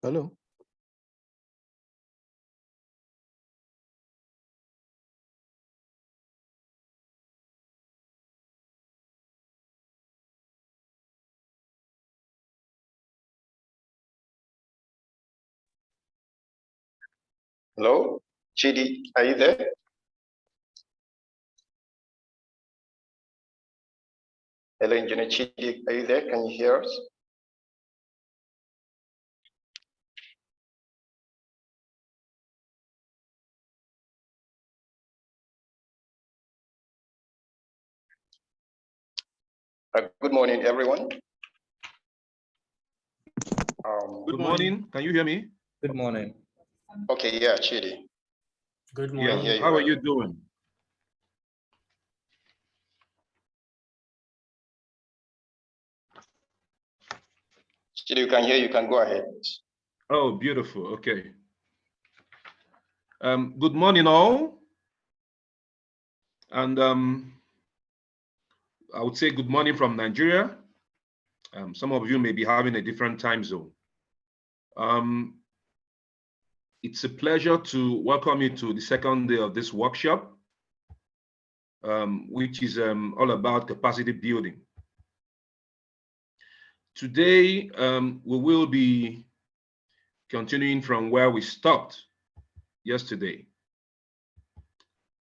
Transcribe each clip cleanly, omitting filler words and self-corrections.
Hello. Hello, Chidi, are you there? Hello, Engineer Chidi, are you there? Can you hear us? Good morning, everyone. Good morning. Can you hear me? Good morning. Okay, yeah, Chidi. Good morning. Yeah. How are you doing? Chidi, you can hear, you can go ahead. Oh, beautiful. Okay. Good morning, all. And I would say good morning from Nigeria. Some of you may be having a different time zone. It's a pleasure to welcome you to the second day of this workshop, which is all about capacity building. Today, we will be continuing from where we stopped yesterday.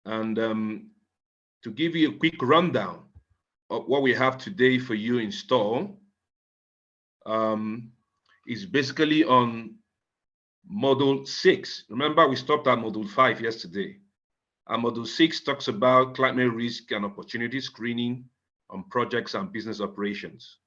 And to give you a quick rundown of what we have today for you in store, is basically on Module 6. Remember, we stopped at Module 5 yesterday. And Module 6 talks about climate risk and opportunity screening on projects and business operations.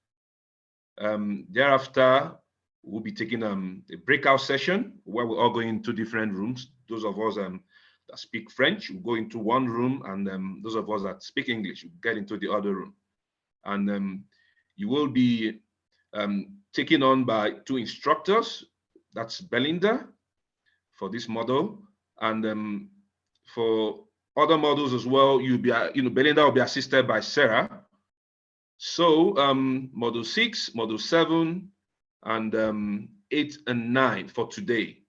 Thereafter, we'll be taking a breakout session where we're all going into different rooms. Those of us that speak French will go into one room, and those of us that speak English will get into the other room. And you will be taken on by two instructors. That's Belinda for this model, and for other models as well, you'll be, Belinda will be assisted by Sarah. So Module 6, Module 7, and 8 and 9 for today.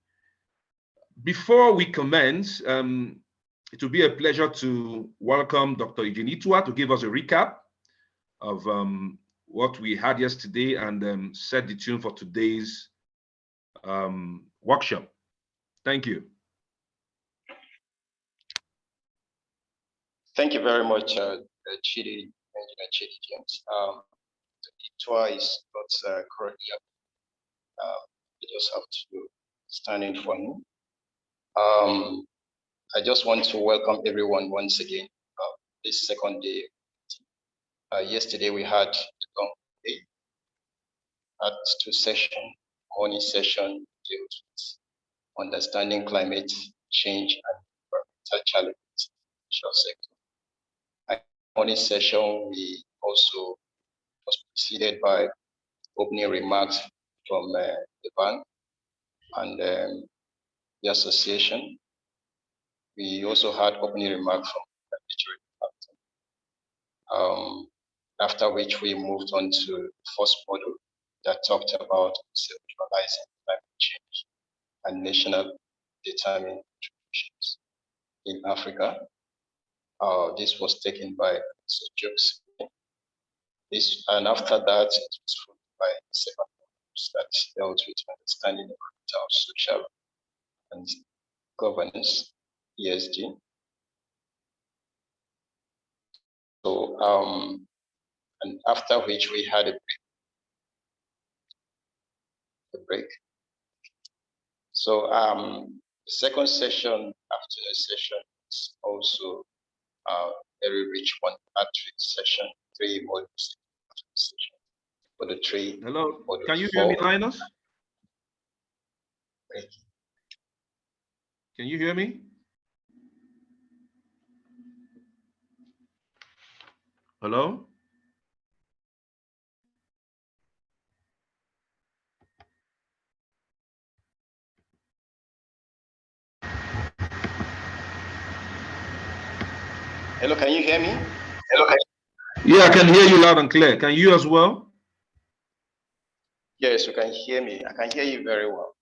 Before we commence, it will be a pleasure to welcome Dr. Ijenitua to give us a recap of what we had yesterday and set the tune for today's workshop. Thank you. Thank you very much, Chidi, Engineer Chidi James. Ijenitua is not correctly up. I just have to stand in for him. I just want to welcome everyone once again this second day. Yesterday we had a long day, had two sessions. Morning session dealt with understanding climate change and environmental challenges in the social sector. Morning session we also was preceded by opening remarks from the bank and the association. We also had opening remarks from the department. After which we moved on to the first module that talked about conceptualizing climate change and national determined contributions in Africa. This was taken by Jokes. And after that, it was followed by the second module that dealt with understanding of social and governance, ESG. So, and after which we had a break. So the second session, afternoon session, is also a very rich one. Aadfi session, 3 modules session for the 3. Hello, can you hear me, Linus? Can you hear me? Hello? Hello, can you hear me? Hello. Yeah, I can hear you loud and clear. Can you as well? Yes, you can hear me. I can hear you very well.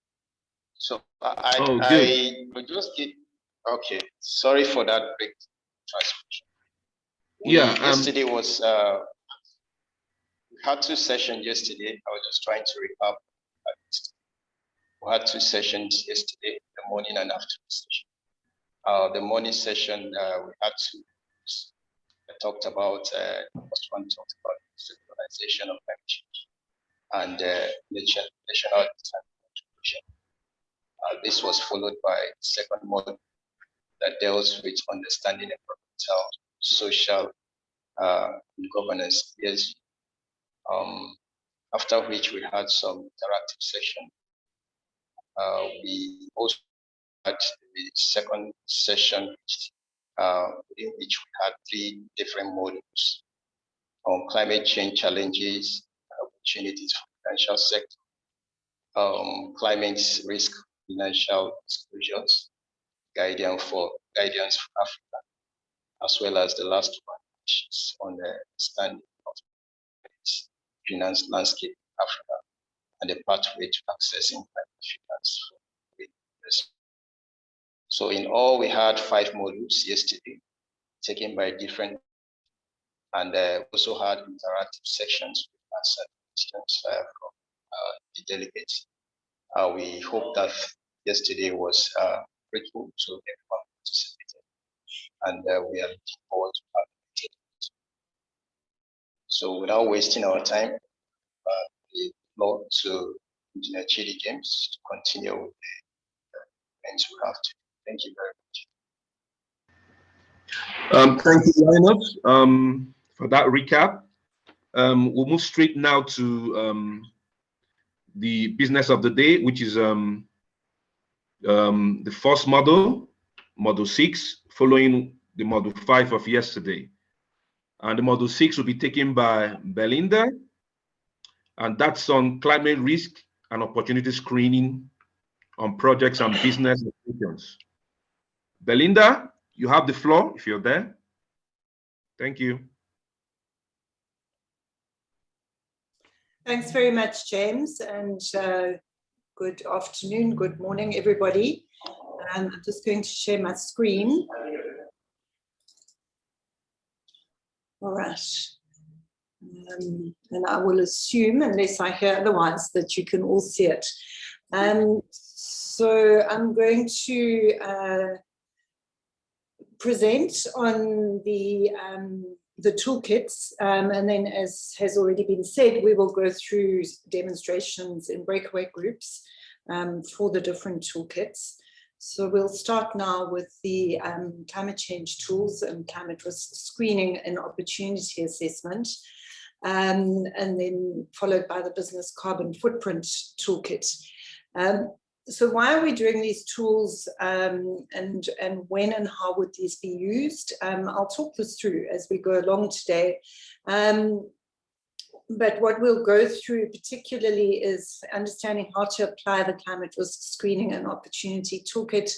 So Oh, good. I will just get, okay, sorry for that break transmission. Yeah. Yesterday was, we had two sessions yesterday. I was just trying to recap. We had two sessions yesterday, the morning and afternoon session. The morning session, we had two. I talked about, first one talked about synchronization of climate change and national contribution. This was followed by second module that deals with understanding environmental, social, governance. Yes. After which we had some interactive session. We also had the second session, in which we had three different modules on climate change challenges, opportunities for financial sector, climate risk, financial exclusions, guidance for Africa, as well as the last one, which is on the standing of finance landscape in Africa and the pathway to accessing climate finance. So in all, we had 5 modules yesterday, taken by different, and also had interactive sections with answered questions from the delegates. We hope that yesterday was grateful to everyone participating, and we are looking forward to having it. So without wasting our time, the floor to Engineer Chidi James to continue with the events we have to. Thank you very much. Thank you, Linus, for that recap. We'll move straight now to the business of the day, which is the first model, Model 6, following the Model 5 of yesterday. And the Model 6 will be taken by Belinda, and that's on climate risk and opportunity screening on projects and business applications. Belinda, you have the floor if you're there. Thank you. Thanks very much, James, and good afternoon, good morning, everybody. I'm just going to share my screen. All right. And I will assume, unless I hear otherwise, that you can all see it. So I'm going to present on the toolkits, and then, as has already been said, we will go through demonstrations in breakaway groups for the different toolkits. So we'll start now with the climate change tools and climate risk screening and opportunity assessment, and then followed by the business carbon footprint toolkit. So why are we doing these tools, and when and how would these be used? I'll talk this through as we go along today. But what we'll go through particularly is understanding how to apply the climate risk screening and opportunity toolkit,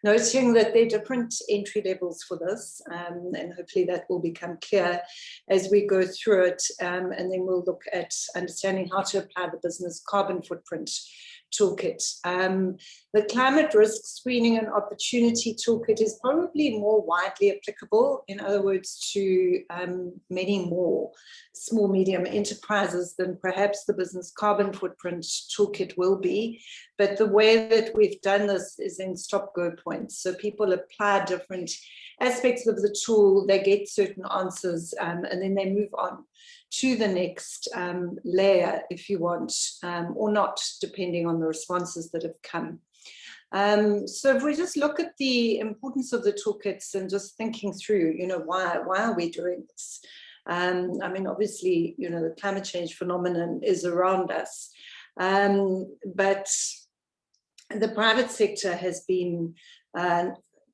noting that there are different entry levels for this, and hopefully that will become clear as we go through it. And then we'll look at understanding how to apply the business carbon footprint toolkit. The climate risk screening and opportunity toolkit is probably more widely applicable, in other words, to many more small, medium enterprises than perhaps the business carbon footprint toolkit will be. But the way that we've done this is in stop-go points. So people apply different aspects of the tool, they get certain answers, and then they move on to the next layer, if you want, or not, depending on the responses that have come. So if we just look at the importance of the toolkits and just thinking through, why are we doing this? I mean, obviously, the climate change phenomenon is around us, but the private sector has been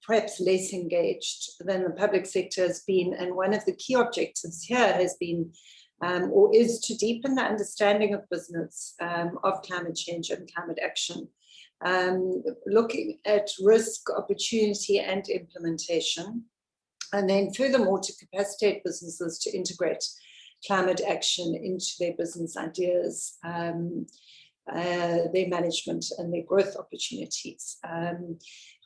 perhaps less engaged than the public sector has been, and one of the key objectives here has been or is to deepen the understanding of business of climate change and climate action, looking at risk, opportunity, and implementation, and then furthermore to capacitate businesses to integrate climate action into their business ideas. their management and their growth opportunities.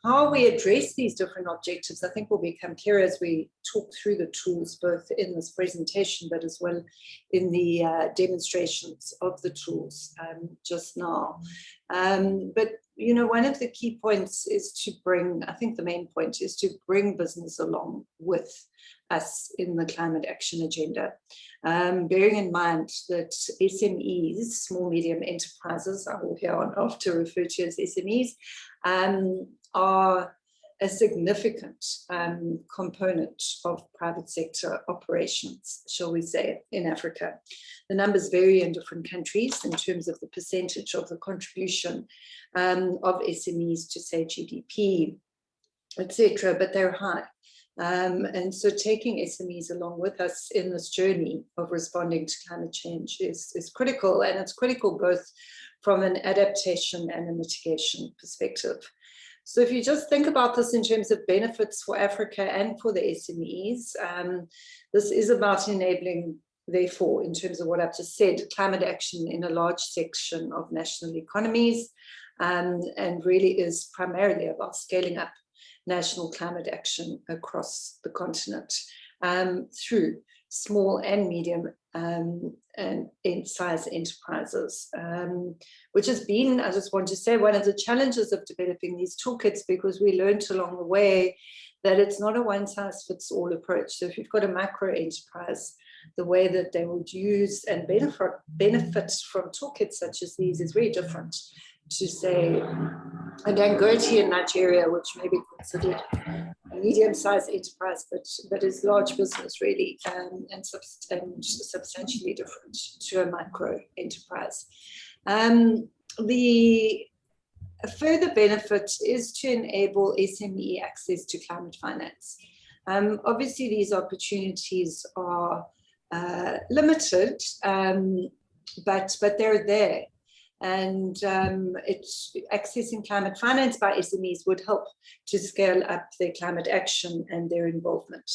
How we address these different objectives, I think, will become clear as we talk through the tools, both in this presentation, but as well in the demonstrations of the tools just now. But, you know, one of the key points is to bring, I think the main point is to bring business along with us in the climate action agenda. Bearing in mind that SMEs, small medium enterprises, I will here on after refer to as SMEs, are a significant component of private sector operations, shall we say, in Africa. The numbers vary in different countries in terms of the percentage of the contribution of SMEs to, say, GDP, etc., but they're high. And so taking SMEs along with us in this journey of responding to climate change is critical, and it's critical both from an adaptation and a mitigation perspective. So if you just think about this in terms of benefits for Africa and for the SMEs, this is about enabling, therefore, in terms of what I've just said, climate action in a large section of national economies, and really is primarily about scaling up national climate action across the continent through small and medium and size enterprises, which has been, I just want to say, one of the challenges of developing these toolkits, because we learned along the way that it's not a one-size-fits-all approach. So if you've got a macro enterprise, the way that they would use and benefit from toolkits such as these is very different to, say, a Dangote in Nigeria, which may be considered a medium-sized enterprise, but is large business really, and substantially different to a micro enterprise. The further benefit is to enable SME access to climate finance. Obviously, these opportunities are limited, but they're there. And it's accessing climate finance by SMEs would help to scale up their climate action and their involvement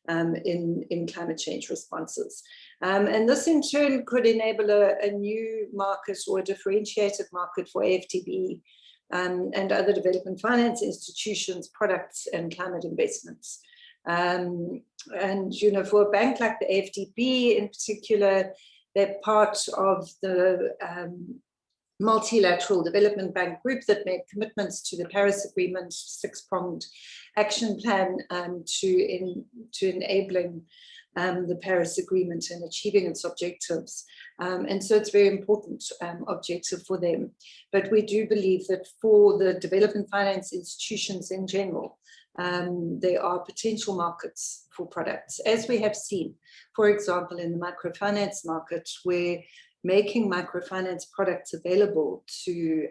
in climate change responses. And this in turn could enable a new market or a differentiated market for AfDB and other development finance institutions, products and climate investments. And, you know, for a bank like the AfDB in particular, they're part of the multilateral development bank group that made commitments to the Paris Agreement six-pronged action plan to enabling the Paris Agreement and achieving its objectives. And so it's a very important objective for them. But we do believe that for the development finance institutions in general, there are potential markets for products, as we have seen, for example, in the microfinance market, where making microfinance products available to,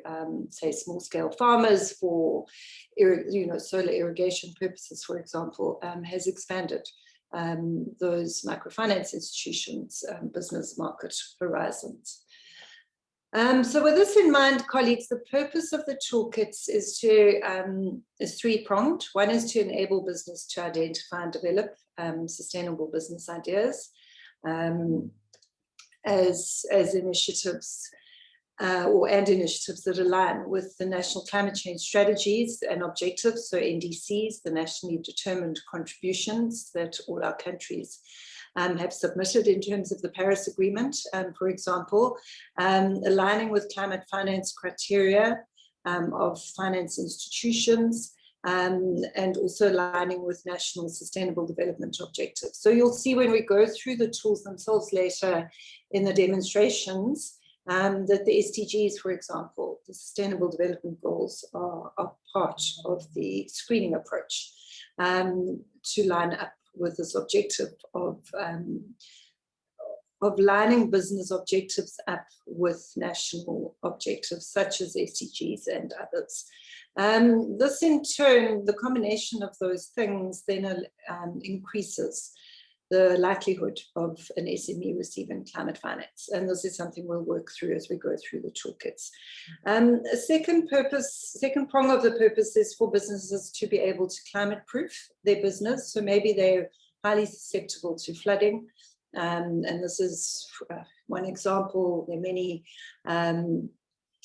say, small-scale farmers for, solar irrigation purposes, for example, has expanded those microfinance institutions' business market horizons. So with this in mind, colleagues, the purpose of the toolkits is three-pronged. One is to enable business to identify and develop sustainable business ideas as initiatives and initiatives that align with the national climate change strategies and objectives, so NDCs, the nationally determined contributions that all our countries have submitted in terms of the Paris Agreement, for example, aligning with climate finance criteria of finance institutions, and also aligning with national sustainable development objectives. So you'll see when we go through the tools themselves later in the demonstrations that the SDGs, for example, the Sustainable Development Goals are part of the screening approach to line up with this objective of lining business objectives up with national objectives such as SDGs and others. This in turn, the combination of those things then increases the likelihood of an SME receiving climate finance. And this is something we'll work through as we go through the toolkits. A second prong of the purpose is for businesses to be able to climate-proof their business. So maybe they're highly susceptible to flooding. And this is one example. There are many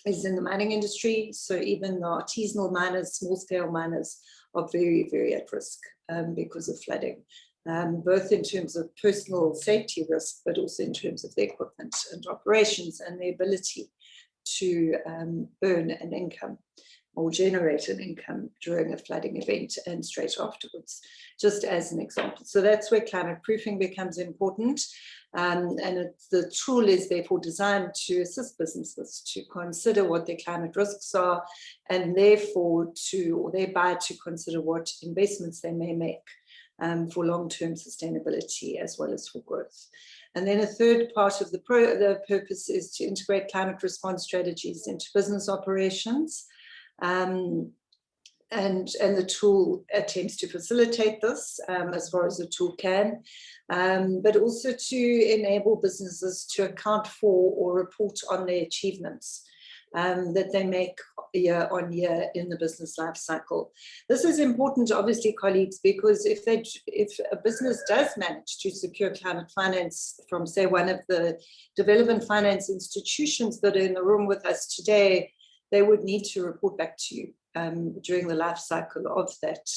is in the mining industry. So even the artisanal miners, small scale miners are very, very at risk because of flooding, both in terms of personal safety risk, but also in terms of the equipment and operations and the ability to earn an income or generate an income during a flooding event and straight afterwards, just as an example. So that's where climate proofing becomes important. The tool is therefore designed to assist businesses to consider what their climate risks are, and therefore thereby to consider what investments they may make for long-term sustainability as well as for growth. And then a third part of the purpose is to integrate climate response strategies into business operations. And the tool attempts to facilitate this as far as the tool can, but also to enable businesses to account for or report on their achievements that they make year on year in the business life cycle. This is important, obviously, colleagues, because if a business does manage to secure climate finance from, say, one of the development finance institutions that are in the room with us today, they would need to report back to you during the life cycle of that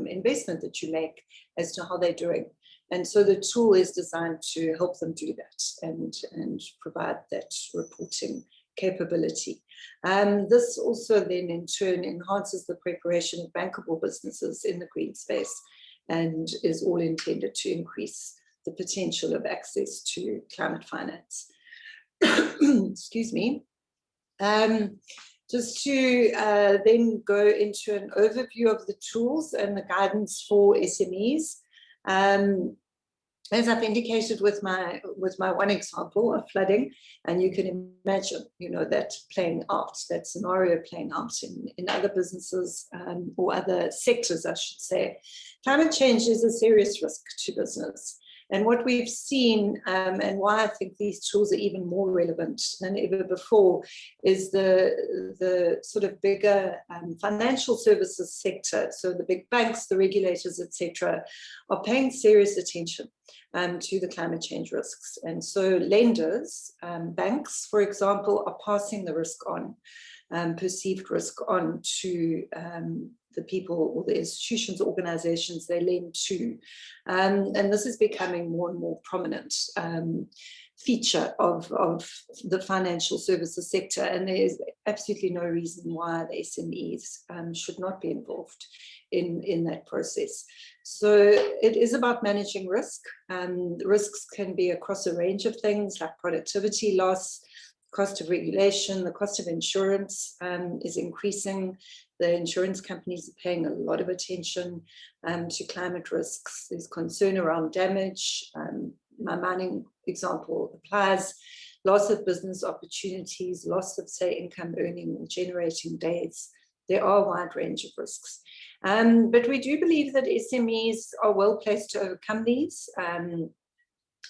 investment that you make as to how they're doing. And so the tool is designed to help them do that and provide that reporting capability. This also then in turn enhances the preparation of bankable businesses in the green space and is all intended to increase the potential of access to climate finance. Excuse me. Just to then go into an overview of the tools and the guidance for SMEs. As I've indicated with my one example of flooding, and you can imagine, that playing out, that scenario playing out in other businesses or other sectors, I should say. Climate change is a serious risk to business. And what we've seen, and why I think these tools are even more relevant than ever before, is the sort of bigger financial services sector. So the big banks, the regulators, etc., are paying serious attention to the climate change risks. And so lenders, banks, for example, are passing the risk on, perceived risk on to the people or the institutions, organizations they lend to. And this is becoming more and more prominent feature of the financial services sector. And there is absolutely no reason why the SMEs should not be involved in that process. So it is about managing risk. Risks can be across a range of things like productivity loss, cost of regulation, the cost of insurance is increasing. The insurance companies are paying a lot of attention to climate risks. There's concern around damage. My mining example applies. Loss of business opportunities, loss of, say, income earning or generating days. There are a wide range of risks. But we do believe that SMEs are well placed to overcome these.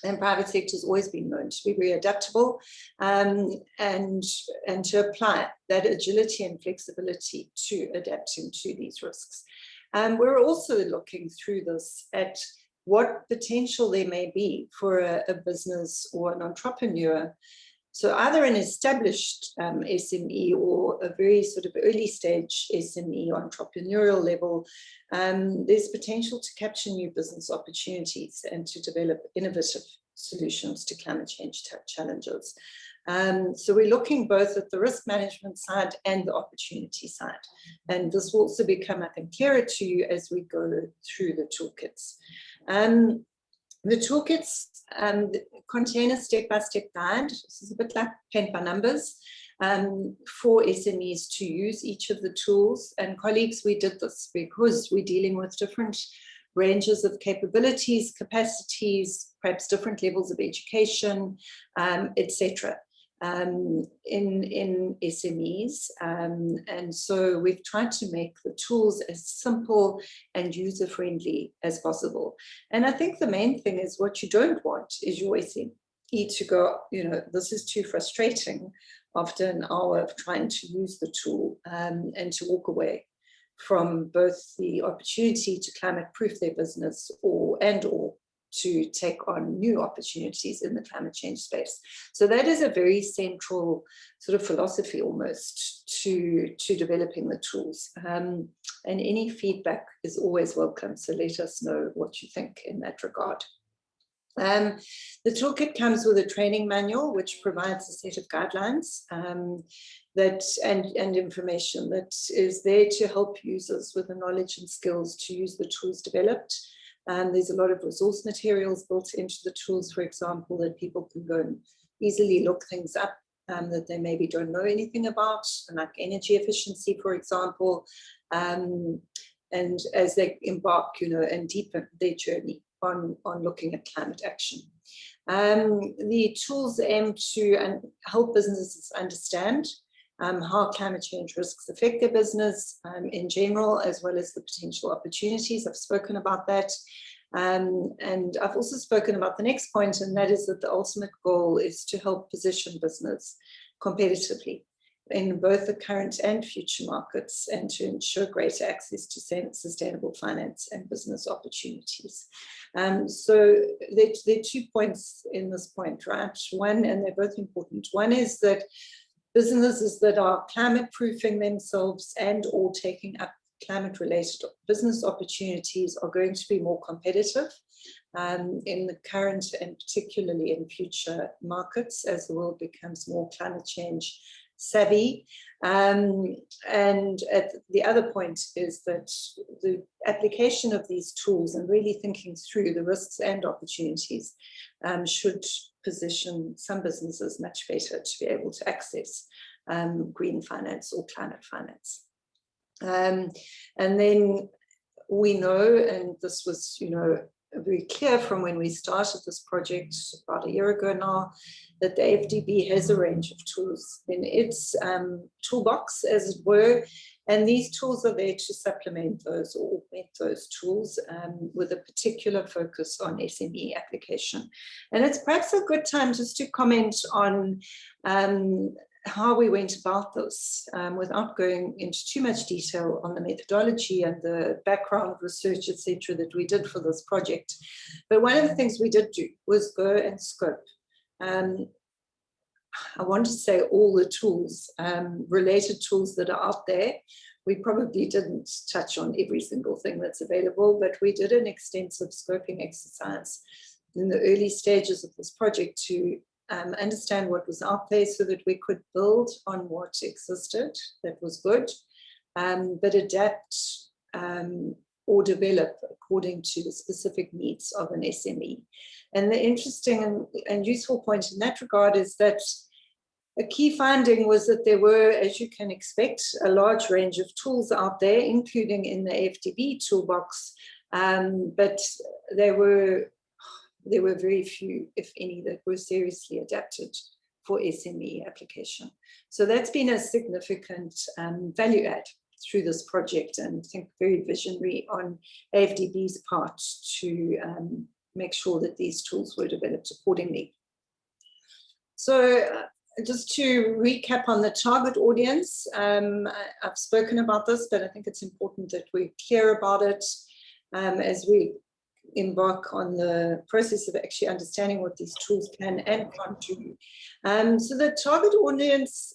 And private sector has always been known to be very adaptable and to apply that agility and flexibility to adapting to these risks. We're also looking through this at what potential there may be for a business or an entrepreneur. So either an established SME or a very sort of early stage SME entrepreneurial level, there's potential to capture new business opportunities and to develop innovative solutions to climate change challenges. So we're looking both at the risk management side and the opportunity side. And this will also become, I think, clearer to you as we go through the toolkits. The toolkits contain a step-by-step guide. This is a bit like paint by numbers for SMEs to use each of the tools. And colleagues, we did this because we're dealing with different ranges of capabilities, capacities, perhaps different levels of education, etc. In SMEs. And so we've tried to make the tools as simple and user-friendly as possible. And I think the main thing is what you don't want is your SME to go, this is too frustrating after an hour of trying to use the tool and to walk away from both the opportunity to climate proof their business or to take on new opportunities in the climate change space. So that is a very central sort of philosophy almost to developing the tools. And any feedback is always welcome. So let us know what you think in that regard. The toolkit comes with a training manual, which provides a set of guidelines and information that is there to help users with the knowledge and skills to use the tools developed. There's a lot of resource materials built into the tools, for example, that people can go and easily look things up that they maybe don't know anything about, like energy efficiency, for example, and as they embark, and deepen their journey on looking at climate action. The tools aim to help businesses understand how climate change risks affect their business in general, as well as the potential opportunities. I've spoken about that. And I've also spoken about the next point, and that is that the ultimate goal is to help position business competitively in both the current and future markets, and to ensure greater access to sustainable finance and business opportunities. So there are 2 points in this point, right? One, and they're both important. One is that businesses that are climate proofing themselves and or taking up climate related business opportunities are going to be more competitive in the current and particularly in future markets as the world becomes more climate change savvy. And the other point is that the application of these tools and really thinking through the risks and opportunities should position some businesses much better to be able to access green finance or climate finance. And then we know, and this was, very clear from when we started this project about a year ago now, that the AfDB has a range of tools in its toolbox, as it were, and these tools are there to supplement those or augment those tools with a particular focus on SME application. And it's perhaps a good time just to comment on how we went about this without going into too much detail on the methodology and the background research, etc., that we did for this project. But one of the things we did do was go and scope. I want to say all the tools, related tools that are out there. We probably didn't touch on every single thing that's available, but we did an extensive scoping exercise in the early stages of this project to understand what was out there so that we could build on what existed that was good, but adapt or develop according to the specific needs of an SME. And the interesting and useful point in that regard is that a key finding was that there were, as you can expect, a large range of tools out there, including in the AfDB toolbox, but there were very few, if any, that were seriously adapted for SME application. So that's been a significant value add through this project, and I think very visionary on AfDB's part to make sure that these tools were developed accordingly. So just to recap on the target audience, I've spoken about this, but I think it's important that we're clear about it as we embark on the process of actually understanding what these tools can and can't do. So the target audience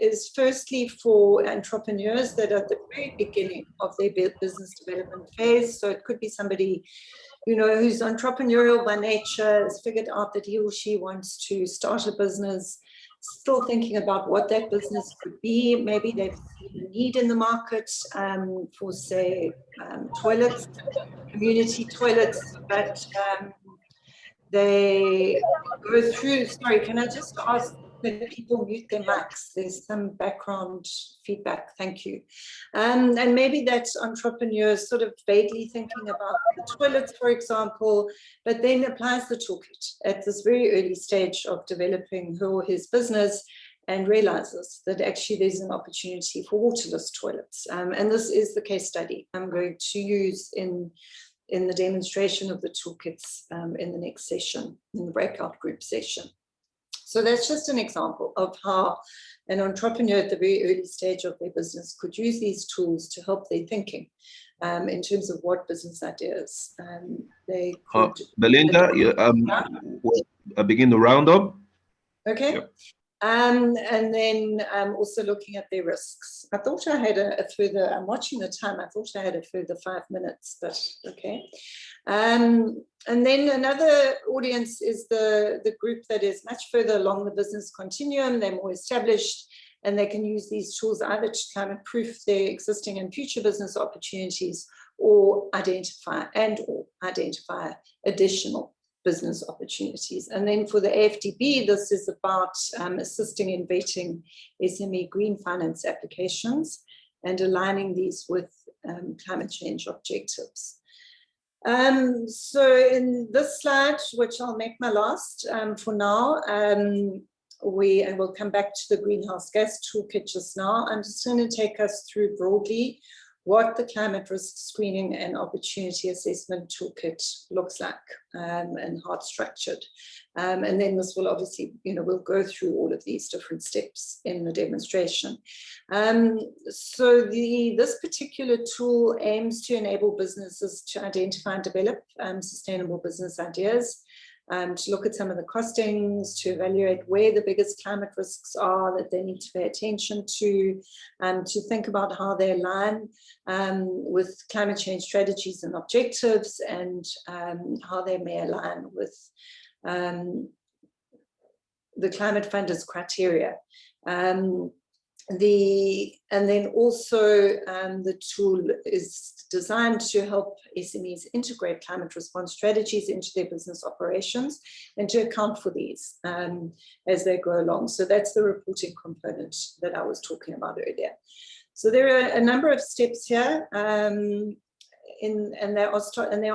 is firstly for entrepreneurs that are at the very beginning of their business development phase. So it could be somebody, who's entrepreneurial by nature, has figured out that he or she wants to start a business, still thinking about what that business could be. Maybe they've seen a need in the market for, say, toilets, community toilets, but they go through, sorry, can I just ask that people mute their mics? There's some background feedback, thank you. And maybe that entrepreneur is sort of vaguely thinking about the toilets, for example, but then applies the toolkit at this very early stage of developing her or his business and realizes that actually there's an opportunity for waterless toilets. And this is the case study I'm going to use in the demonstration of the toolkits in the next session, in the breakout group session. So that's just an example of how an entrepreneur at the very early stage of their business could use these tools to help their thinking in terms of what business ideas they could. Belinda, we'll begin the roundup. Okay. Yep. And then also looking at their risks. I thought I had a further, I'm watching the time, I thought I had a further 5 minutes, but okay. And then another audience is the group that is much further along the business continuum. They're more established and they can use these tools either to climate proof their existing and future business opportunities or identify additional business opportunities. And then for the AfDB, this is about assisting in vetting SME green finance applications and aligning these with climate change objectives. So in this slide, which I'll make my last for now, we'll come back to the greenhouse gas toolkit just now. I'm just going to take us through broadly what the climate risk screening and opportunity assessment toolkit looks like and how it's structured. And then this will obviously, we'll go through all of these different steps in the demonstration. So this particular tool aims to enable businesses to identify and develop sustainable business ideas, to look at some of the costings, to evaluate where the biggest climate risks are that they need to pay attention to think about how they align with climate change strategies and objectives, and how they may align with the climate funders' criteria. And then also the tool is designed to help SMEs integrate climate response strategies into their business operations and to account for these as they go along. So that's the reporting component that I was talking about earlier. So there are a number of steps here, and there are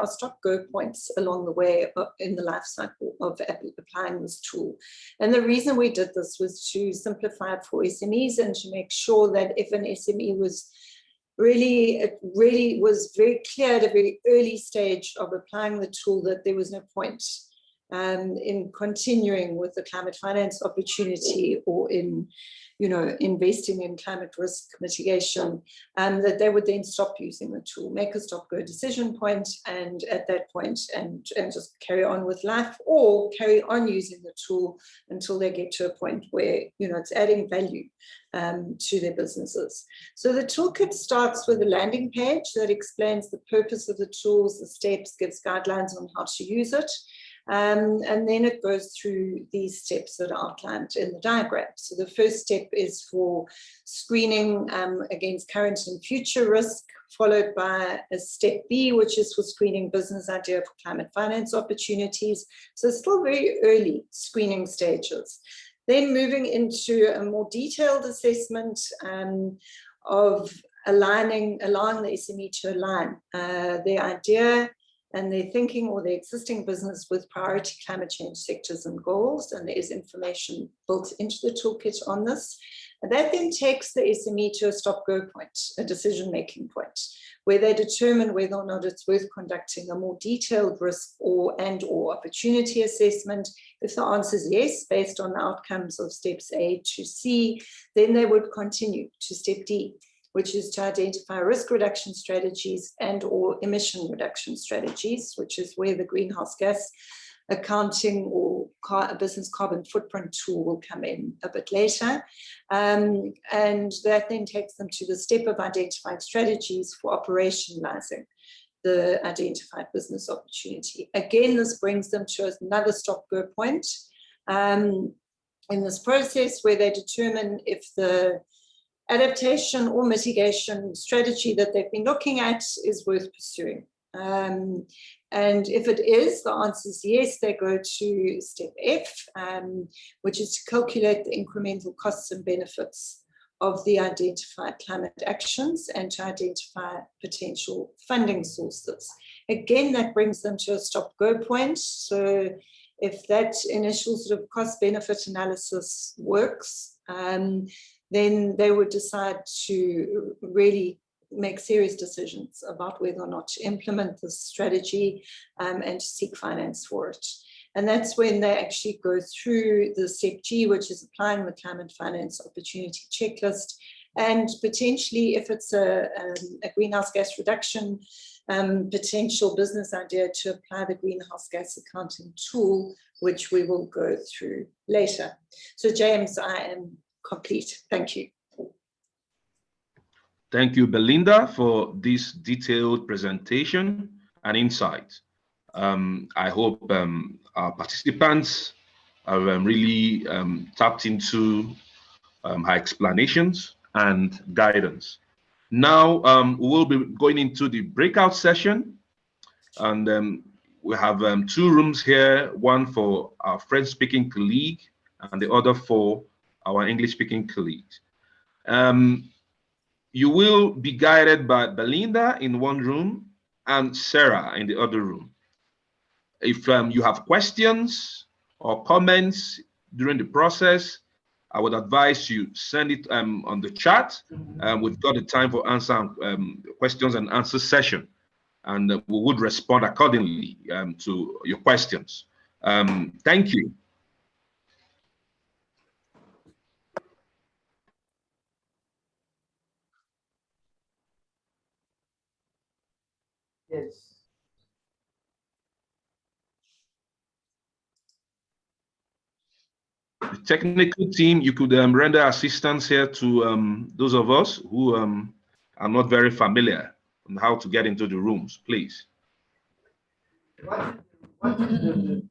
stop-go points along the way in the life cycle of applying this tool. And the reason we did this was to simplify it for SMEs and to make sure that if an SME was really was very clear at a very early stage of applying the tool, that there was no point in continuing with the climate finance opportunity or in investing in climate risk mitigation, that they would then stop using the tool, make a stop-go decision point, and at that point, and just carry on with life, or carry on using the tool until they get to a point where it's adding value to their businesses. So the toolkit starts with a landing page that explains the purpose of the tools, the steps, gives guidelines on how to use it. And then it goes through these steps that are outlined in the diagram. So the first step is for screening against current and future risk, followed by a step B, which is for screening business idea for climate finance opportunities. So it's still very early screening stages. Then moving into a more detailed assessment of allowing the SME to align their idea and their thinking or their existing business with priority climate change sectors and goals. And there is information built into the toolkit on this. And that then takes the SME to a stop-go point, a decision-making point, where they determine whether or not it's worth conducting a more detailed risk or opportunity assessment. If the answer is yes, based on the outcomes of steps A to C, then they would continue to step D, which is to identify risk reduction strategies and or emission reduction strategies, which is where the greenhouse gas accounting or business carbon footprint tool will come in a bit later. And that then takes them to the step of identifying strategies for operationalizing the identified business opportunity. Again, this brings them to another stop-go point in this process, where they determine if the adaptation or mitigation strategy that they've been looking at is worth pursuing. And if it is, the answer is yes, they go to step F, which is to calculate the incremental costs and benefits of the identified climate actions and to identify potential funding sources. Again, that brings them to a stop-go point. So if that initial sort of cost-benefit analysis works, then they would decide to really make serious decisions about whether or not to implement this strategy and to seek finance for it. And that's when they actually go through the step G, which is applying the climate finance opportunity checklist. And potentially, if it's a greenhouse gas reduction potential business idea, to apply the greenhouse gas accounting tool, which we will go through later. So James, I am complete. Thank you. Thank you, Belinda, for this detailed presentation and insight. I hope our participants have really tapped into her explanations and guidance. Now, we'll be going into the breakout session, and we have 2 rooms here, one for our French-speaking colleague and the other for our English-speaking colleagues. You will be guided by Belinda in one room and Sarah in the other room. If you have questions or comments during the process, I would advise you send it on the chat. We've got the time for questions and answer session, and we would respond accordingly to your questions. Thank you. Yes. The technical team, you could render assistance here to those of us who are not very familiar on how to get into the rooms, please. What is the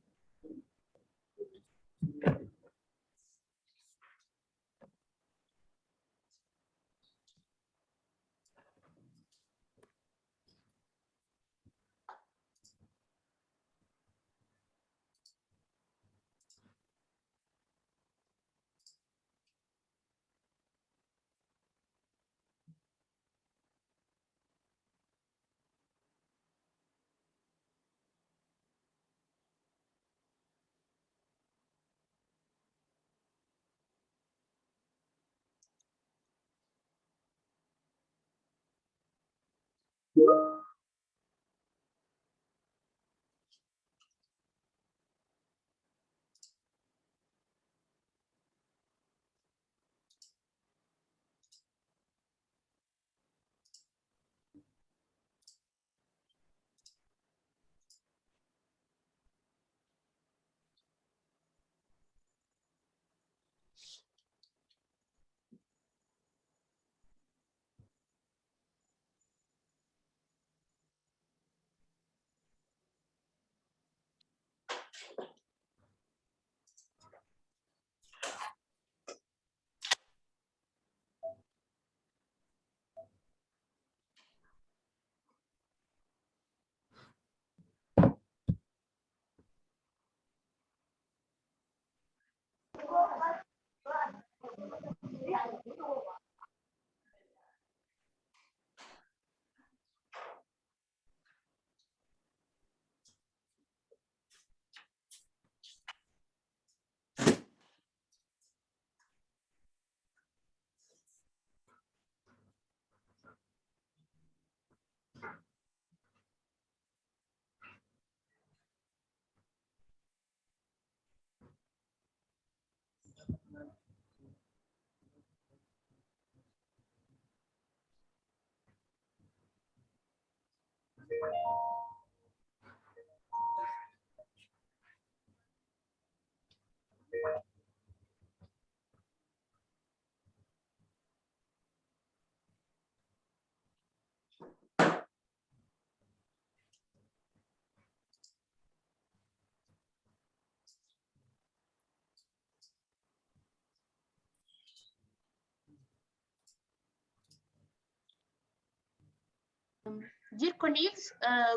Dear colleagues,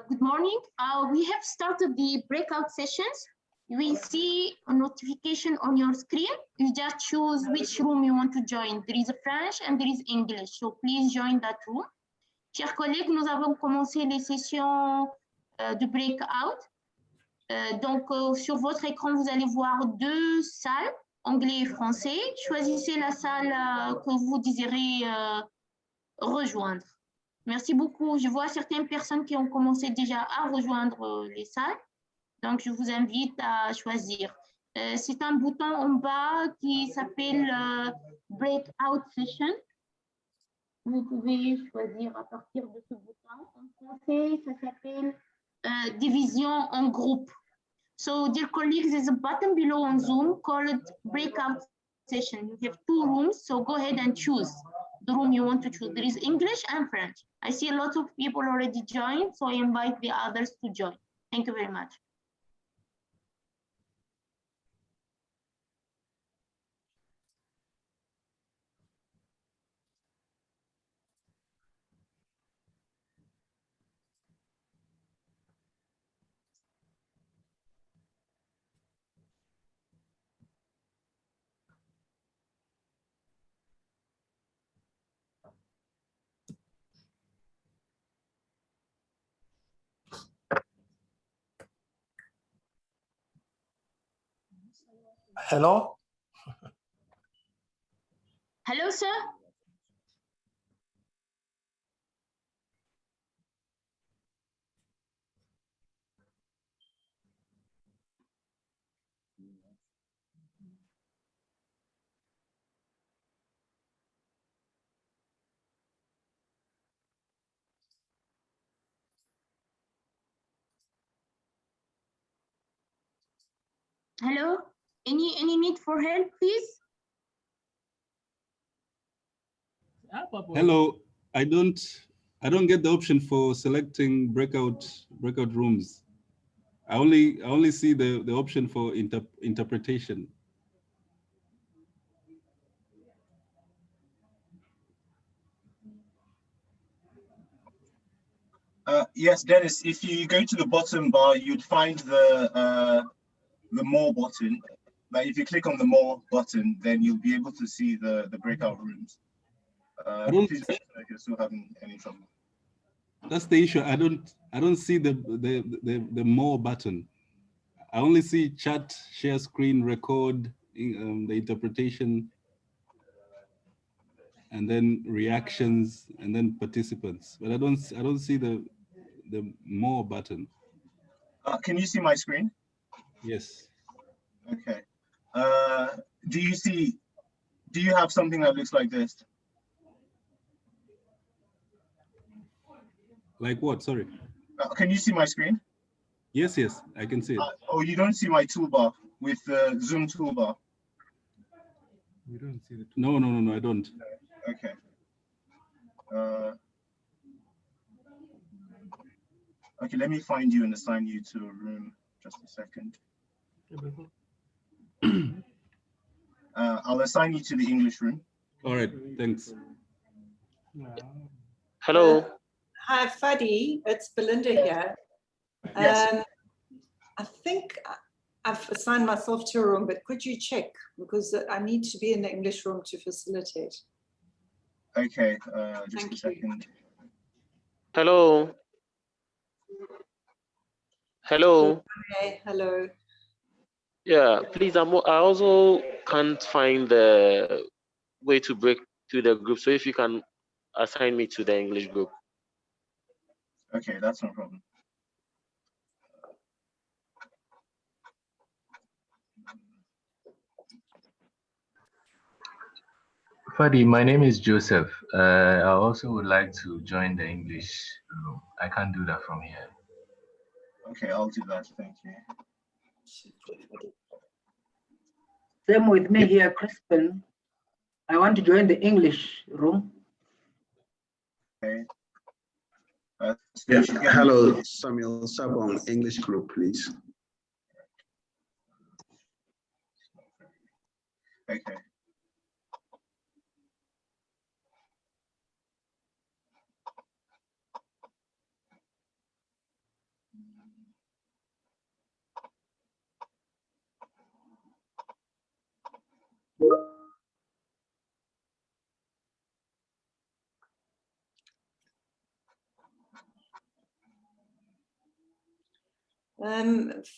good morning. We have started the breakout sessions. You will see a notification on your screen. You just choose which room you want to join. There is a French and there is English, so please join that room. Chers collègues, nous avons commencé les sessions de breakout. Donc, sur votre écran, vous allez voir 2 salles, anglais et français. Choisissez la salle que vous désirez rejoindre. Merci beaucoup. Je vois certaines personnes qui ont commencé déjà à rejoindre les salles. Donc, je vous invite à choisir. C'est un bouton en bas qui s'appelle Breakout Session. Vous pouvez choisir à partir de ce bouton. En français, ça s'appelle Division en groupe. So, dear colleagues, there's a button below on Zoom called Breakout Session. You have 2 rooms, so go ahead and choose the room you want to choose. There is English and French. I see a lot of people already joined, so I invite the others to join. Thank you very much. Hello? Hello, sir. Hello, any need for help, please? Hello, I don't get the option for selecting breakout rooms. I only see the option for interpretation. Yes, Dennis, if you go to the bottom bar, you'd find the more button. Like if you click on the more button, then you'll be able to see the breakout rooms. Please let us know if you're still having any trouble. That's the issue. I don't see the more button. I only see chat, share screen, record, the interpretation, and then reactions, and then participants. But I don't see the more button. Can you see my screen? Yes. Okay. Do you have something that looks like this? Like what? Sorry. Can you see my screen? Yes, I can see it. Oh, you don't see my toolbar with the Zoom toolbar? You don't see the toolbar? No, I don't. Okay. Okay, let me find you and assign you to a room. Just a second. I'll assign you to the English room. All right, thanks. Hello. Hi, Fadi. It's Belinda here. Yes. I think I've assigned myself to a room, but could you check? Because I need to be in the English room to facilitate. Okay, just Thank a second. Hello. Hello. Hi, hello. Yeah, please. I also can't find the way to break to the group. So if you can assign me to the English group. Okay, that's no problem. Fadi, my name is Joseph. I also would like to join the English room. I can't do that from here. Okay, I'll do that. Thank you. Same with me here, Crispin. I want to join the English room. Okay. Yeah. Hello, Samuel Sabong, English group, please. Okay.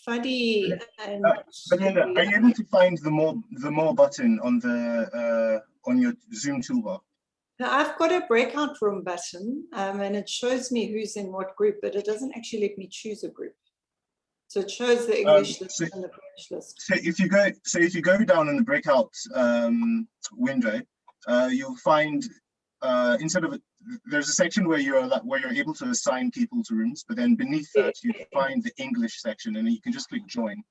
Fadi and Belinda, are you able to find the more button on the on your Zoom toolbar? now I've got a breakout room button, and it shows me who's in what group, but it doesn't actually let me choose a group. So it shows the English list and the French list. So if you go down in the breakout window, you'll find there's a section where you're able to assign people to rooms, but then beneath that you find the English section, and you can just click join.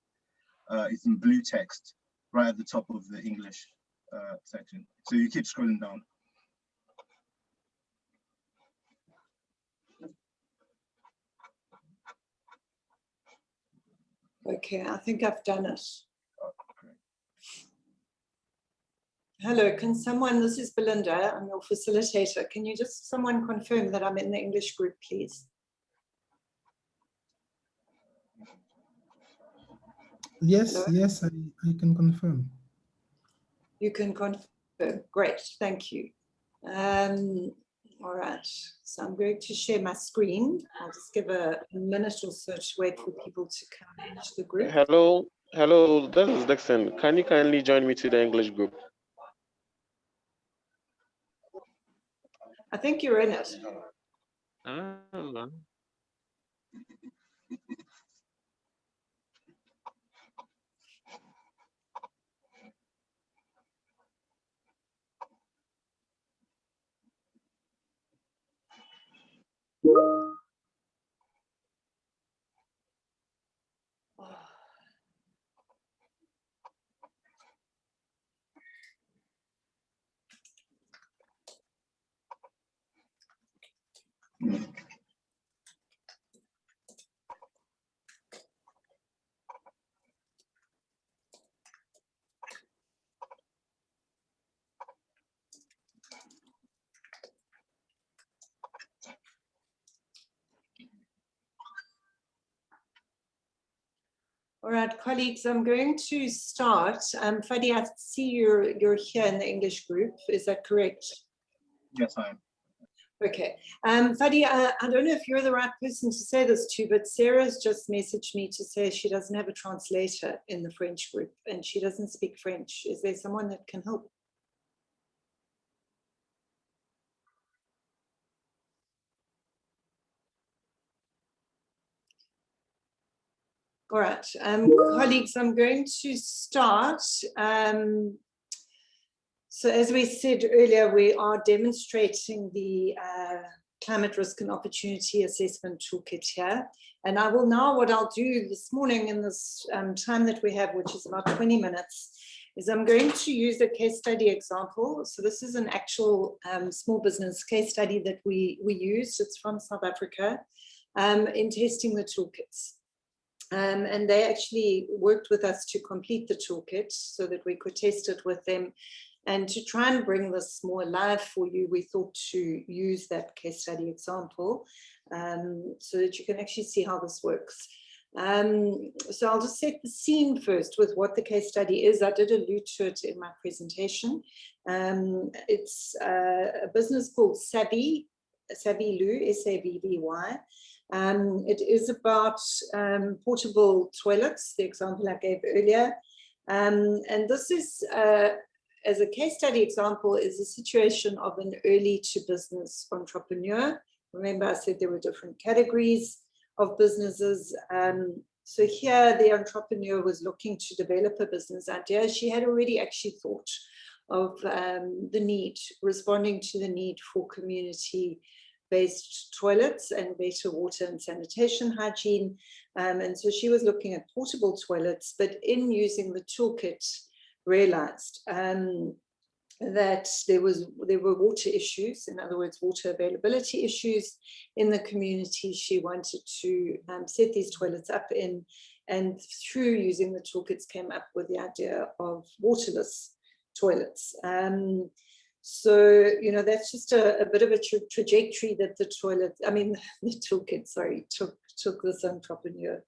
It's in blue text right at the top of the English section. So you keep scrolling down. Okay, I think I've done it. Hello, can someone, this is Belinda, I'm your facilitator. Can you just someone confirm that I'm in the English group, please? Yes, Hello? yes, I can confirm. You can confirm, great, thank you. All right, so I'm going to share my screen. I'll just give a minute or so to wait for people to come into the group. Hello, this is Dixon. Can you kindly join me to the English group? I think you're in it. Ah. All right, colleagues, I'm going to start. Fadi, I see you're here in the English group. Is that correct? Yes, I am. Okay. Fadi, I don't know if you're the right person to say this to, but Sarah's just messaged me to say she doesn't have a translator in the French group and she doesn't speak French. Is there someone that can help? All right, colleagues, I'm going to start. So as we said earlier, we are demonstrating the Climate Risk and Opportunity Assessment Toolkit here. And I will now, what I'll do this morning in this time that we have, which is about 20 minutes, is I'm going to use a case study example. So this is an actual small business case study that we used. It's from South Africa in testing the toolkits. And they actually worked with us to complete the toolkit so that we could test it with them. And to try and bring this more alive for you, we thought to use that case study example so that you can actually see how this works. So I'll just set the scene first with what the case study is. I did allude to it in my presentation. It's a business called Savvy Lou, S-A-V-V-Y. It is about portable toilets, the example I gave earlier. And this is, as a case study example, is a situation of an early to business entrepreneur. Remember, I said there were different categories of businesses. So here the entrepreneur was looking to develop a business idea. She had already actually thought of the need, responding to the need for community-based toilets and better water and sanitation hygiene. And so she was looking at portable toilets, but in using the toolkit, realized that there were water issues, in other words, water availability issues in the community. She wanted to set these toilets up in, and through using the toolkits came up with the idea of waterless toilets. So, you know, that's just a bit of a trajectory that the toolkit, sorry, took this entrepreneur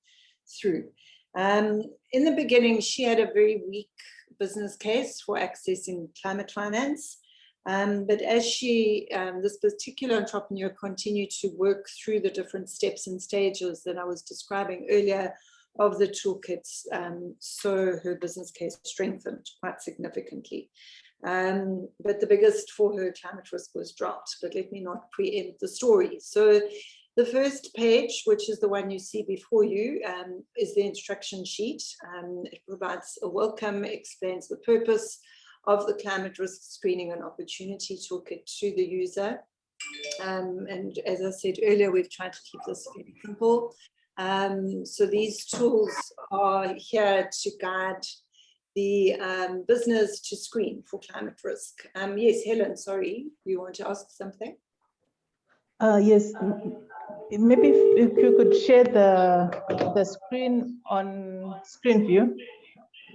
through. In the beginning, she had a very weak business case for accessing climate finance. But as this particular entrepreneur continued to work through the different steps and stages that I was describing earlier of the toolkits, so her business case strengthened quite significantly. But the biggest for her climate risk was drought, but let me not preempt the story. So The first page, which is the one you see before you, is the instruction sheet. It provides a welcome, explains the purpose of the climate risk screening and opportunity toolkit to the user. And as I said earlier, we've tried to keep this very simple. So these tools are here to guide the business to screen for climate risk. Yes, Helen, sorry, you want to ask something? Yes, maybe if you could share the screen on screen view.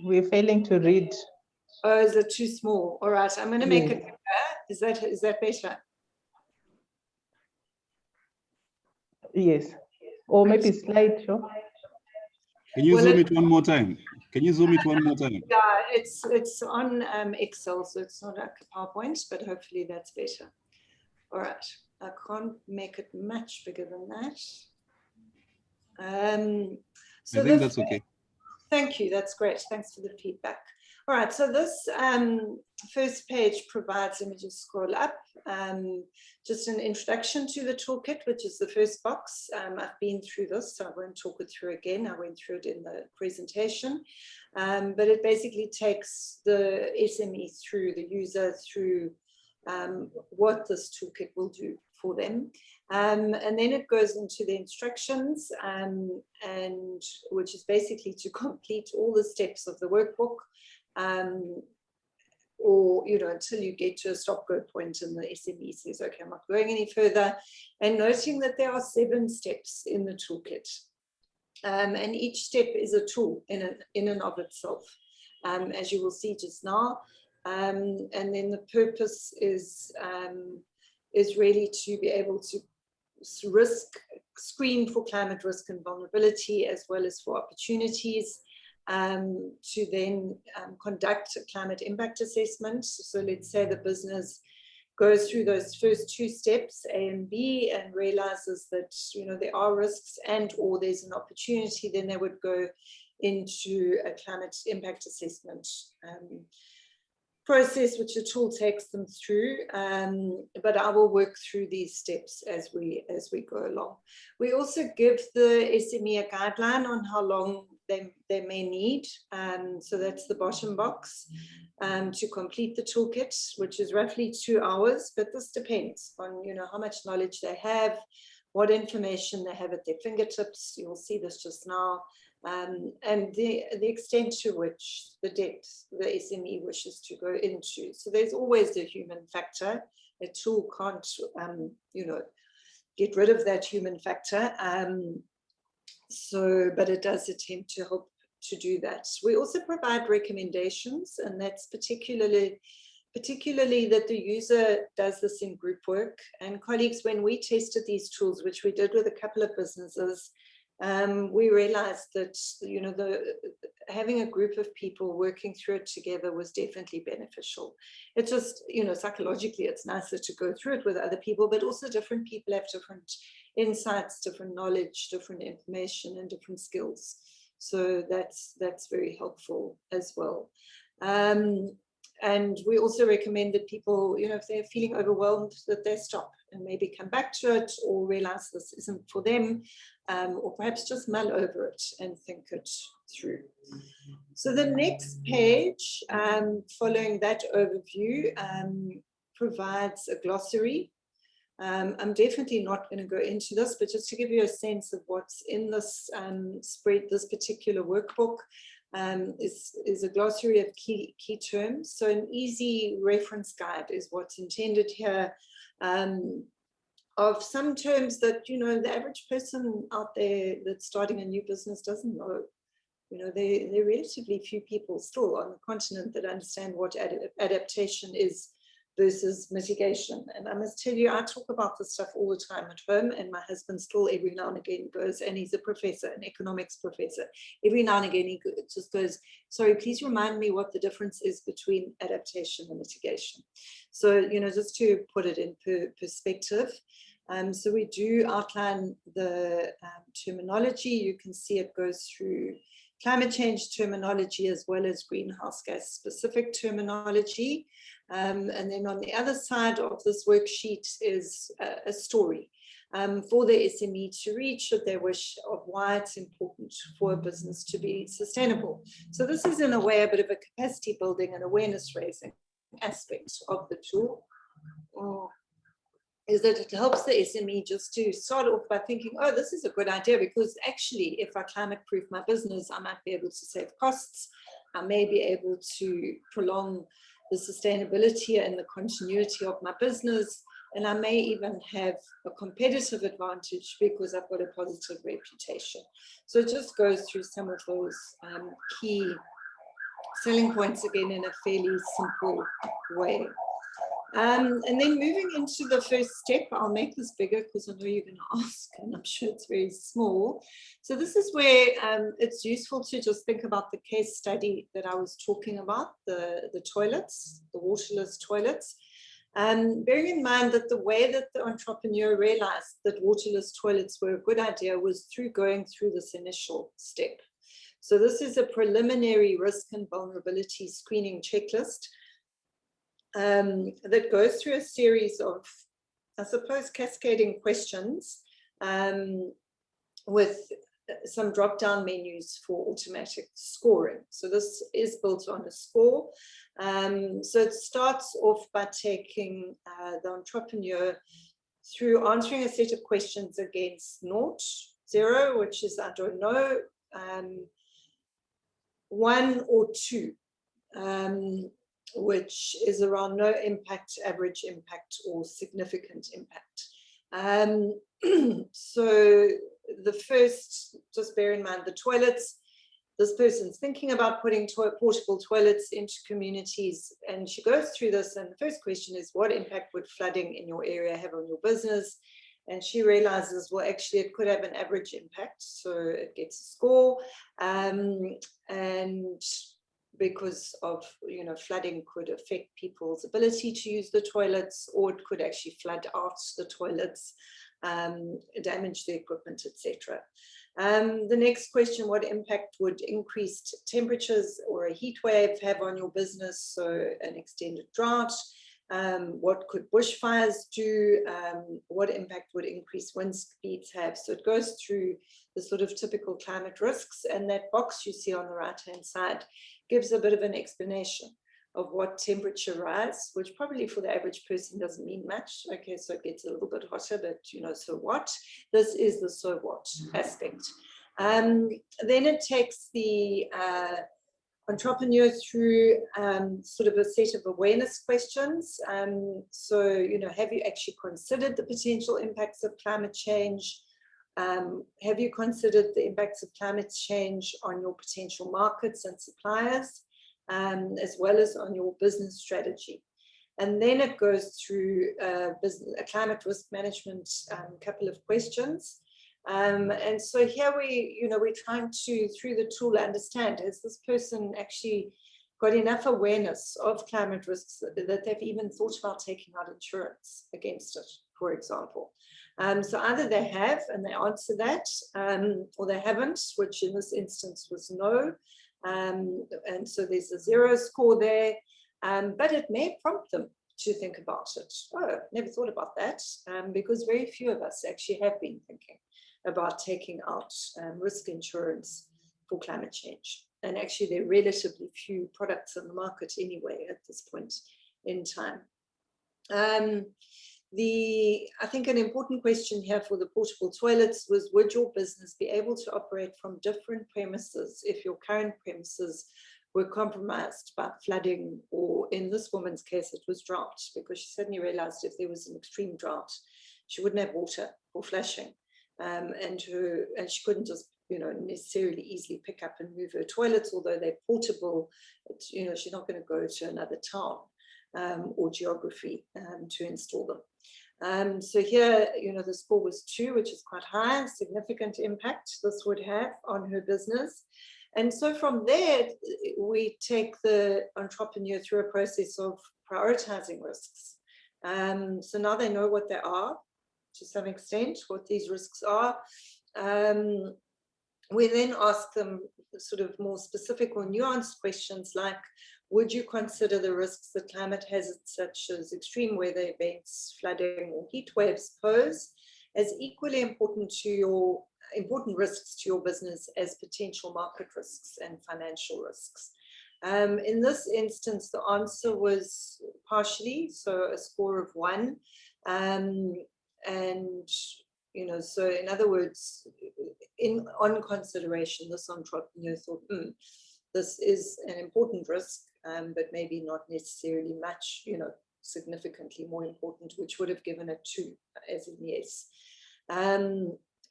We're failing to read. Oh, is it too small? All right, I'm going to make it bigger. Is that better? Yes, or maybe slide show. Can you zoom it one more time? Can you zoom it one more time? Yeah, it's on Excel, so it's not like a PowerPoint, but hopefully that's better. All right, I can't make it much bigger than that. So I think that's okay. Thank you, that's great. Thanks for the feedback. All right, so this first page provides, let me just scroll up, just an introduction to the toolkit, which is the first box. I've been through this, so I won't talk it through again. I went through it in the presentation, but it basically takes the SME through, the user through what this toolkit will do for them. And then it goes into the instructions, and which is basically to complete all the steps of the workbook, or until you get to a stop-go point and the SME says, okay, I'm not going any further, and noting that there are 7 steps in the toolkit, and each step is a tool in and of itself, as you will see just now. And then the purpose is really to be able to screen for climate risk and vulnerability, as well as for opportunities, to then conduct a climate impact assessment. So let's say the business goes through those first 2 steps, A and B, and realizes that there are risks and or there's an opportunity, then they would go into a climate impact assessment process, which the tool takes them through, but I will work through these steps as we go along. We also give the SME a guideline on how long they may need, so that's the bottom box, to complete the toolkit, which is roughly 2 hours, but this depends on how much knowledge they have, what information they have at their fingertips. You'll see this just now. And the extent to which, the depth the SME wishes to go into. So there's always a human factor. A tool can't, get rid of that human factor. But it does attempt to help to do that. We also provide recommendations, and that's particularly that the user does this in group work. And colleagues, when we tested these tools, which we did with a couple of businesses, we realized that having a group of people working through it together was definitely beneficial. It just, psychologically, it's nicer to go through it with other people, but also different people have different insights, different knowledge, different information, and different skills. So that's very helpful as well. And we also recommend that people, if they're feeling overwhelmed, that they stop and maybe come back to it, or realize this isn't for them, or perhaps just mull over it and think it through. So the next page, following that overview, provides a glossary. I'm definitely not going to go into this, but just to give you a sense of what's in this spread, this particular workbook, is a glossary of key terms. So an easy reference guide is what's intended here, of some terms that, the average person out there that's starting a new business doesn't know. There are relatively few people still on the continent that understand what adaptation is versus mitigation. And I must tell you, I talk about this stuff all the time at home, and my husband still every now and again goes, and he's a professor, an economics professor. Every now and again, he just goes, sorry, please remind me what the difference is between adaptation and mitigation. So, just to put it in perspective. So we do outline the terminology. You can see it goes through climate change terminology as well as greenhouse gas specific terminology. And then on the other side of this worksheet is a story for the SME to read should they wish, of why it's important for a business to be sustainable. So this is in a way a bit of a capacity building and awareness raising aspect of the tool. Is that it helps the SME just to start off by thinking, oh, this is a good idea, because actually if I climate proof my business, I might be able to save costs. I may be able to prolong the sustainability and the continuity of my business. And I may even have a competitive advantage because I've got a positive reputation. So it just goes through some of those key selling points again in a fairly simple way. And then moving into the first step, I'll make this bigger because I know you're going to ask, and I'm sure it's very small. So this is where it's useful to just think about the case study that I was talking about, the toilets, the waterless toilets. Bearing in mind that the way that the entrepreneur realized that waterless toilets were a good idea was through going through this initial step. So this is a preliminary risk and vulnerability screening checklist that goes through a series of, I suppose, cascading questions with some drop-down menus for automatic scoring. So this is built on a score. So it starts off by taking the entrepreneur through answering a set of questions against 0, which is I don't know, 1 or 2, which is around no impact, average impact, or significant impact. So the first, just bear in mind the toilets, this person's thinking about putting portable toilets into communities, and she goes through this, and the first question is, what impact would flooding in your area have on your business? And she realizes, well, actually it could have an average impact, so it gets a score. And because of, flooding could affect people's ability to use the toilets, or it could actually flood out the toilets, damage the equipment, etc. The next question, what impact would increased temperatures or a heat wave have on your business? So an extended drought. What could bushfires do? What impact would increased wind speeds have? So it goes through the sort of typical climate risks, and that box you see on the right-hand side gives a bit of an explanation of what temperature rise, which probably for the average person doesn't mean much. Okay, so it gets a little bit hotter, but so what? This is the so what aspect. Then it takes the entrepreneur through sort of a set of awareness questions. So, have you actually considered the potential impacts of climate change? Have you considered the impacts of climate change on your potential markets and suppliers, as well as on your business strategy? And then it goes through a climate risk management couple of questions. And so here we're trying to, through the tool, understand, has this person actually got enough awareness of climate risks that they've even thought about taking out insurance against it, for example. So either they have and they answer that, or they haven't, which in this instance was no. And so there's a 0 score there, but it may prompt them to think about it. Oh, never thought about that, because very few of us actually have been thinking about taking out risk insurance for climate change. And actually there are relatively few products on the market anyway at this point in time. I think an important question here for the portable toilets was, would your business be able to operate from different premises if your current premises were compromised by flooding, or in this woman's case, it was drought, because she suddenly realized if there was an extreme drought, she wouldn't have water for flushing. And she couldn't just, necessarily easily pick up and move her toilets, although they're portable. She's not going to go to another town or geography to install them. So here, the score was 2, which is quite high, significant impact this would have on her business. And so from there, we take the entrepreneur through a process of prioritizing risks. So now they know what they are, to some extent, what these risks are. We then ask them sort of more specific or nuanced questions like, would you consider the risks that climate hazards such as extreme weather events, flooding or heat waves pose as equally important risks to your business as potential market risks and financial risks? In this instance, the answer was partially, so a score of 1. And, you know, so in other words, on consideration, this entrepreneur thought, this is an important risk, but maybe not necessarily much, you know, significantly more important, which would have given it 2 as in yes.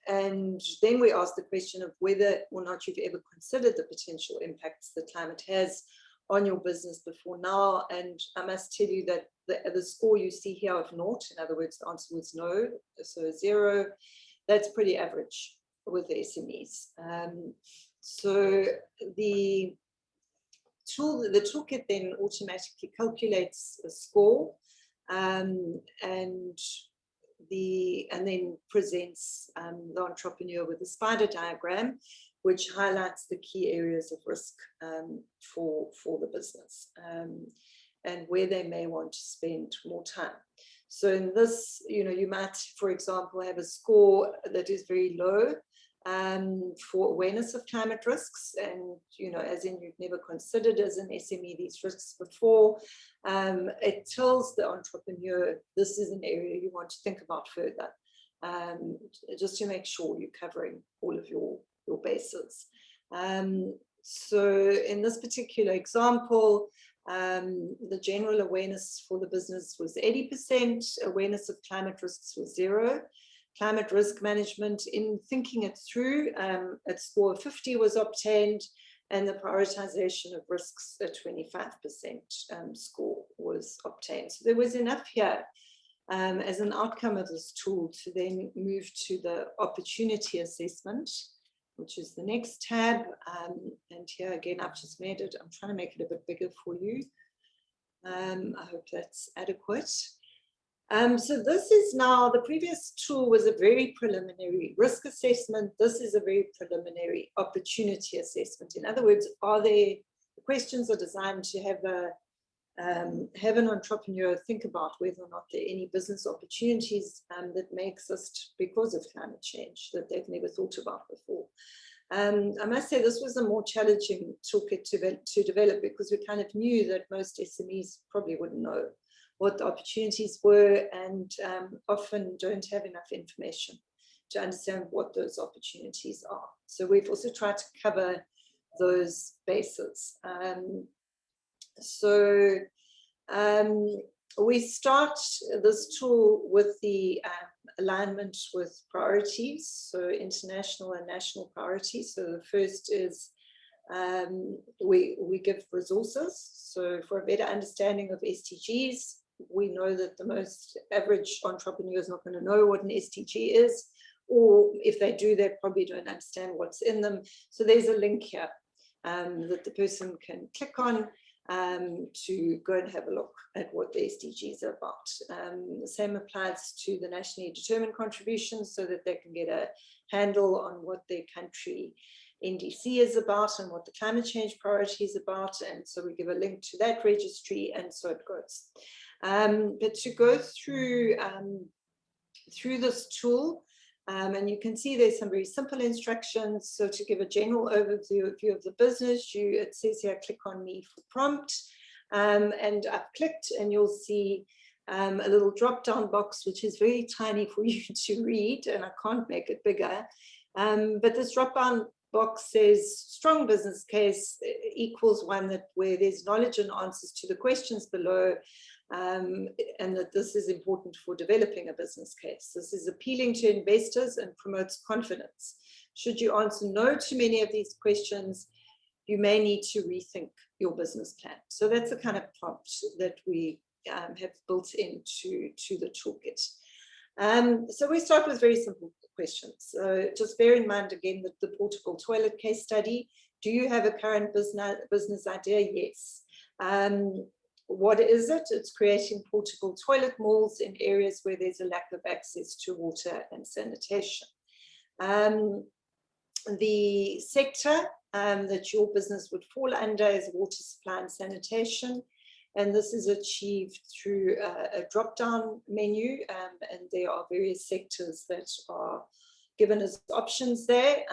And then we asked the question of whether or not you've ever considered the potential impacts that climate has on your business before now. And I must tell you that the score you see here of 0, in other words, the answer was no, so 0, that's pretty average with the SMEs. So the toolkit then automatically calculates a score and then presents the entrepreneur with a spider diagram, which highlights the key areas of risk for the business and where they may want to spend more time. So in this, you know, you might, for example, have a score that is very low for awareness of climate risks, and, you know, as in you've never considered as an SME these risks before. It tells the entrepreneur this is an area you want to think about further, just to make sure you're covering all of your bases. So in this particular example, the general awareness for the business was 80%, awareness of climate risks was 0. Climate risk management, in thinking it through, a score of 50 was obtained, and the prioritization of risks, a 25% score was obtained. So there was enough here as an outcome of this tool to then move to the opportunity assessment, which is the next tab. And here again, I've just made it, I'm trying to make it a bit bigger for you. I hope that's adequate. So this is now, the previous tool was a very preliminary risk assessment. This is a very preliminary opportunity assessment. In other words, the questions are designed to have an entrepreneur think about whether or not there are any business opportunities that may exist because of climate change that they've never thought about before. I must say this was a more challenging toolkit to develop because we kind of knew that most SMEs probably wouldn't know what the opportunities were, and often don't have enough information to understand what those opportunities are. So we've also tried to cover those bases. We start this tool with the alignment with priorities, so international and national priorities. So the first is we give resources. So for a better understanding of SDGs, we know that the most average entrepreneur is not going to know what an SDG is, or if they do, they probably don't understand what's in them. So there's a link here that the person can click on to go and have a look at what the SDGs are about. The same applies to the nationally determined contributions, so that they can get a handle on what their country NDC is about and what the climate change priority is about. And so we give a link to that registry, and so it goes. But to go through this tool, and you can see there's some very simple instructions. So to give a general overview of the business, it says here, click on me for prompt. And I've clicked, and you'll see a little drop-down box, which is very tiny for you to read, and I can't make it bigger. But this drop-down box says strong business case equals one where there's knowledge and answers to the questions below, and that this is important for developing a business case. This is appealing to investors and promotes confidence. Should you answer no to many of these questions, you may need to rethink your business plan. So that's the kind of prompt that we have built into the toolkit. So we start with very simple questions. So just bear in mind again that the portable toilet case study. Do you have a current business idea? Yes. What is it? It's creating portable toilet malls in areas where there's a lack of access to water and sanitation. The sector that your business would fall under is water supply and sanitation. And this is achieved through a drop-down menu, and there are various sectors that are given as options there,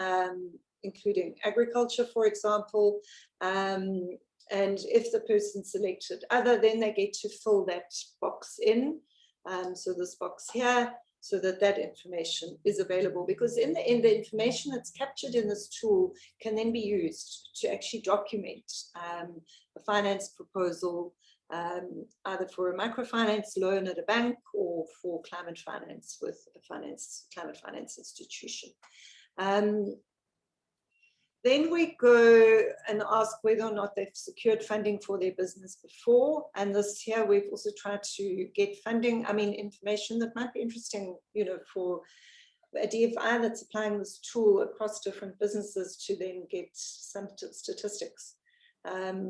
including agriculture, for example. And if the person selected other, then they get to fill that box in. So this box here, so that that information is available, because in the end, the information that's captured in this tool can then be used to actually document a finance proposal, either for a microfinance loan at a bank or for climate finance with a climate finance institution. Then we go and ask whether or not they've secured funding for their business before. And this here, we've also tried to get funding, information that might be interesting, for a DFI that's applying this tool across different businesses to then get some statistics.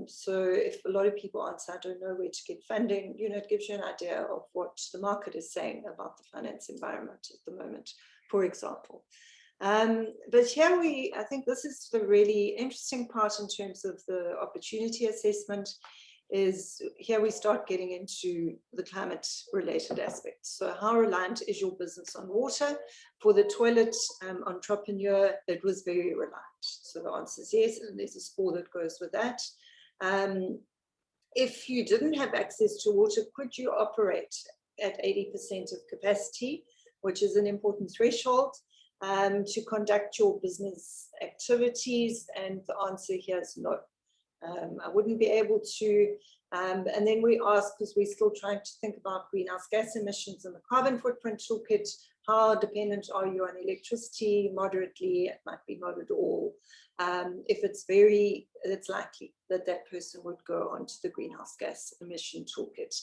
So if a lot of people answer, I don't know where to get funding, it gives you an idea of what the market is saying about the finance environment at the moment, for example. But here I think this is the really interesting part in terms of the opportunity assessment, is here we start getting into the climate related aspects. So how reliant is your business on water? For the toilet entrepreneur, it was very reliant. So the answer is yes, and there's a score that goes with that. If you didn't have access to water, could you operate at 80% of capacity, which is an important threshold to conduct your business activities? And the answer here is no. I wouldn't be able to. And then we ask, because we're still trying to think about greenhouse gas emissions and the carbon footprint toolkit, how dependent are you on electricity? Moderately, it might be not at all. If it's likely that that person would go onto the greenhouse gas emission toolkit,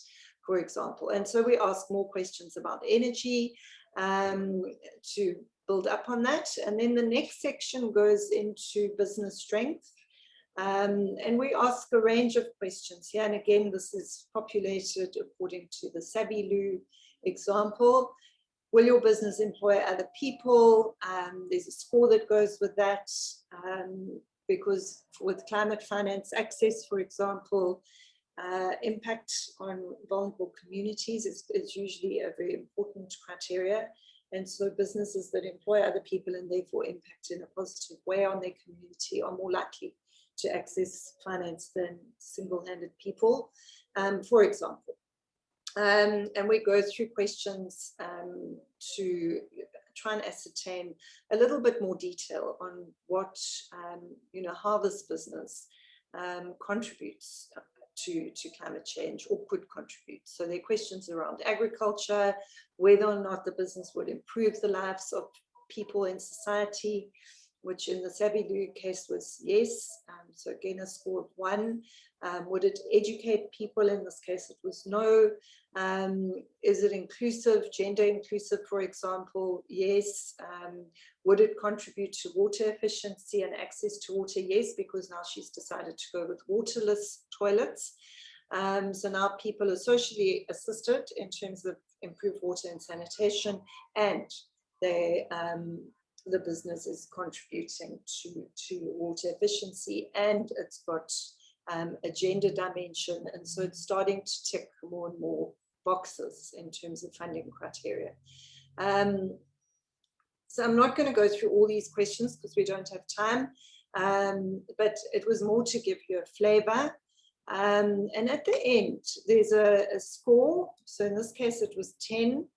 for example. And so we ask more questions about energy to build up on that. And then the next section goes into business strength. And we ask a range of questions here. And again, this is populated according to the Sabilu example. Will your business employ other people? There's a score that goes with that, because with climate finance access, for example, impact on vulnerable communities is usually a very important criteria. And so businesses that employ other people and therefore impact in a positive way on their community are more likely to access finance than single-handed people, for example. And we go through questions to try and ascertain a little bit more detail on what, how this business contributes to climate change or could contribute. So there are questions around agriculture, whether or not the business would improve the lives of people in society, which in the Sabilu case was yes. So again, a score of 1. Would it educate people? In this case, it was no. Is it inclusive, gender inclusive, for example? Yes. Would it contribute to water efficiency and access to water? Yes, because now she's decided to go with waterless toilets. So now people are socially assisted in terms of improved water and sanitation, and they the business is contributing to water efficiency, and it's got a gender dimension. And so it's starting to tick more and more boxes in terms of funding criteria. So I'm not going to go through all these questions because we don't have time, but it was more to give you a flavor. And at the end, there's a score. So in this case, it was 10.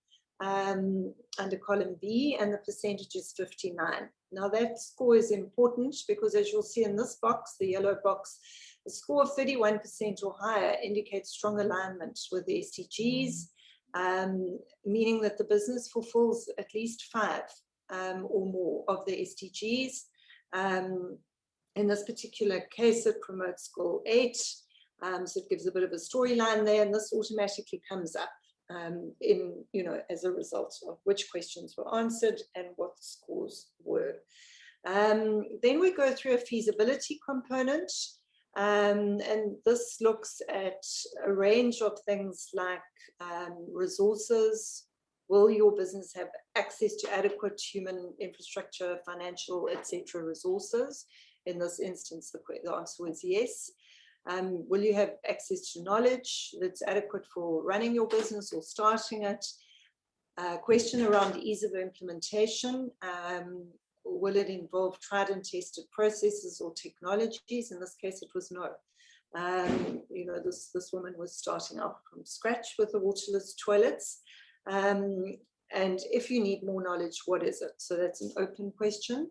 Under column B, and the percentage is 59. Now that score is important because, as you'll see in this box, the yellow box, a score of 31% or higher indicates strong alignment with the SDGs, meaning that the business fulfills at least 5 or more of the SDGs. In this particular case, it promotes goal 8, so it gives a bit of a storyline there, and this automatically comes up as a result of which questions were answered and what the scores were. Then we go through a feasibility component, and this looks at a range of things like resources, Will your business have access to adequate human infrastructure, financial, etc. resources? In this instance, the answer was yes. Will you have access to knowledge that's adequate for running your business or starting it? Question around ease of implementation. Will it involve tried and tested processes or technologies? In this case, it was no. You know, this woman was starting out from scratch with the waterless toilets. And if you need more knowledge, what is it? So that's an open question.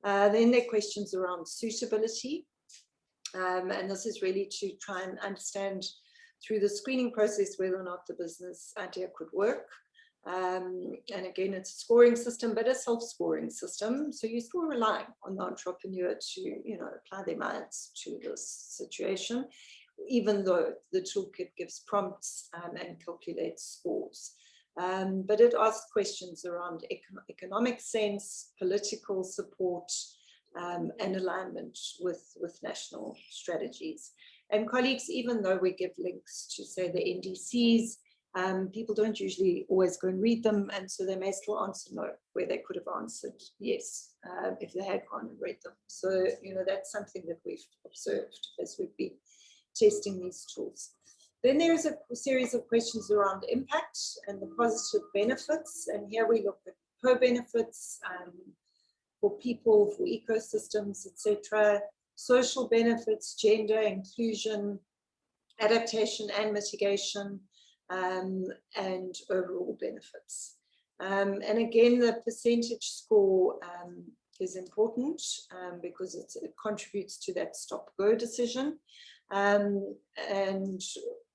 Then there are questions around suitability. And this is really to try and understand through the screening process whether or not the business idea could work. And again, it's a scoring system, but a self-scoring system. So you're still relying on the entrepreneur to, you know, apply their minds to this situation, even though the toolkit gives prompts and calculates scores. But it asks questions around economic sense, political support, and alignment with national strategies. And colleagues, even though we give links to, say, the NDCs, people don't usually always go and read them, and so they may still answer no, where they could have answered yes, if they had gone and read them. So, you know, that's something that we've observed as we've been testing these tools. Then there is a series of questions around impact and the positive benefits, and here we look at co-benefits for people, for ecosystems, etc., social benefits, gender inclusion, adaptation and mitigation, and overall benefits. And again, the percentage score is important because it contributes to that stop-go decision. And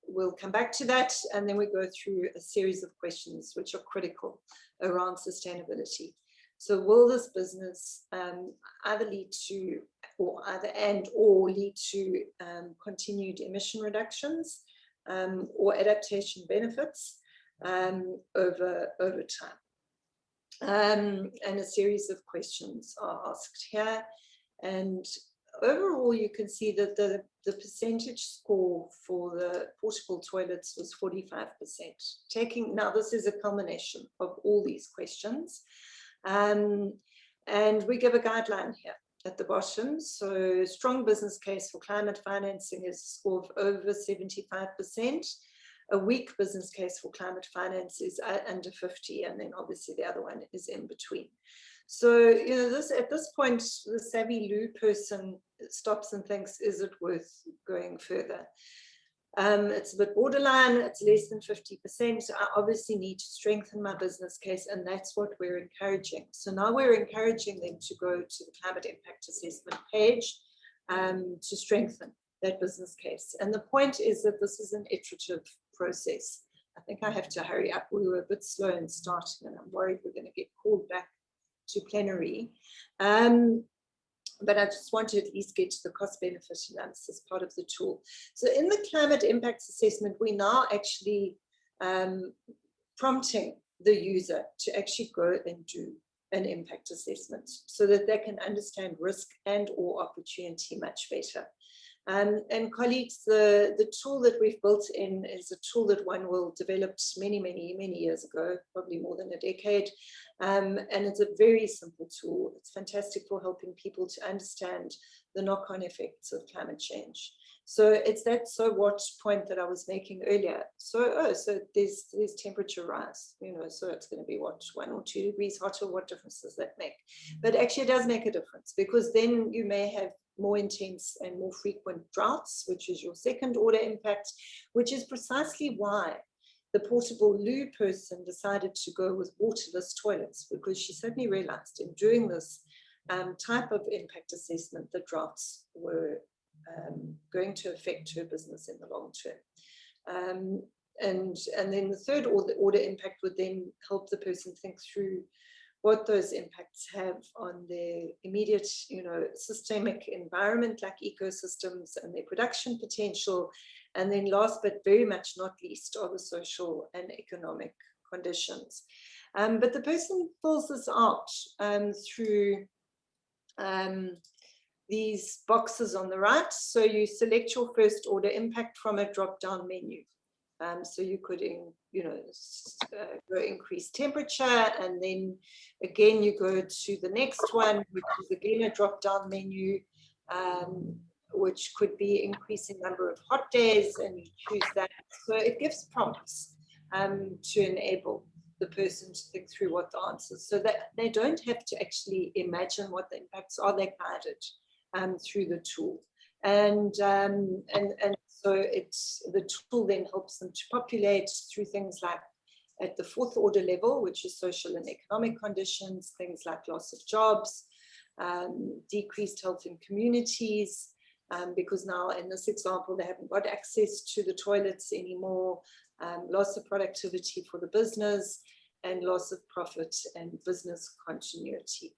we'll come back to that, and then we go through a series of questions which are critical around sustainability. So will this business either lead to, or lead to continued emission reductions or adaptation benefits over time? And a series of questions are asked here. And overall, you can see that the percentage score for the portable toilets was 45%. Now, this is a culmination of all these questions. And we give a guideline here at the bottom. So strong business case for climate financing is a score of over 75%. A weak business case for climate finance is under 50, and then obviously the other one is in between. So, you know, at this point, the savvy Lou person stops and thinks, is it worth going further? It's a bit borderline, it's less than 50%. I obviously need to strengthen my business case, and that's what we're encouraging. So now we're encouraging them to go to the climate impact assessment page to strengthen that business case. And the point is that this is an iterative process. I think I have to hurry up. We were a bit slow in starting, and I'm worried we're going to get called back to plenary. But I just want to at least get to the cost benefit analysis part of the tool. So in the climate impacts assessment, we're now actually prompting the user to actually go and do an impact assessment so that they can understand risk and or opportunity much better. And colleagues, the tool that we've built in is a tool that one developed many years ago, probably more than a decade. And it's a very simple tool. It's fantastic for helping people to understand the knock-on effects of climate change. So it's that so what point that I was making earlier. So there's temperature rise, you know, so it's going to be what, 1 or 2 degrees hotter. What difference does that make? But actually it does make a difference, because then you may have more intense and more frequent droughts, which is your second order impact, which is precisely why the portable loo person decided to go with waterless toilets, because she suddenly realized in doing this type of impact assessment that droughts were going to affect her business in the long term. And then the third order impact would then help the person think through what those impacts have on their immediate, you know, systemic environment like ecosystems and their production potential. And then last but very much not least are the social and economic conditions. But the person fills this out through these boxes on the right. So you select your first order impact from a drop-down menu. So you could go increase temperature, and then again you go to the next one, which is again a drop-down menu, which could be increasing number of hot days, and you choose that. So it gives prompts to enable the person to think through what the answers, so that they don't have to actually imagine what the impacts are. They're guided through the tool, and so the tool then helps them to populate through things like at the fourth order level, which is social and economic conditions, things like loss of jobs, decreased health in communities, because now in this example they haven't got access to the toilets anymore, loss of productivity for the business, and loss of profit and business continuity.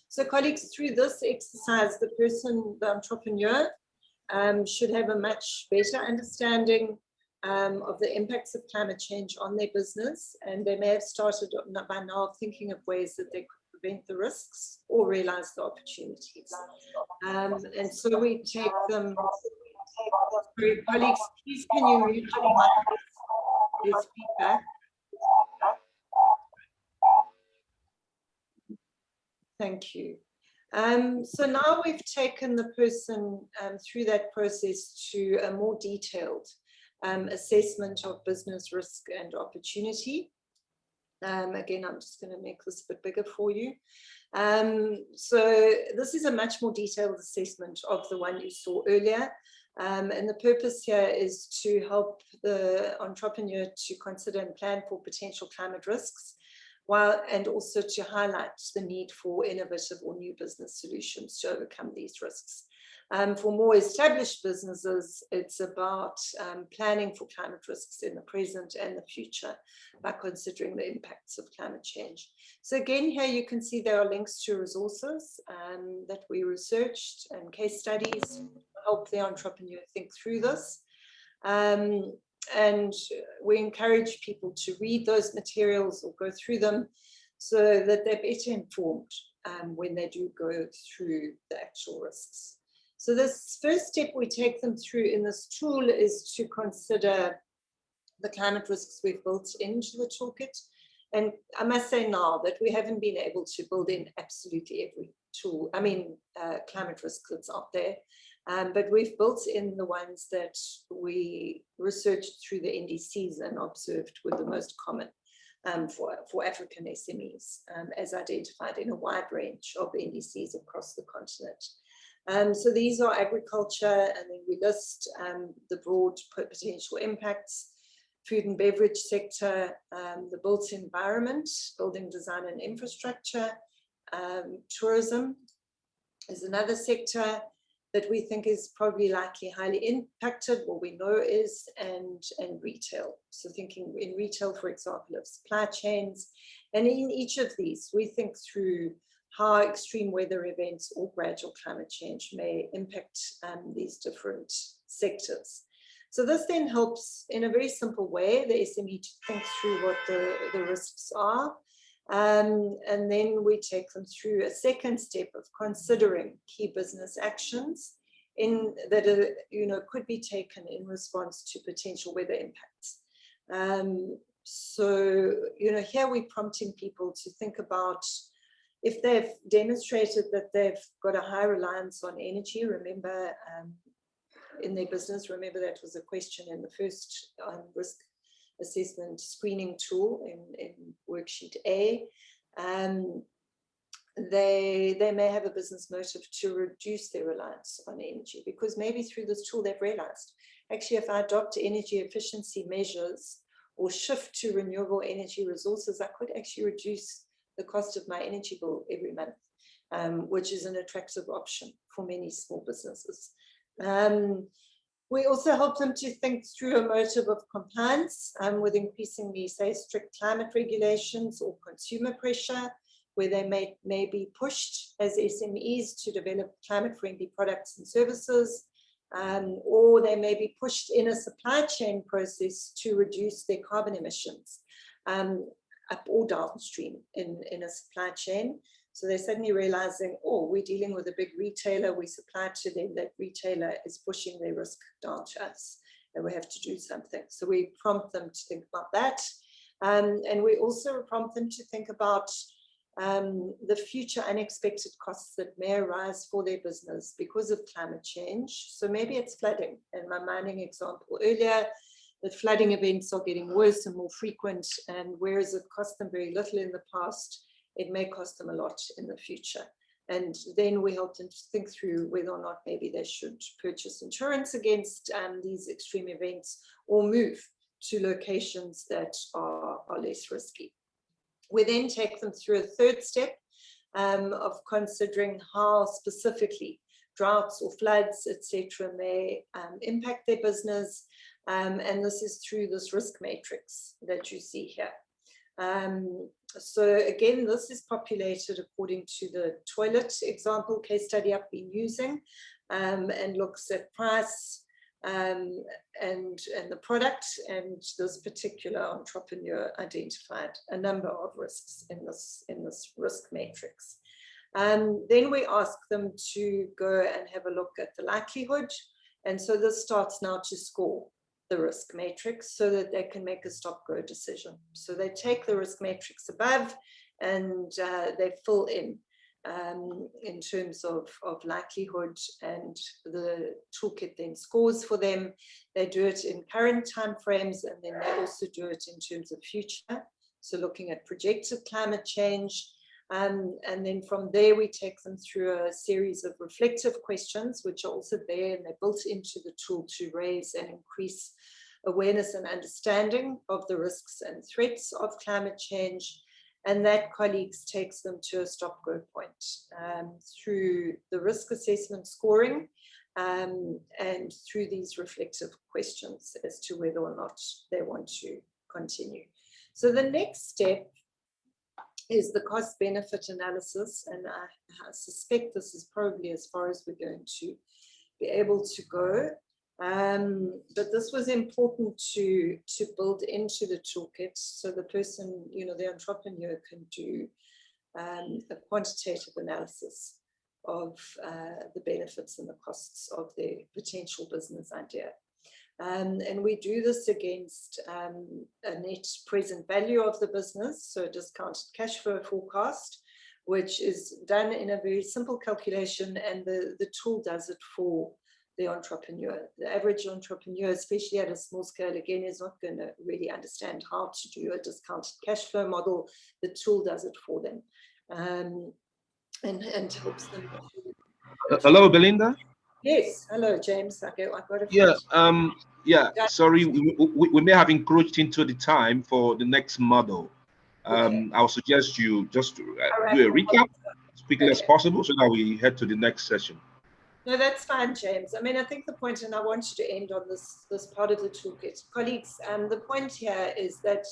So colleagues, through this exercise, the person, the entrepreneur, should have a much better understanding of the impacts of climate change on their business, and they may have started by now thinking of ways that they could prevent the risks or realize the opportunities. And so we take them. Sorry, colleagues, please can you mute your mic? There's feedback. Thank you. So now we've taken the person through that process to a more detailed assessment of business risk and opportunity. Again, I'm just going to make this a bit bigger for you. So this is a much more detailed assessment of the one you saw earlier. And the purpose here is to help the entrepreneur to consider and plan for potential climate risks, and also to highlight the need for innovative or new business solutions to overcome these risks. For more established businesses, it's about planning for climate risks in the present and the future by considering the impacts of climate change. So again, here you can see there are links to resources that we researched and case studies to help the entrepreneur think through this. And we encourage people to read those materials or go through them so that they're better informed when they do go through the actual risks. So this first step we take them through in this tool is to consider the climate risks we've built into the toolkit. And I must say now that we haven't been able to build in absolutely every tool, climate risk that's out there. But we've built in the ones that we researched through the NDCs and observed were the most common for African SMEs, as identified in a wide range of NDCs across the continent. So these are agriculture, and then we list the broad potential impacts, food and beverage sector, the built environment, building design and infrastructure, tourism is another sector that we think is probably likely highly impacted, what we know is, and retail. So thinking in retail, for example, of supply chains. And in each of these, we think through how extreme weather events or gradual climate change may impact these different sectors. So this then helps in a very simple way the SME to think through what the risks are. And then we take them through a second step of considering key business actions that could be taken in response to potential weather impacts. So here we're prompting people to think about if they've demonstrated that they've got a high reliance on energy. Remember, in their business, remember that was a question in the first risk assessment screening tool in worksheet A. They may have a business motive to reduce their reliance on energy, because maybe through this tool they've realized, actually, if I adopt energy efficiency measures or shift to renewable energy resources, I could actually reduce the cost of my energy bill every month, which is an attractive option for many small businesses. We also help them to think through a motive of compliance with increasingly, say, strict climate regulations or consumer pressure, where they may be pushed as SMEs to develop climate-friendly products and services, or they may be pushed in a supply chain process to reduce their carbon emissions up or downstream in a supply chain. So they're suddenly realizing, oh, we're dealing with a big retailer, we supply to them, that retailer is pushing their risk down to us. that we have to do something. So we prompt them to think about that. And we also prompt them to think about the future unexpected costs that may arise for their business because of climate change. So maybe it's flooding. In my mining example earlier, the flooding events are getting worse and more frequent, and whereas it cost them very little in the past, it may cost them a lot in the future. And then we help them to think through whether or not maybe they should purchase insurance against these extreme events or move to locations that are less risky. We then take them through a third step of considering how specifically droughts or floods, etc., may impact their business. And this is through this risk matrix that you see here. So again, this is populated according to the toilet example case study I've been using, and looks at price and the product, and this particular entrepreneur identified a number of risks in this risk matrix. Then we ask them to go and have a look at the likelihood, and so this starts now to score the risk matrix so that they can make a stop-go decision. So they take the risk matrix above and they fill in terms of likelihood, and the toolkit then scores for them. They do it in current timeframes, and then they also do it in terms of future. So looking at projected climate change. And then from there, we take them through a series of reflective questions, which are also there, and they're built into the tool to raise and increase awareness and understanding of the risks and threats of climate change. And that, colleagues, takes them to a stop-go point through the risk assessment scoring and through these reflective questions as to whether or not they want to continue. So the next step is the cost benefit analysis, and I suspect this is probably as far as we're going to be able to go. But this was important to build into the toolkit so the person, the entrepreneur, can do a quantitative analysis of the benefits and the costs of their potential business idea. And we do this against a net present value of the business, so a discounted cash flow forecast, which is done in a very simple calculation, and the tool does it for the entrepreneur. The average entrepreneur, especially at a small scale, again, is not going to really understand how to do a discounted cash flow model. The tool does it for them and helps them. Hello, Belinda. Yes, hello, James. I got a yeah. Sorry, we may have encroached into the time for the next model. Okay. I'll suggest you just do a recap as quickly as possible so that we head to the next session. No, that's fine, James. I mean, I think the point, and I wanted to end on this part of the toolkit. Colleagues, the point here is that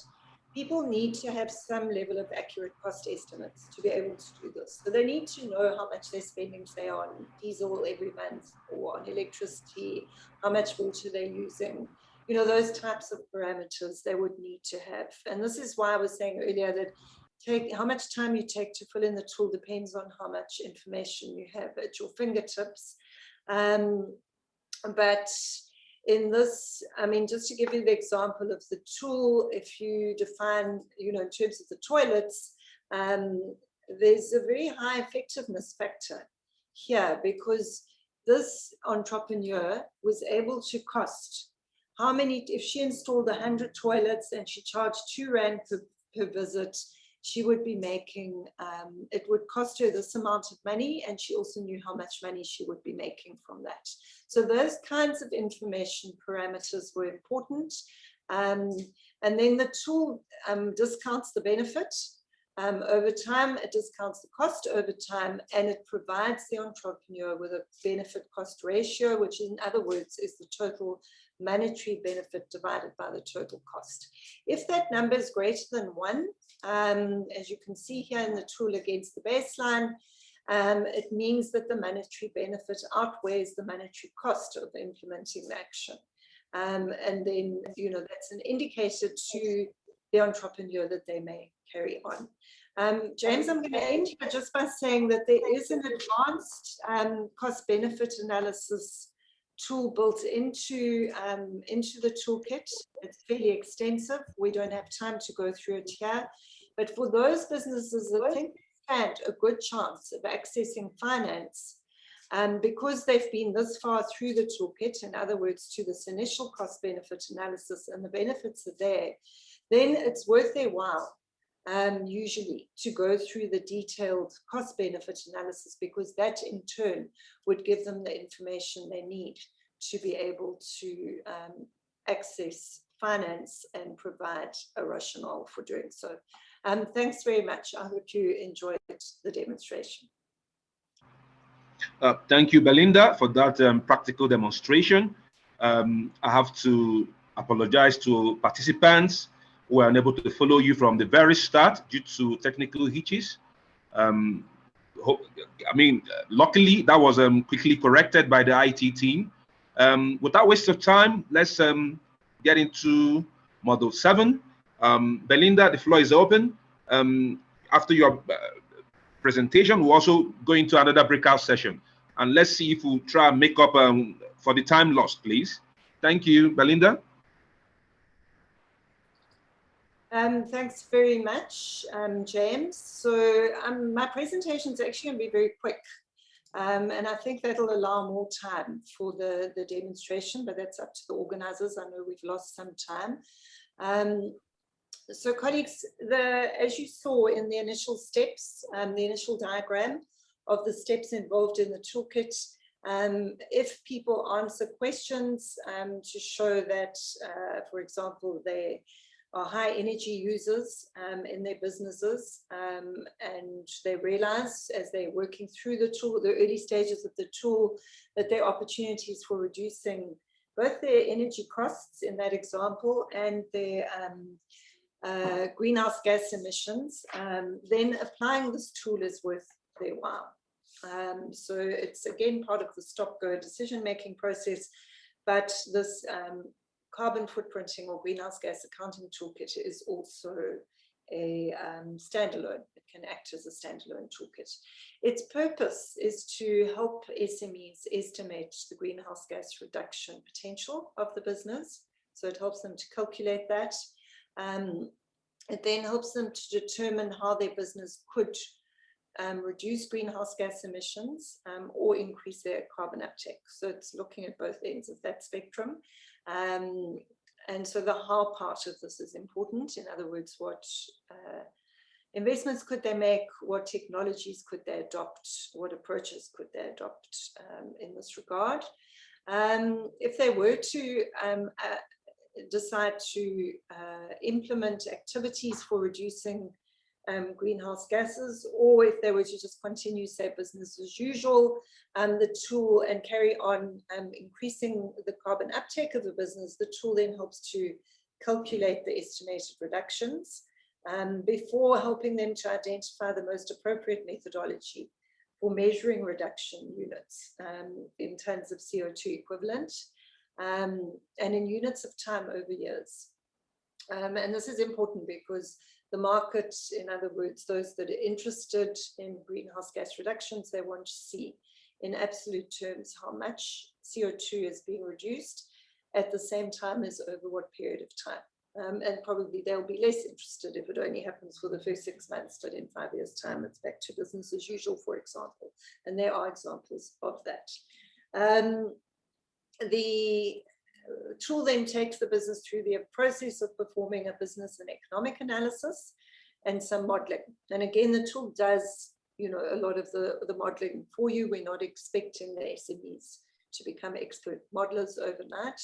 people need to have some level of accurate cost estimates to be able to do this. So they need to know how much they're spending, say, on diesel every month, or on electricity, how much water they're using. Those types of parameters they would need to have. And this is why I was saying earlier that how much time you take to fill in the tool depends on how much information you have at your fingertips. But in this, I mean, just to give you the example of the tool, if you define, in terms of the toilets, there's a very high effectiveness factor here, because this entrepreneur was able to cost how many, if she installed 100 toilets and she charged R2 per visit, she would be making, it would cost her this amount of money, and she also knew how much money she would be making from that. So those kinds of information parameters were important. And then the tool discounts the benefit over time, it discounts the cost over time, and it provides the entrepreneur with a benefit cost ratio, which in other words is the total monetary benefit divided by the total cost. If that number is greater than 1, as you can see here in the tool against the baseline, it means that the monetary benefit outweighs the monetary cost of implementing the action. And then, that's an indicator to the entrepreneur that they may carry on. James, I'm going to end here just by saying that there is an advanced cost benefit analysis tool built into the toolkit. It's fairly extensive. We don't have time to go through it here. But for those businesses that think they stand a good chance of accessing finance, because they've been this far through the toolkit, in other words, to this initial cost benefit analysis and the benefits are there, then it's worth their while usually to go through the detailed cost benefit analysis, because that in turn would give them the information they need to be able to access finance and provide a rationale for doing so. Thanks very much. I hope you enjoyed the demonstration. Thank you, Belinda, for that practical demonstration. I have to apologize to participants who were unable to follow you from the very start due to technical hitches. Luckily, that was quickly corrected by the IT team. Without waste of time, let's get into Module 7. Belinda, the floor is open. After your presentation, we'll also go into another breakout session. And let's see if we'll try and make up for the time lost, please. Thank you, Belinda. Thanks very much, James. So my presentation is actually going to be very quick. And I think that'll allow more time for the demonstration, but that's up to the organizers. I know we've lost some time. So colleagues, as you saw in the initial steps, the initial diagram of the steps involved in the toolkit, if people answer questions to show that, for example, they are high energy users in their businesses, and they realize as they're working through the tool, the early stages of the tool, that there are opportunities for reducing both their energy costs in that example and their greenhouse gas emissions, then applying this tool is worth their while. So it's again part of the stop-go decision-making process, but this carbon footprinting or greenhouse gas accounting toolkit is also a standalone. It can act as a standalone toolkit. Its purpose is to help SMEs estimate the greenhouse gas reduction potential of the business. So it helps them to calculate that. It then helps them to determine how their business could reduce greenhouse gas emissions or increase their carbon uptake. So it's looking at both ends of that spectrum. And so the how part of this is important. In other words, what investments could they make? What technologies could they adopt? What approaches could they adopt in this regard? If they were to decide to implement activities for reducing greenhouse gases, or if they were to just continue, say, business as usual, the tool and carry on increasing the carbon uptake of the business, the tool then helps to calculate the estimated reductions before helping them to identify the most appropriate methodology for measuring reduction units in terms of CO2 equivalent and in units of time over years. And this is important because the market, in other words, those that are interested in greenhouse gas reductions, they want to see in absolute terms how much CO2 is being reduced at the same time as over what period of time. And probably they'll be less interested if it only happens for the first 6 months, but in 5 years' time, it's back to business as usual, for example. And there are examples of that. The tool then takes the business through the process of performing a business and economic analysis and some modeling. And again, the tool does, a lot of the modeling for you. We're not expecting the SMEs to become expert modelers overnight.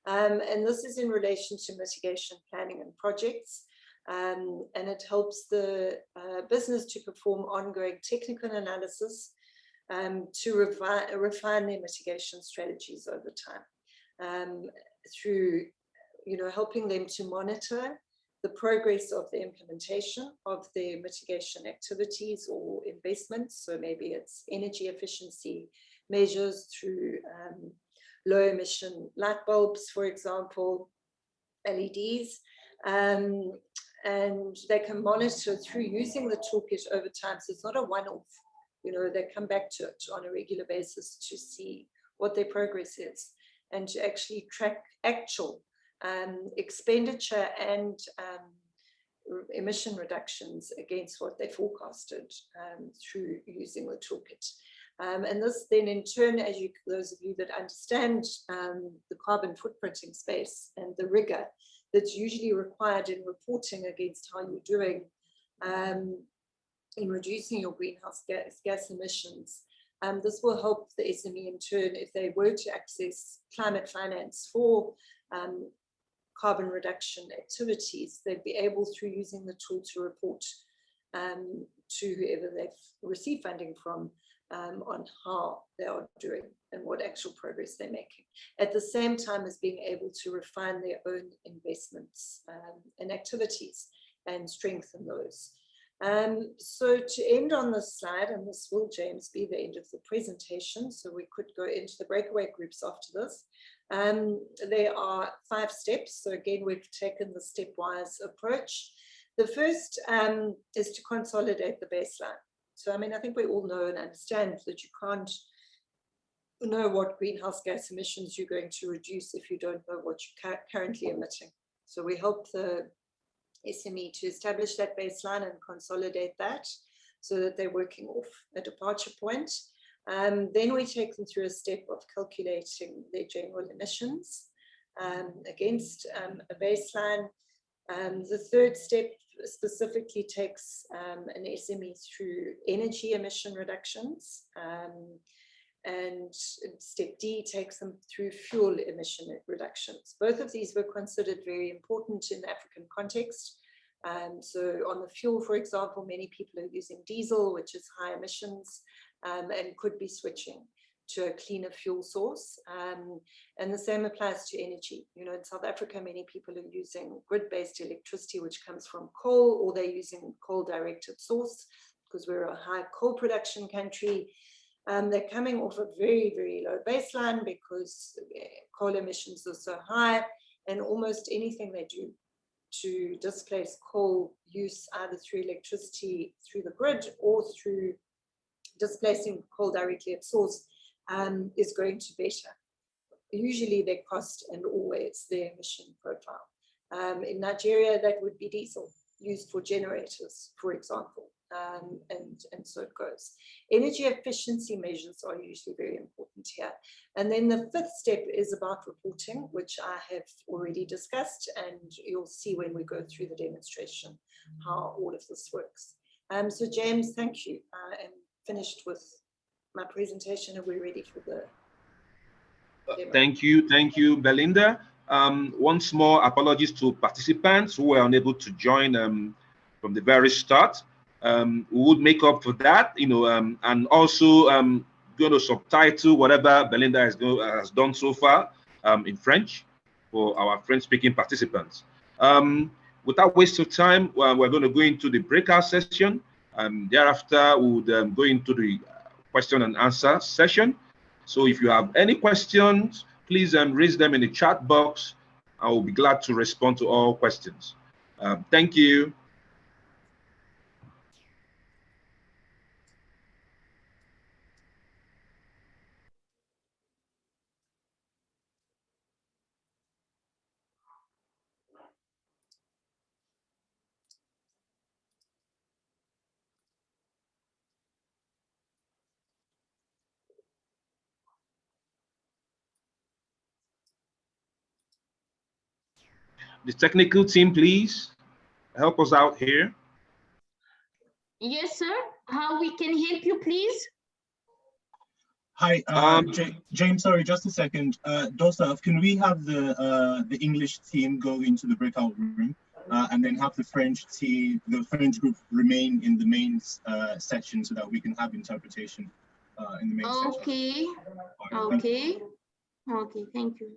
And this is in relation to mitigation planning and projects. And it helps the business to perform ongoing technical analysis to refine their mitigation strategies over time. Through, helping them to monitor the progress of the implementation of their mitigation activities or investments. So maybe it's energy efficiency measures through low emission light bulbs, for example, LEDs. And they can monitor through using the toolkit over time. So it's not a one-off, they come back to it on a regular basis to see what their progress is, and to actually track actual expenditure and emission reductions against what they forecasted through using the toolkit. And this then in turn, as those of you that understand the carbon footprinting space and the rigor that's usually required in reporting against how you're doing in reducing your greenhouse gas emissions, this will help the SME in turn, if they were to access climate finance for carbon reduction activities, they'd be able, through using the tool, to report to whoever they've received funding from on how they are doing and what actual progress they're making, at the same time as being able to refine their own investments and activities and strengthen those. So to end on this slide, and this will, James, be the end of the presentation, so we could go into the breakaway groups after this. There are 5 steps. So again, we've taken the stepwise approach. The first is to consolidate the baseline. So, I mean, I think we all know and understand that you can't know what greenhouse gas emissions you're going to reduce if you don't know what you're currently emitting. So we help the SME to establish that baseline and consolidate that so that they're working off a departure point. Then we take them through a step of calculating their general emissions against a baseline. The third step specifically takes an SME through energy emission reductions, and step D takes them through fuel emission reductions. Both of these were considered very important in the African context. So on the fuel, for example, many people are using diesel, which is high emissions, and could be switching to a cleaner fuel source. And the same applies to energy. You know, in South Africa, many people are using grid-based electricity, which comes from coal, or they're using coal-directed source because we're a high coal production country. They're coming off a very, very low baseline because coal emissions are so high, and almost anything they do to displace coal use, either through electricity through the grid or through displacing coal directly at source, is going to better usually their cost and always their emission profile. In Nigeria, that would be diesel used for generators, for example, and so it goes. Energy efficiency measures are usually very important here. And then the 5th step is about reporting, which I have already discussed, and you'll see when we go through the demonstration how all of this works. So James, thank you. I am finished with my presentation and we're ready for the demo. Thank you, Belinda. Once more, apologies to participants who were unable to join from the very start. We would make up for that, you know, and also going to subtitle whatever Belinda has done so far in French for our French-speaking participants. Without waste of time, we're going to go into the breakout session. Thereafter, we would go into the question and answer session. So if you have any questions, please raise them in the chat box. I will be glad to respond to all questions. Thank you. The technical team, please help us out here. Yes, sir. How we can help you, please? Hi, James. Sorry, just a second. Dostaf, can we have the English team go into the breakout room, and then have the French team, the French group, remain in the main section so that we can have interpretation in the main section. Okay. Right, Okay. Okay. Thank you.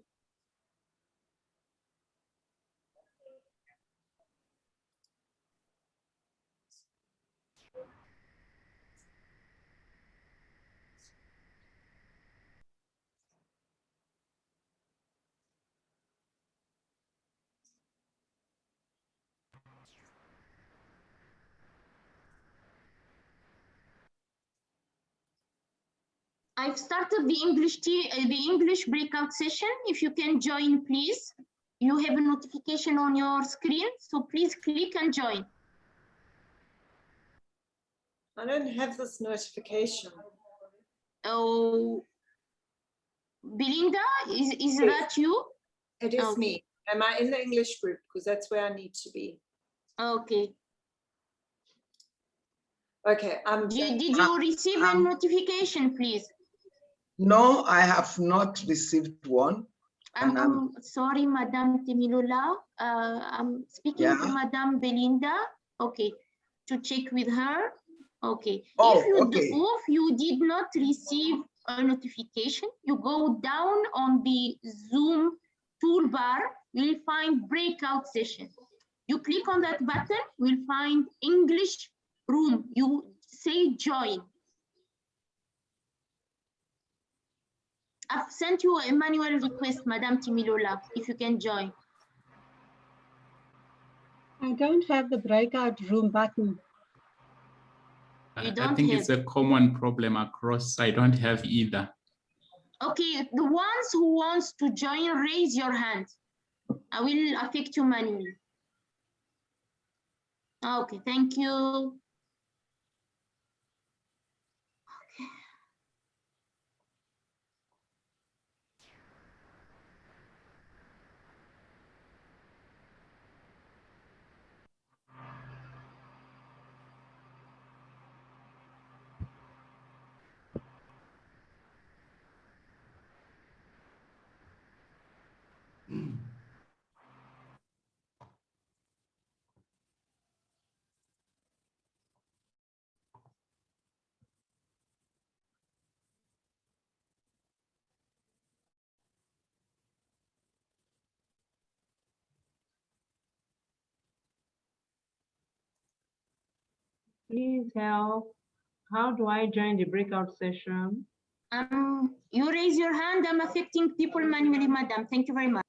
I've started the English breakout session. If you can join, please. You have a notification on your screen, so please click and join. I don't have this notification. Oh, Belinda, is that you? It is me. Am I in the English group? Because that's where I need to be. Okay. Okay. Did you receive a notification, please? No, I have not received one. I'm sorry, Madam Temilula. I'm speaking to Madam Belinda. Okay, to check with her. Okay. If you did not receive a notification, you go down on the Zoom toolbar, you'll find breakout session. You click on that button, you'll find English room. You say join. I've sent you a manual request, Madam Timilola, if you can join. I don't have the breakout room button. You I don't think have. it's a common problem across. I don't have either. Okay, the ones who wants to join, raise your hand. I will affect you manually. Okay, thank you. Please help. How do I join the breakout session? You raise your hand. I'm affecting people manually, madam. Thank you very much.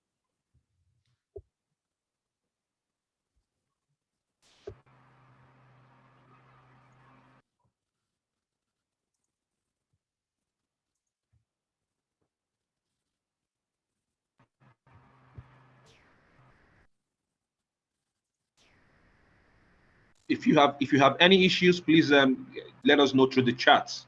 If you have any issues, please let us know through the chat.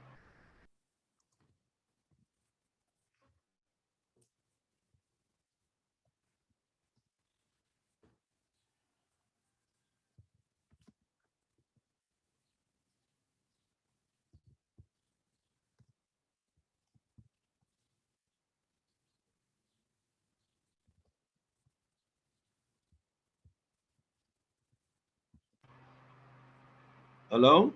Hello?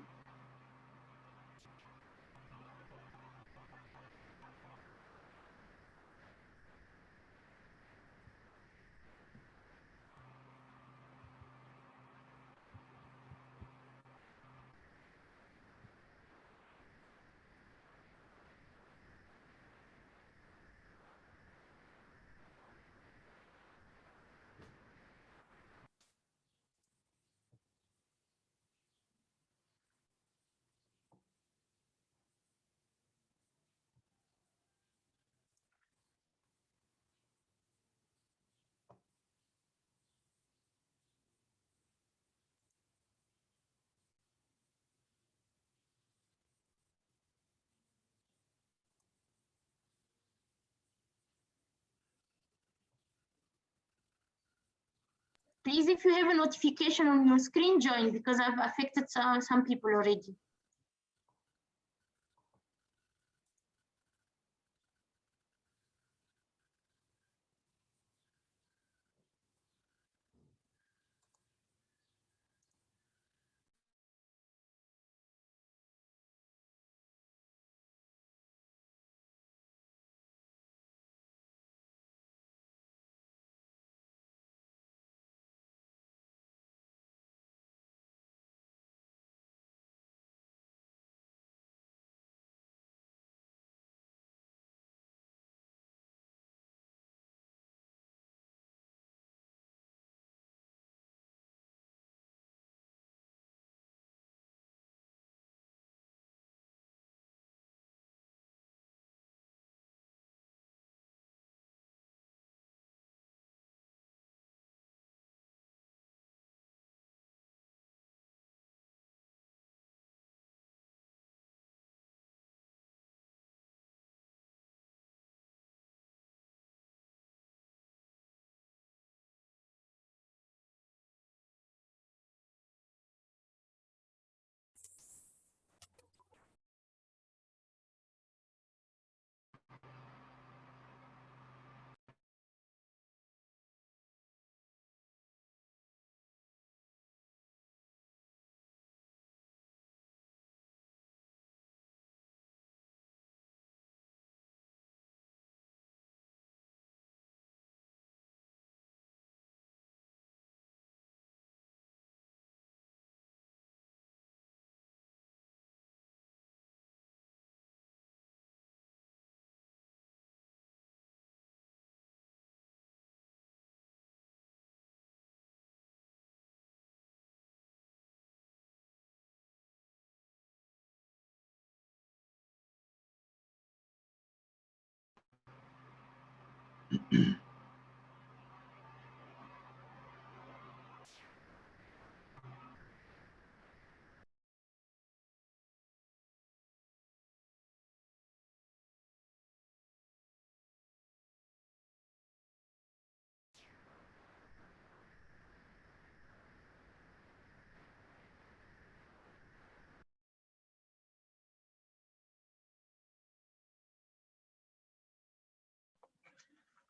Please, if you have a notification on your screen, join, because I've affected some people already.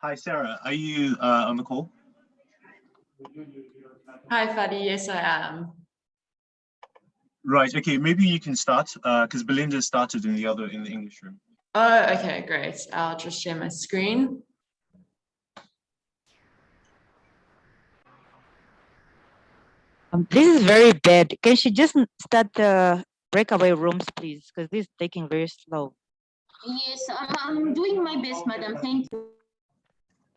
Hi, Sarah. Are you on the call? Hi, Fadi. Yes, I am. Right. Okay. Maybe you can start because Belinda started in the English room. Oh, okay, great. I'll just share my screen. This is very bad. Can she just start the breakaway rooms, please? Because this is taking very slow. Yes, I'm doing my best, madam. Thank you.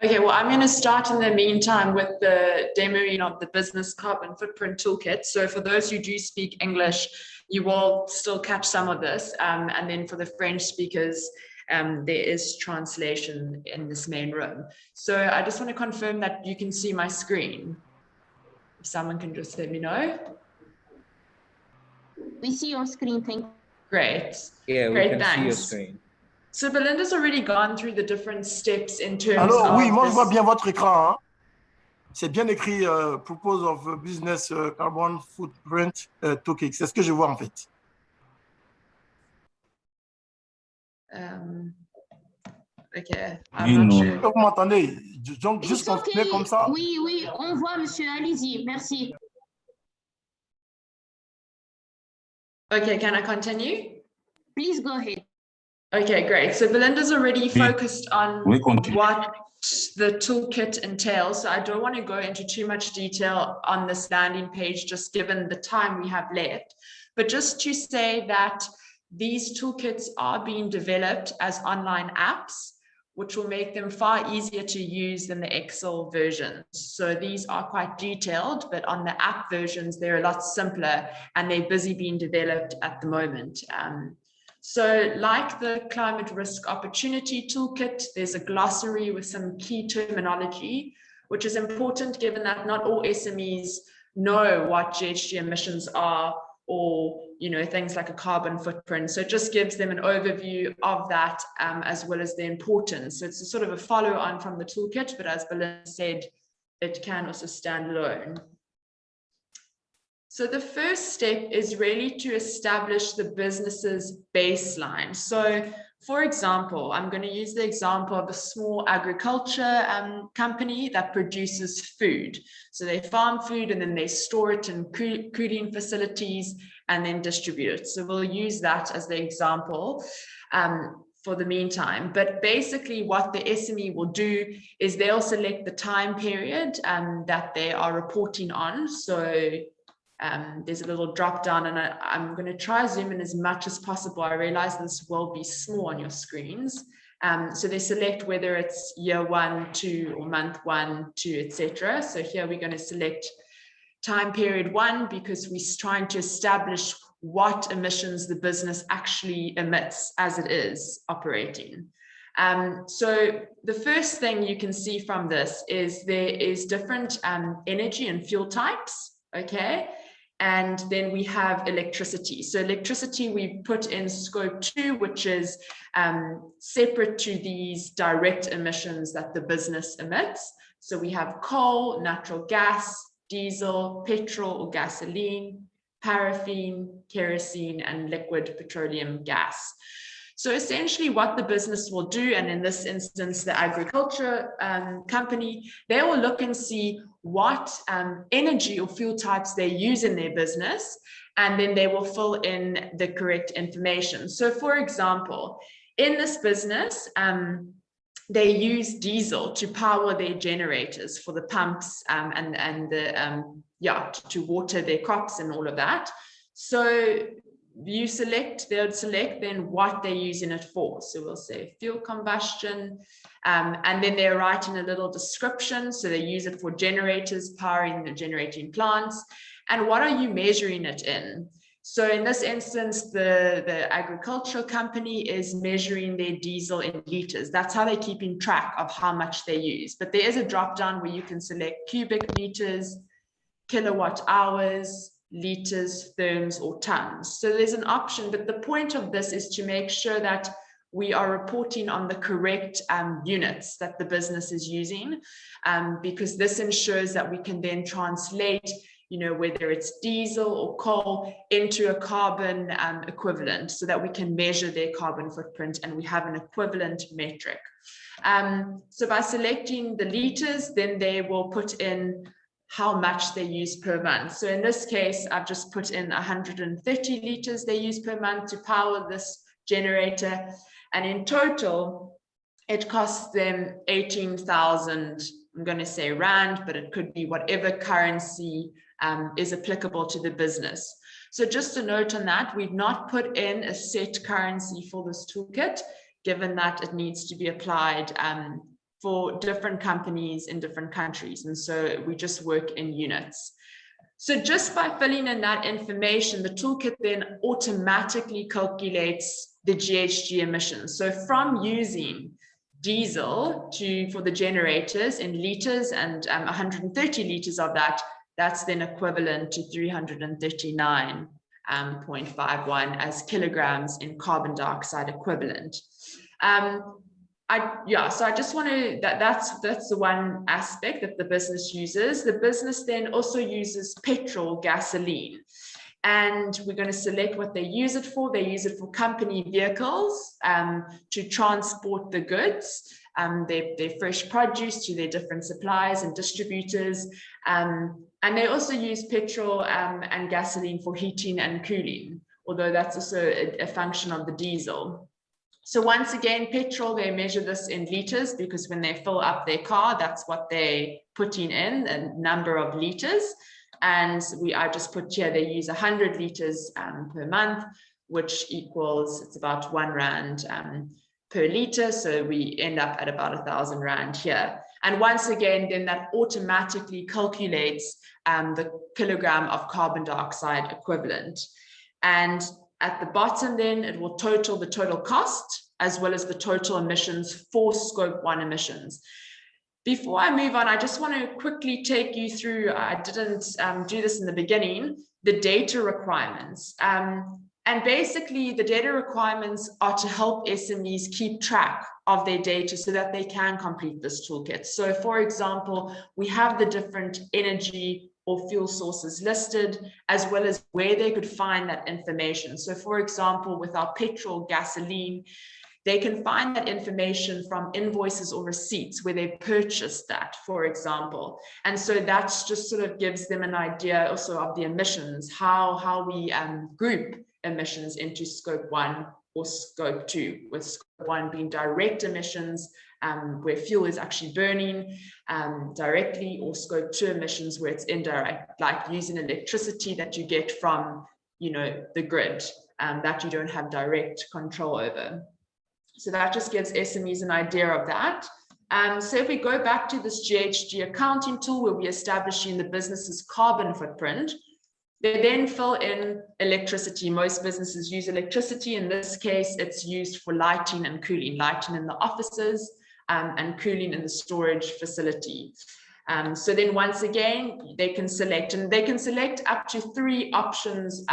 Okay, well, I'm going to start in the meantime with the demoing of the business carbon footprint toolkit. So for those who do speak English, you will still catch some of this. And then for the French speakers, there is translation in this main room. So I just want to confirm that you can see my screen. If someone can just let me know. We see your screen, thank you. Great. Yeah, we Great, can thanks. see your screen. So Belinda's already gone through the different steps in terms Alors, oui, of moi, je vois this. bien votre écran. Hein. C'est bien écrit Purpose of Business Carbon Footprint Toolkit. C'est ce que je vois, en fait. Okay, I'm not sure. Vous m'entendez? Donc, juste continuer comme ça. Oui, oui, on voit, monsieur. Allez-y, merci. Okay, can I continue? Please go ahead. Okay, great. So Belinda's already focused on what the toolkit entails. So I don't want to go into too much detail on this landing page, just given the time we have left. But just to say that these toolkits are being developed as online apps, which will make them far easier to use than the Excel versions. So these are quite detailed, but on the app versions, they're a lot simpler and they're busy being developed at the moment. So like the climate risk opportunity toolkit, there's a glossary with some key terminology, which is important given that not all SMEs know what GHG emissions are, or things like a carbon footprint. So it just gives them an overview of that as well as the importance. So it's a sort of a follow on from the toolkit, but as Belinda said, it can also stand alone. So the first step is really to establish the business's baseline. So for example, I'm going to use the example of a small agriculture company that produces food. So they farm food and then they store it in cooling facilities and then distribute it. So we'll use that as the example for the meantime. But basically what the SME will do is they'll select the time period that they are reporting on. So there's a little drop down, and I'm going to try zoom in as much as possible. I realize this will be small on your screens. So they select whether it's year 1, 2, or month 1, 2, etc. So here we're going to select time period 1 because we're trying to establish what emissions the business actually emits as it is operating. So the first thing you can see from this is there is different energy and fuel types, okay? And then we have electricity. So electricity we put in scope 2, which is separate to these direct emissions that the business emits. So we have coal, natural gas, diesel, petrol or gasoline, paraffin, kerosene, and liquid petroleum gas. So essentially what the business will do, and in this instance, the agriculture company, they will look and see what energy or fuel types they use in their business, and then they will fill in the correct information. So for example, in this business, they use diesel to power their generators for the pumps and to water their crops and all of that. So you select, they would select then what they're using it for. So we'll say fuel combustion, and then they're writing a little description. So they use it for generators, powering the generating plants. And what are you measuring it in? So in this instance, the agricultural company is measuring their diesel in liters. That's how they're keeping track of how much they use. But there is a drop down where you can select cubic meters, kilowatt hours, liters, therms, or tons. So there's an option, but the point of this is to make sure that we are reporting on the correct units that the business is using, because this ensures that we can then translate, whether it's diesel or coal into a carbon equivalent, so that we can measure their carbon footprint and we have an equivalent metric. So by selecting the liters, then they will put in how much they use per month. So in this case, I've just put in 130 liters they use per month to power this generator. And in total, it costs them 18,000, I'm going to say rand, but it could be whatever currency is applicable to the business. So just a note on that, we've not put in a set currency for this toolkit, given that it needs to be applied for different companies in different countries. And so we just work in units. So just by filling in that information, the toolkit then automatically calculates the GHG emissions. So from using diesel for the generators in liters and 130 liters of that, that's then equivalent to 339.51 as kilograms in carbon dioxide equivalent. So I just want to, that's the one aspect that the business uses. The business then also uses petrol, gasoline. And we're going to select what they use it for. They use it for company vehicles to transport the goods, their fresh produce to their different suppliers and distributors. And they also use petrol and gasoline for heating and cooling, although that's also a function of the diesel. So once again, petrol, they measure this in liters because when they fill up their car, that's what they're putting in, a number of liters. And I just put here, they use 100 liters per month, which equals, it's about 1 rand per liter. So we end up at about 1,000 rand here. And once again, then that automatically calculates the kilogram of carbon dioxide equivalent. And at the bottom, then it will total the total cost as well as the total emissions for scope 1 emissions. Before I move on, I just want to quickly take you through, I didn't do this in the beginning, the data requirements. And basically the data requirements are to help SMEs keep track of their data so that they can complete this toolkit. So for example, we have the different energy or fuel sources listed, as well as where they could find that information. So for example, with our petrol, gasoline, they can find that information from invoices or receipts where they purchased that, for example. And so that's just sort of gives them an idea also of the emissions, how we group emissions into scope 1 or scope 2, with scope 1 being direct emissions, where fuel is actually burning directly, or scope 2 emissions where it's indirect, like using electricity that you get from, the grid that you don't have direct control over. So that just gives SMEs an idea of that. So if we go back to this GHG accounting tool where we're establishing the business's carbon footprint, they then fill in electricity. Most businesses use electricity. In this case, it's used for lighting and cooling, lighting in the offices and cooling in the storage facility. So then once again, they can select, and they can select up to 3 options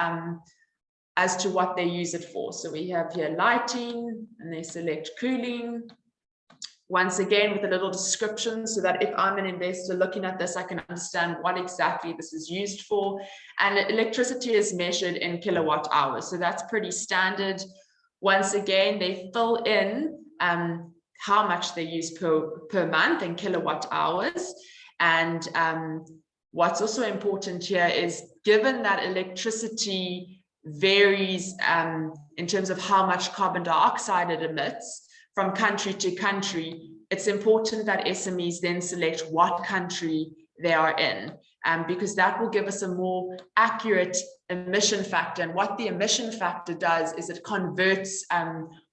as to what they use it for. So we have here lighting, and they select cooling. Once again, with a little description so that if I'm an investor looking at this, I can understand what exactly this is used for. And electricity is measured in kilowatt hours. So that's pretty standard. Once again, they fill in how much they use per month in kilowatt hours. And what's also important here is, given that electricity varies in terms of how much carbon dioxide it emits from country to country, it's important that SMEs then select what country they are in, because that will give us a more accurate emission factor. And what the emission factor does is it converts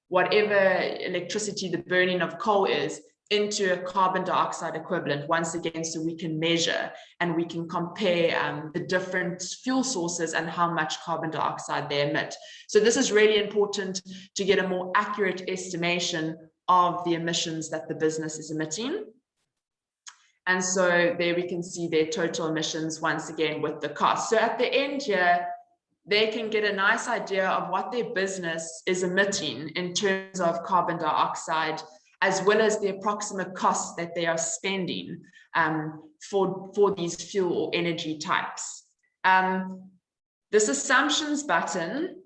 whatever electricity the burning of coal is into a carbon dioxide equivalent once again, so we can measure and we can compare the different fuel sources and how much carbon dioxide they emit. So this is really important to get a more accurate estimation of the emissions that the business is emitting. And so there we can see their total emissions once again with the cost. So at the end here, they can get a nice idea of what their business is emitting in terms of carbon dioxide, as well as the approximate costs that they are spending for these fuel or energy types. This assumptions button,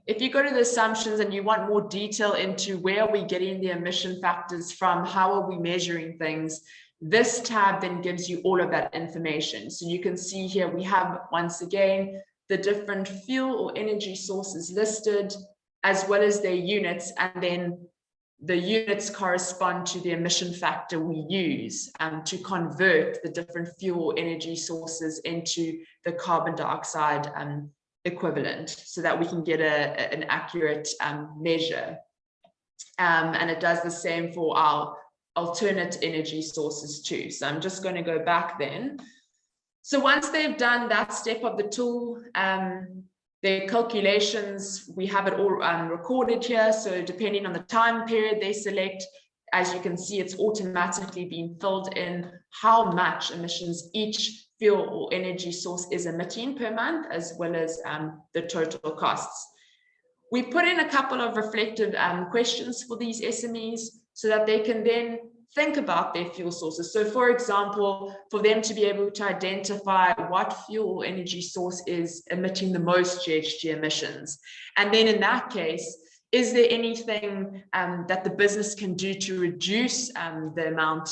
if you go to the assumptions and you want more detail into where are we getting the emission factors from, how are we measuring things, this tab then gives you all of that information. So you can see here we have, once again, the different fuel or energy sources listed, as well as their units, and then the units correspond to the emission factor we use to convert the different fuel energy sources into the carbon dioxide equivalent, so that we can get an accurate measure. And it does the same for our alternate energy sources too. So I'm just going to go back then. So once they've done that step of the tool, their calculations, we have it all recorded here. So depending on the time period they select, as you can see, it's automatically being filled in how much emissions each fuel or energy source is emitting per month, as well as the total costs. We put in a couple of reflective questions for these SMEs so that they can then think about their fuel sources. So for example, for them to be able to identify what fuel or energy source is emitting the most GHG emissions. And then in that case, is there anything that the business can do to reduce the amount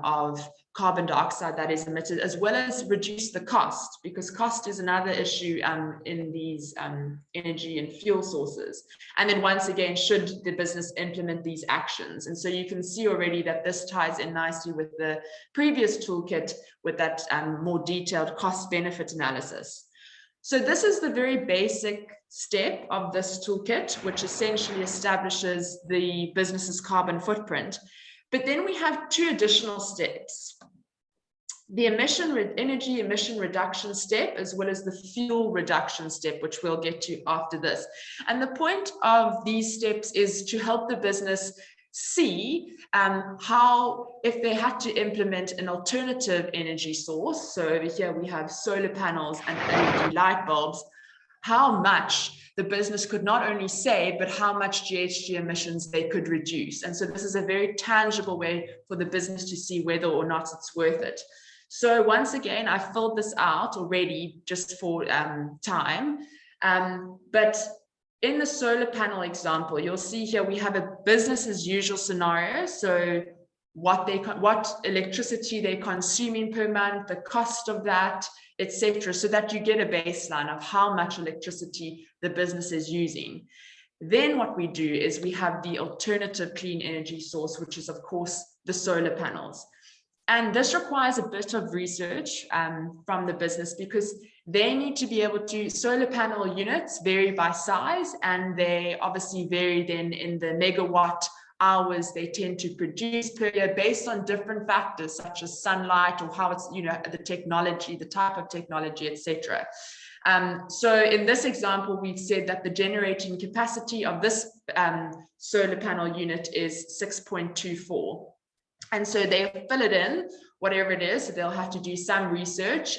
of carbon dioxide that is emitted, as well as reduce the cost, because cost is another issue in these energy and fuel sources. And then once again, should the business implement these actions? And so you can see already that this ties in nicely with the previous toolkit with that more detailed cost benefit analysis. So this is the very basic step of this toolkit, which essentially establishes the business's carbon footprint. But then we have two additional steps: the energy emission reduction step, as well as the fuel reduction step, which we'll get to after this. And the point of these steps is to help the business see how, if they had to implement an alternative energy source, so over here we have solar panels and LED light bulbs, how much the business could not only save, but how much GHG emissions they could reduce. And so this is a very tangible way for the business to see whether or not it's worth it. So once again, I filled this out already just for time, but in the solar panel example, you'll see here we have a business as usual scenario. So what electricity they're consuming per month, the cost of that, etc., so that you get a baseline of how much electricity the business is using. Then what we do is we have the alternative clean energy source, which is of course the solar panels. And this requires a bit of research from the business, because they need to be able to, solar panel units vary by size, and they obviously vary then in the megawatt hours they tend to produce per year based on different factors such as sunlight or how it's, the technology, the type of technology, etc. So in this example, we've said that the generating capacity of this solar panel unit is 6.24. And so they fill it in, whatever it is. So they'll have to do some research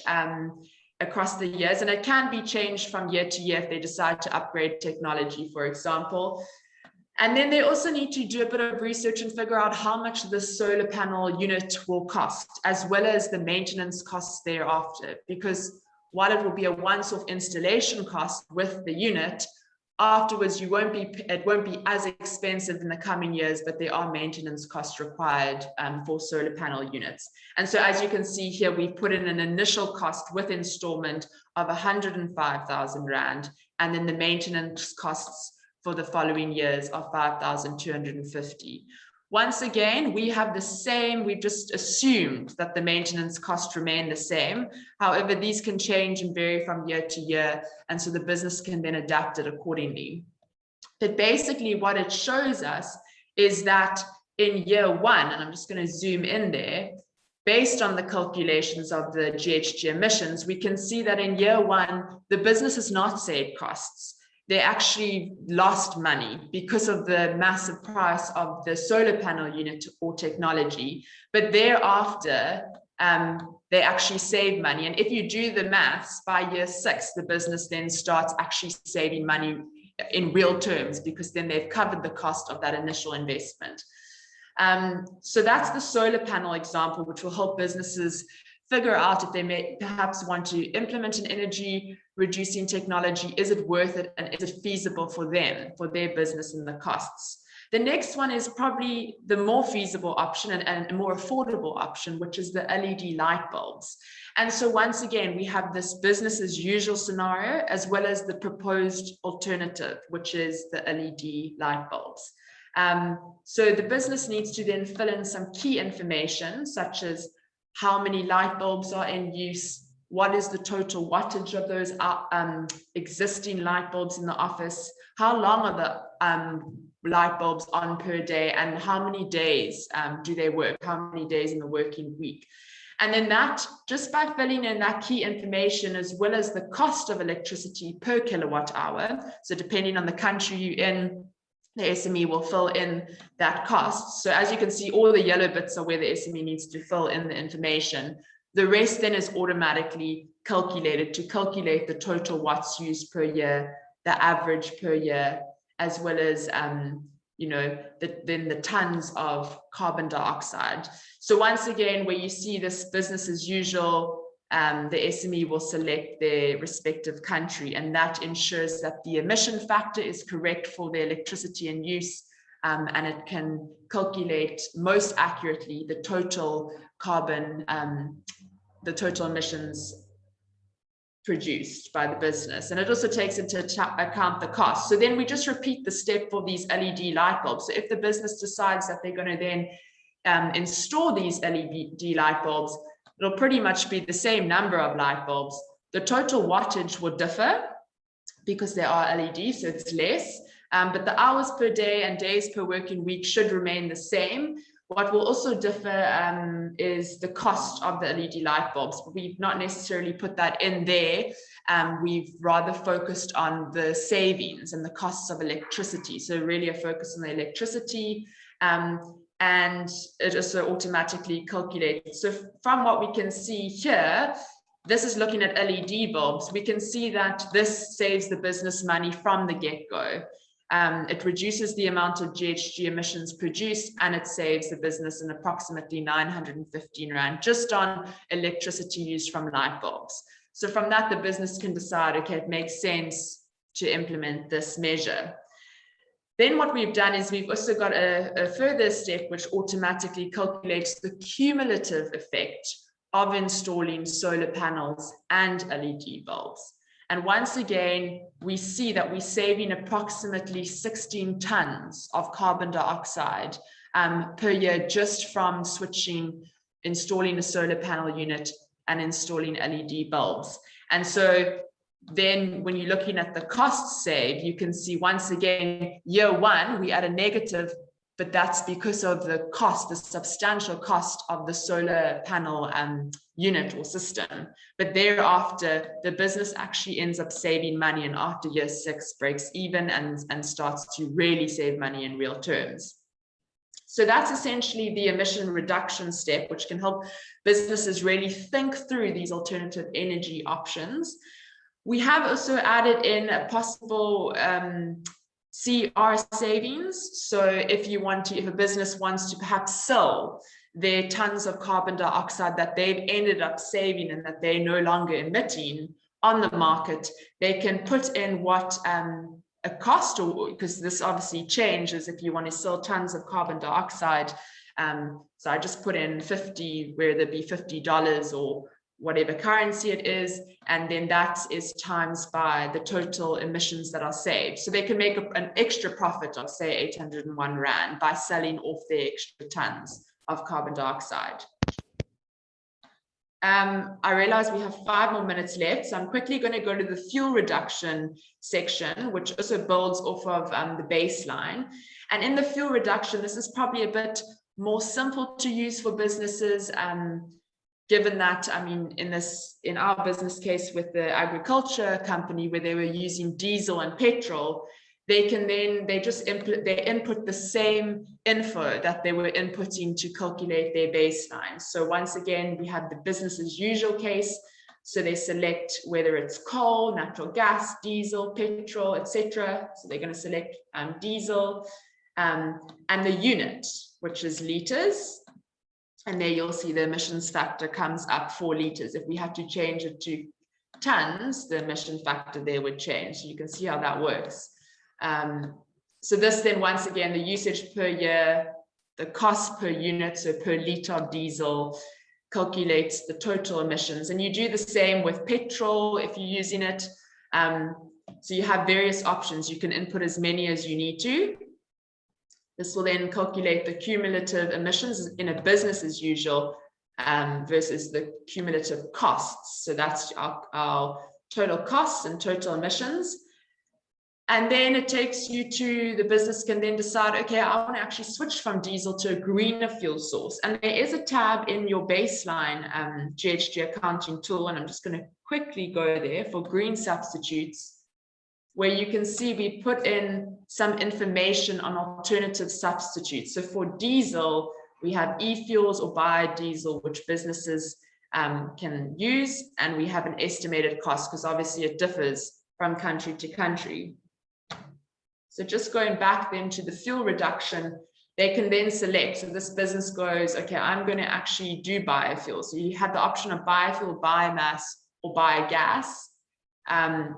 across the years, and it can be changed from year to year if they decide to upgrade technology, for example. And then they also need to do a bit of research and figure out how much the solar panel unit will cost, as well as the maintenance costs thereafter, because while it will be a once-off installation cost with the unit, afterwards it won't be as expensive in the coming years, but there are maintenance costs required for solar panel units. And so as you can see here, we put in an initial cost with installment of 105,000 Rand, and then the maintenance costs for the following years of 5,250. Once again, we have the same, we've just assumed that the maintenance costs remain the same. However, these can change and vary from year to year, and so the business can then adapt it accordingly. But basically what it shows us is that in year one, and I'm just going to zoom in there, based on the calculations of the GHG emissions, we can see that in year one, the business has not saved costs. They actually lost money because of the massive price of the solar panel unit or technology. But thereafter, they actually save money. And if you do the maths, by year 6, the business then starts actually saving money in real terms, because then they've covered the cost of that initial investment. So that's the solar panel example, which will help businesses figure out if they may perhaps want to implement an energy reducing technology. Is it worth it, and is it feasible for them, for their business and the costs? The next one is probably the more feasible option and a more affordable option, which is the LED light bulbs. And so once again, we have this business as usual scenario, as well as the proposed alternative, which is the LED light bulbs. So the business needs to then fill in some key information, such as how many light bulbs are in use, what is the total wattage of those existing light bulbs in the office, how long are the light bulbs on per day, and how many days do they work, how many days in the working week. And then that, just by filling in that key information, as well as the cost of electricity per kilowatt hour, so depending on the country you're in, the SME will fill in that cost. So as you can see, all the yellow bits are where the SME needs to fill in the information. The rest then is automatically calculated to calculate the total watts used per year, the average per year, as well as then the tons of carbon dioxide. So once again, where you see this business as usual, the SME will select their respective country, and that ensures that the emission factor is correct for the electricity in use, and it can calculate most accurately the total carbon, the total emissions produced by the business. And it also takes into account the cost. So then we just repeat the step for these LED light bulbs. So if the business decides that they're going to then install these LED light bulbs, it'll pretty much be the same number of light bulbs. The total wattage will differ because there are LEDs, so it's less, but the hours per day and days per working week should remain the same. What will also differ is the cost of the LED light bulbs. We've not necessarily put that in there. We've rather focused on the savings and the costs of electricity. So really a focus on the electricity, and it also automatically calculates. So from what we can see here, this is looking at LED bulbs. We can see that this saves the business money from the get-go. It reduces the amount of GHG emissions produced, and it saves the business an approximately 915 Rand just on electricity used from light bulbs. So from that, the business can decide, okay, it makes sense to implement this measure. Then what we've done is we've also got a further step which automatically calculates the cumulative effect of installing solar panels and LED bulbs. And once again, we see that we're saving approximately 16 tons of carbon dioxide per year just from installing a solar panel unit and installing LED bulbs. And so then when you're looking at the cost save, you can see once again, year one, we add a negative, but that's because of the cost, the substantial cost of the solar panel unit or system. But thereafter, the business actually ends up saving money, and after year 6 breaks even and starts to really save money in real terms. So that's essentially the emission reduction step, which can help businesses really think through these alternative energy options. We have also added in a possible CR savings. So if a business wants to perhaps sell their tons of carbon dioxide that they've ended up saving and that they're no longer emitting on the market, they can put in what a cost, or because this obviously changes if you want to sell tons of carbon dioxide. So I just put in 50, where there'd be $50 or whatever currency it is, and then that is times by the total emissions that are saved. So they can make an extra profit of, say, 801 Rand by selling off their extra tons of carbon dioxide. I realize we have 5 more minutes left, so I'm quickly going to go to the fuel reduction section, which also builds off of the baseline. And in the fuel reduction, this is probably a bit more simple to use for businesses, given that, I mean, in our business case with the agriculture company where they were using diesel and petrol, they input the same info that they were inputting to calculate their baseline. So once again, we have the business as usual case. So they select whether it's coal, natural gas, diesel, petrol, etc. So they're going to select diesel and the unit, which is liters. And there you'll see the emissions factor comes up 4 liters. If we had to change it to tons, the emission factor there would change. So you can see how that works. So this then, once again, the usage per year, the cost per unit, so per liter of diesel, calculates the total emissions. And you do the same with petrol if you're using it. So you have various options. You can input as many as you need to. This will then calculate the cumulative emissions in a business as usual versus the cumulative costs. So that's our total costs and total emissions. And then it takes you to, the business can then decide, okay, I want to actually switch from diesel to a greener fuel source. And there is a tab in your baseline GHG accounting tool, and I'm just going to quickly go there for green substitutes, where you can see we put in some information on alternative substitutes. So for diesel, we have e-fuels or biodiesel, which businesses can use, and we have an estimated cost because obviously it differs from country to country. So just going back then to the fuel reduction, they can then select. So this business goes, okay, I'm going to actually do biofuel. So you have the option of biofuel, biomass, or biogas. And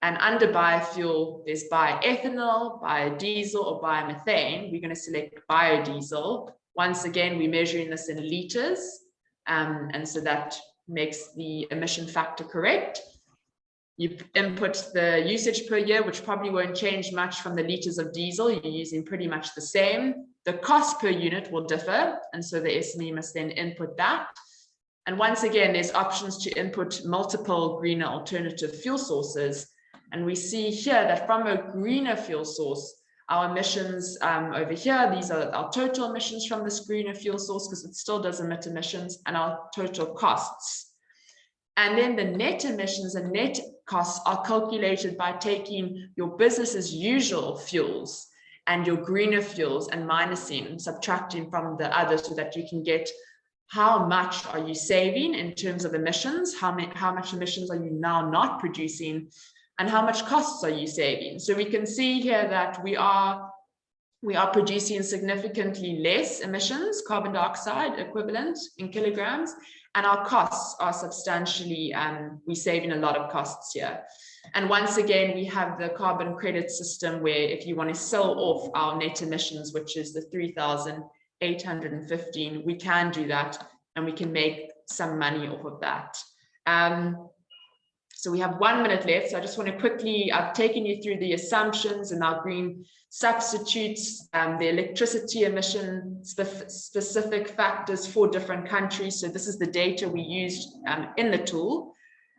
under biofuel, there's bioethanol, biodiesel, or biomethane. We're going to select biodiesel. Once again, we're measuring this in liters. And so that makes the emission factor correct. You input the usage per year, which probably won't change much from the liters of diesel. You're using pretty much the same. The cost per unit will differ. And so the SME must then input that. And once again, there's options to input multiple greener alternative fuel sources. And we see here that from a greener fuel source, our emissions over here, these are our total emissions from this greener fuel source, because it still does emit emissions, and our total costs. And then the net emissions and net costs are calculated by taking your business as usual fuels and your greener fuels and minusing, subtracting from the others, so that you can get how much are you saving in terms of emissions, how much emissions are you now not producing, and how much costs are you saving. So we can see here that we are producing significantly less emissions, carbon dioxide equivalent in kilograms, and our costs are substantially, we're saving a lot of costs here. And once again, we have the carbon credit system where if you want to sell off our net emissions, which is the 3,815, we can do that, and we can make some money off of that. So we have 1 minute left. So I just want to quickly, I've taken you through the assumptions and our green substitutes, the electricity emission specific factors for different countries. So this is the data we used in the tool.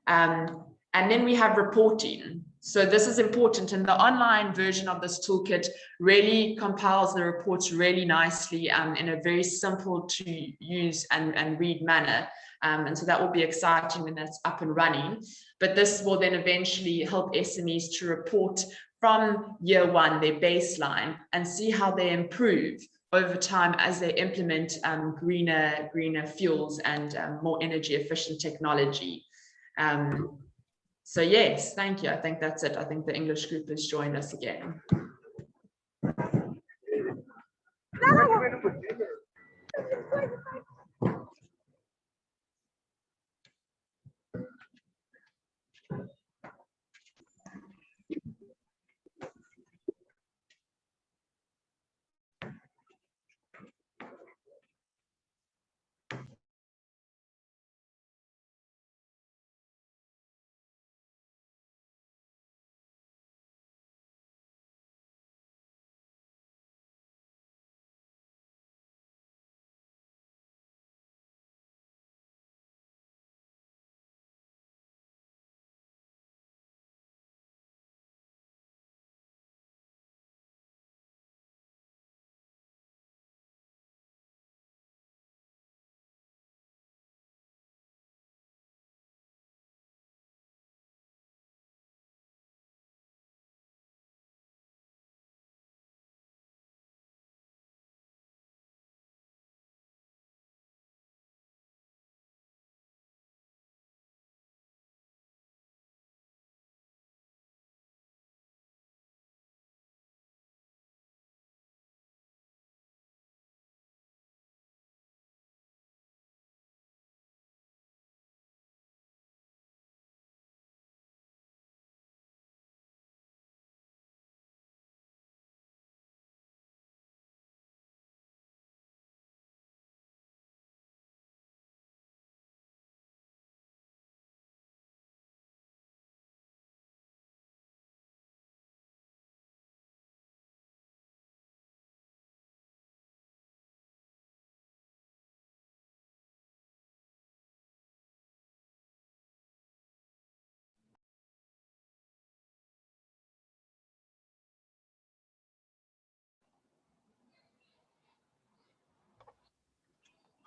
And then we have reporting. So this is important, and the online version of this toolkit really compiles the reports really nicely in a very simple to use and read manner. And so that will be exciting when that's up and running. But this will then eventually help SMEs to report from year one, their baseline, and see how they improve over time as they implement greener fuels and more energy efficient technology. So yes, thank you. I think that's it. I think the English group has joined us again.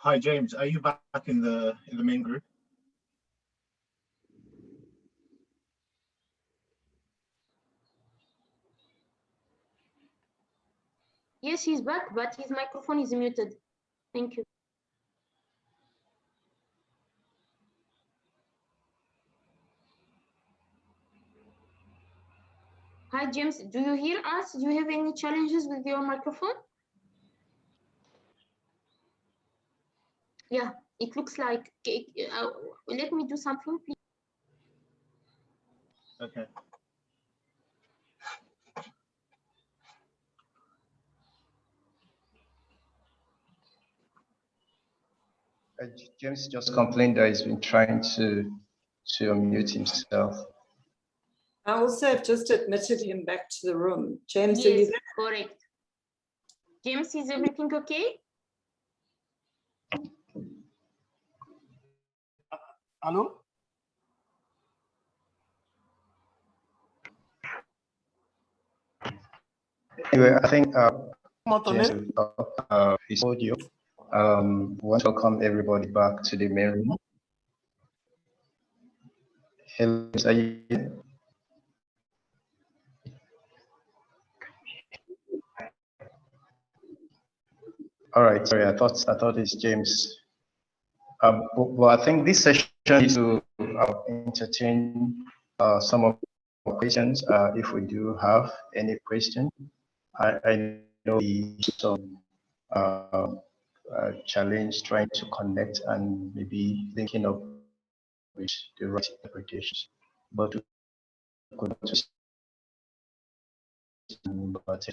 Hi, James. Are you back in the main group? Yes, he's back, but his microphone is muted. Thank you. Hi, James. Do you hear us? Do you have any challenges with your microphone? Yeah, it looks like. Let me do something, please. Okay. James just complained that he's been trying to unmute himself. I also have just admitted him back to the room. James, are you Yes, there? correct. James, is everything okay? Hello? Anyway, I think James, his audio. Want to welcome everybody back to the main room. Hello, are you here? All right, sorry, I thought it's James. But I think this session is to entertain some of the questions. If we do have any question, I know some challenge trying to connect and maybe thinking of with the right interpretations, but we could to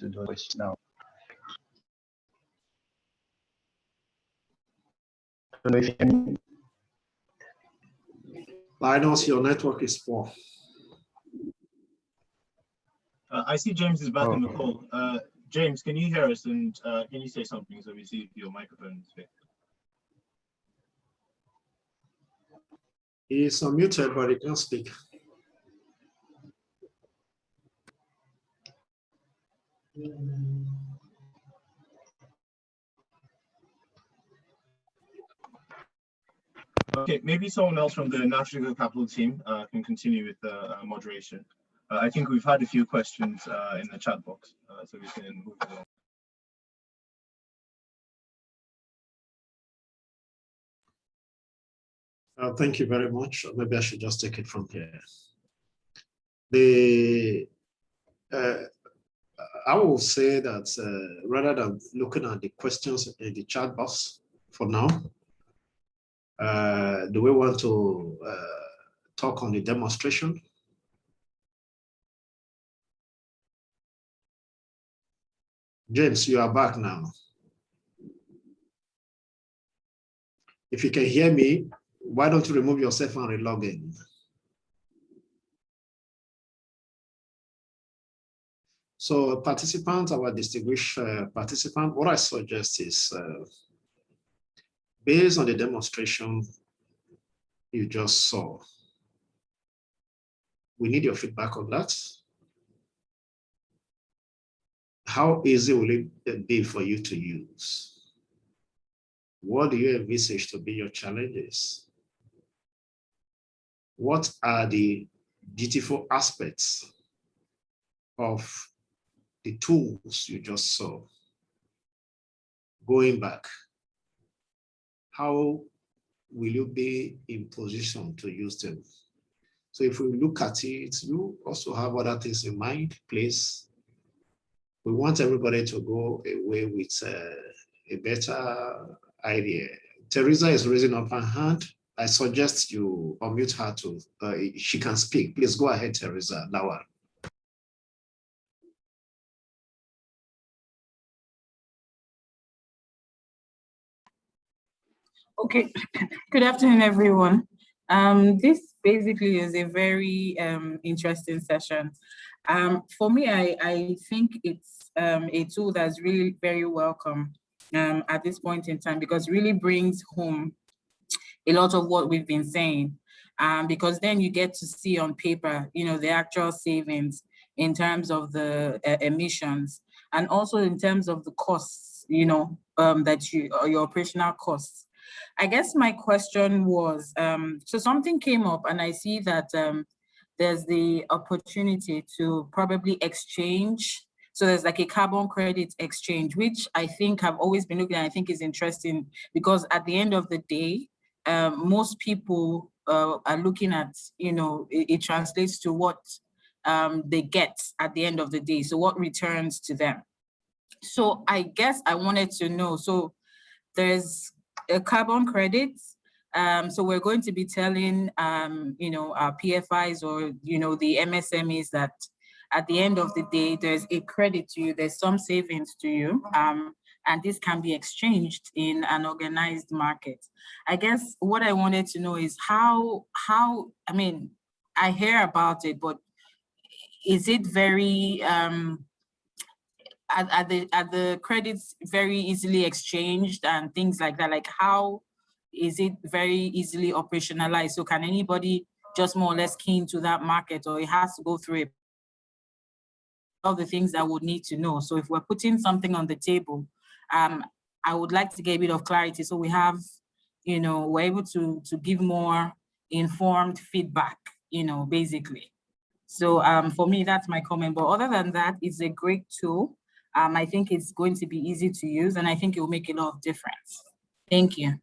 do this now. I don't know if you can. Linus, your network is poor. I see James is back in the call. James, can you hear us, and can you say something so we see if your microphone is fit? He is unmuted, but he can't speak. Okay, maybe someone else from the Natural Capital team can continue with the moderation. I think we've had a few questions in the chat box, so we can move along. Thank you very much. Maybe I should just take it from here. I will say that rather than looking at the questions in the chat box for now, do we want to talk on the demonstration? James, you are back now. If you can hear me, why don't you remove yourself and relog in? So participants, our distinguished participant, what I suggest is based on the demonstration you just saw, we need your feedback on that. How easy will it be for you to use? What do you envisage to be your challenges? What are the beautiful aspects of the tools you just saw? Going back, how will you be in position to use them? So if we look at it, you also have other things in mind, please. We want everybody to go away with a better idea. Teresa is raising up her hand. I suggest you unmute her to, she can speak. Please go ahead, Teresa, Lawal. Okay, good afternoon, everyone. This basically is a very interesting session. For me, I think it's a tool that's really very welcome at this point in time, because it really brings home a lot of what we've been saying. Because then you get to see on paper, you know, the actual savings in terms of the emissions, and also in terms of the costs, you know, that your operational costs. I guess my question was, so something came up and I see that there's the opportunity to probably exchange. So there's like a carbon credit exchange, which I think I've always been looking at. I think is interesting because at the end of the day, most people are looking at, you know, it translates to what they get at the end of the day. So what returns to them. So I guess I wanted to know, so there's a carbon credit. So we're going to be telling, you know, our PFIs or, you know, the MSMEs that at the end of the day, there's a credit to you, there's some savings to you, and this can be exchanged in an organized market. I guess what I wanted to know is how, I mean, I hear about it, but is it very, are the credits very easily exchanged and things like that? Like how is it very easily operationalized? So can anybody just more or less key into that market, or it has to go through all the things that would need to know? So if we're putting something on the table, I would like to get a bit of clarity so we have, you know, we're able to give more informed feedback, you know, basically. So for me, that's my comment. But other than that, it's a great tool. I think it's going to be easy to use, and I think it will make a lot of difference. Thank you.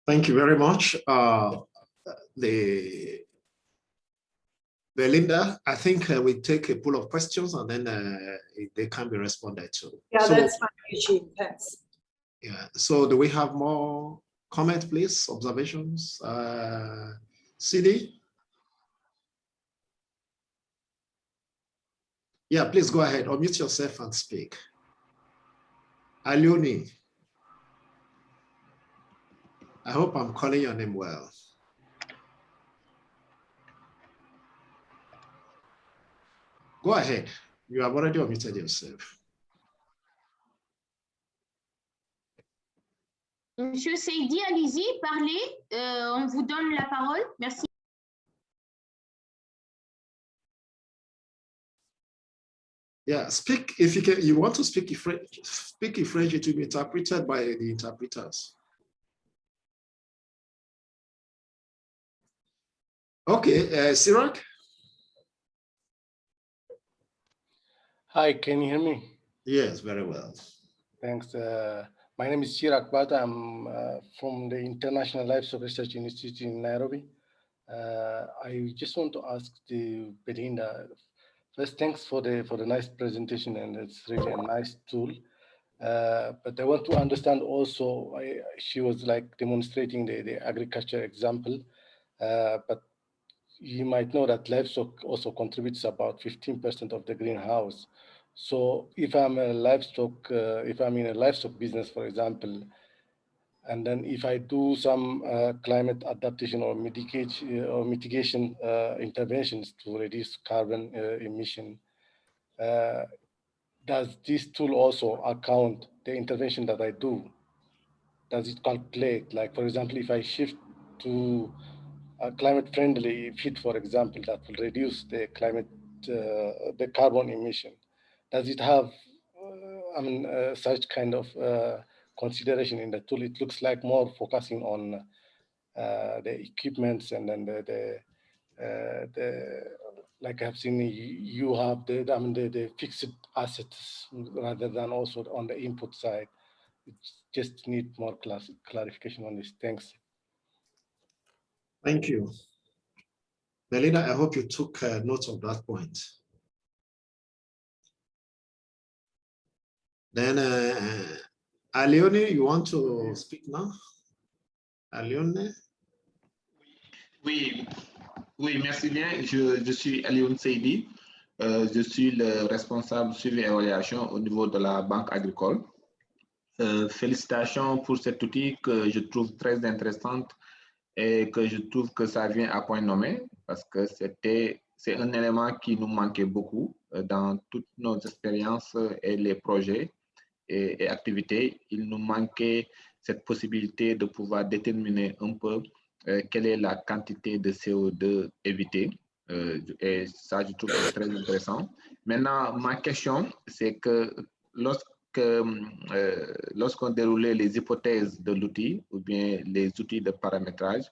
Thank you very much. Belinda, I think we take a pool of questions and then they can be responded to. Yeah, so, that's fine, Eugene. Thanks. Yeah. So do we have more comments, please? Observations? CD? Yeah, please go ahead. Unmute yourself and speak. Alioni. I hope I'm calling your name well. Go ahead. You have already unmuted yourself. Monsieur Seydi, allez-y, parlez. On vous donne la parole. Merci. Yeah, speak if you can. You want to speak in French. Speak in French. It will be interpreted by the interpreters. Okay, Sirach. Hi, can you hear me? Yes, very well. Thanks. My name is Chirag Bata. I'm from the International Livestock Research Institute in Nairobi. I just want to ask the Belinda. First, thanks for the nice presentation, and it's really a nice tool. But I want to understand also. She was like demonstrating the agriculture example, but you might know that livestock also contributes about 15% of the greenhouse. So if I'm a livestock, if I'm in a livestock business, for example, and then if I do some climate adaptation or mitigation interventions to reduce carbon emission, does this tool also account the intervention that I do? Does it calculate, like, for example, if I shift to a climate-friendly feed, for example, that will reduce the the carbon emission? Does it have, such kind of consideration in the tool? It looks like more focusing on the equipments, and then like I've seen, you have the fixed assets rather than also on the input side. It just need more clarification on this. Thanks. Thank you. Belinda, I hope you took note of that point. Then, Alione, you want to speak now? Alione? Oui, oui, merci bien. Je suis Alioune Seydi. Je suis le responsable suivi et évaluation au niveau de la Banque agricole. Félicitations pour cet outil que je trouve très intéressant et que je trouve que ça vient à point nommé, parce que c'est un élément qui nous manquait beaucoup dans toutes nos expériences et les projets et activités. Il nous manquait cette possibilité de pouvoir déterminer un peu quelle est la quantité de CO2 évitée Et ça, je trouve ça très intéressant. Maintenant, ma question, c'est que lorsqu'on déroulait les hypothèses de l'outil ou bien les outils de paramétrage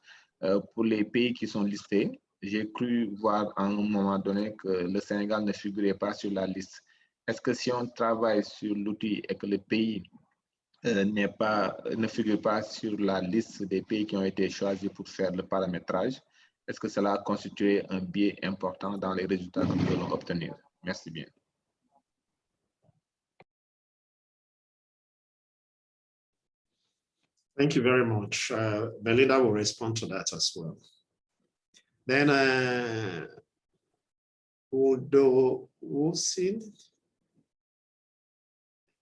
pour les pays qui sont listés, j'ai cru voir à un moment donné que le Sénégal ne figurait pas sur la liste. Est-ce que si on travaille sur l'outil et que le pays ne figure pas sur la liste des pays qui ont été choisis pour faire le paramétrage, est-ce que cela constitue un biais important dans les résultats que nous allons obtenir? Merci bien. Thank you very much. Belinda will respond to that as well. Then Udo Wilson,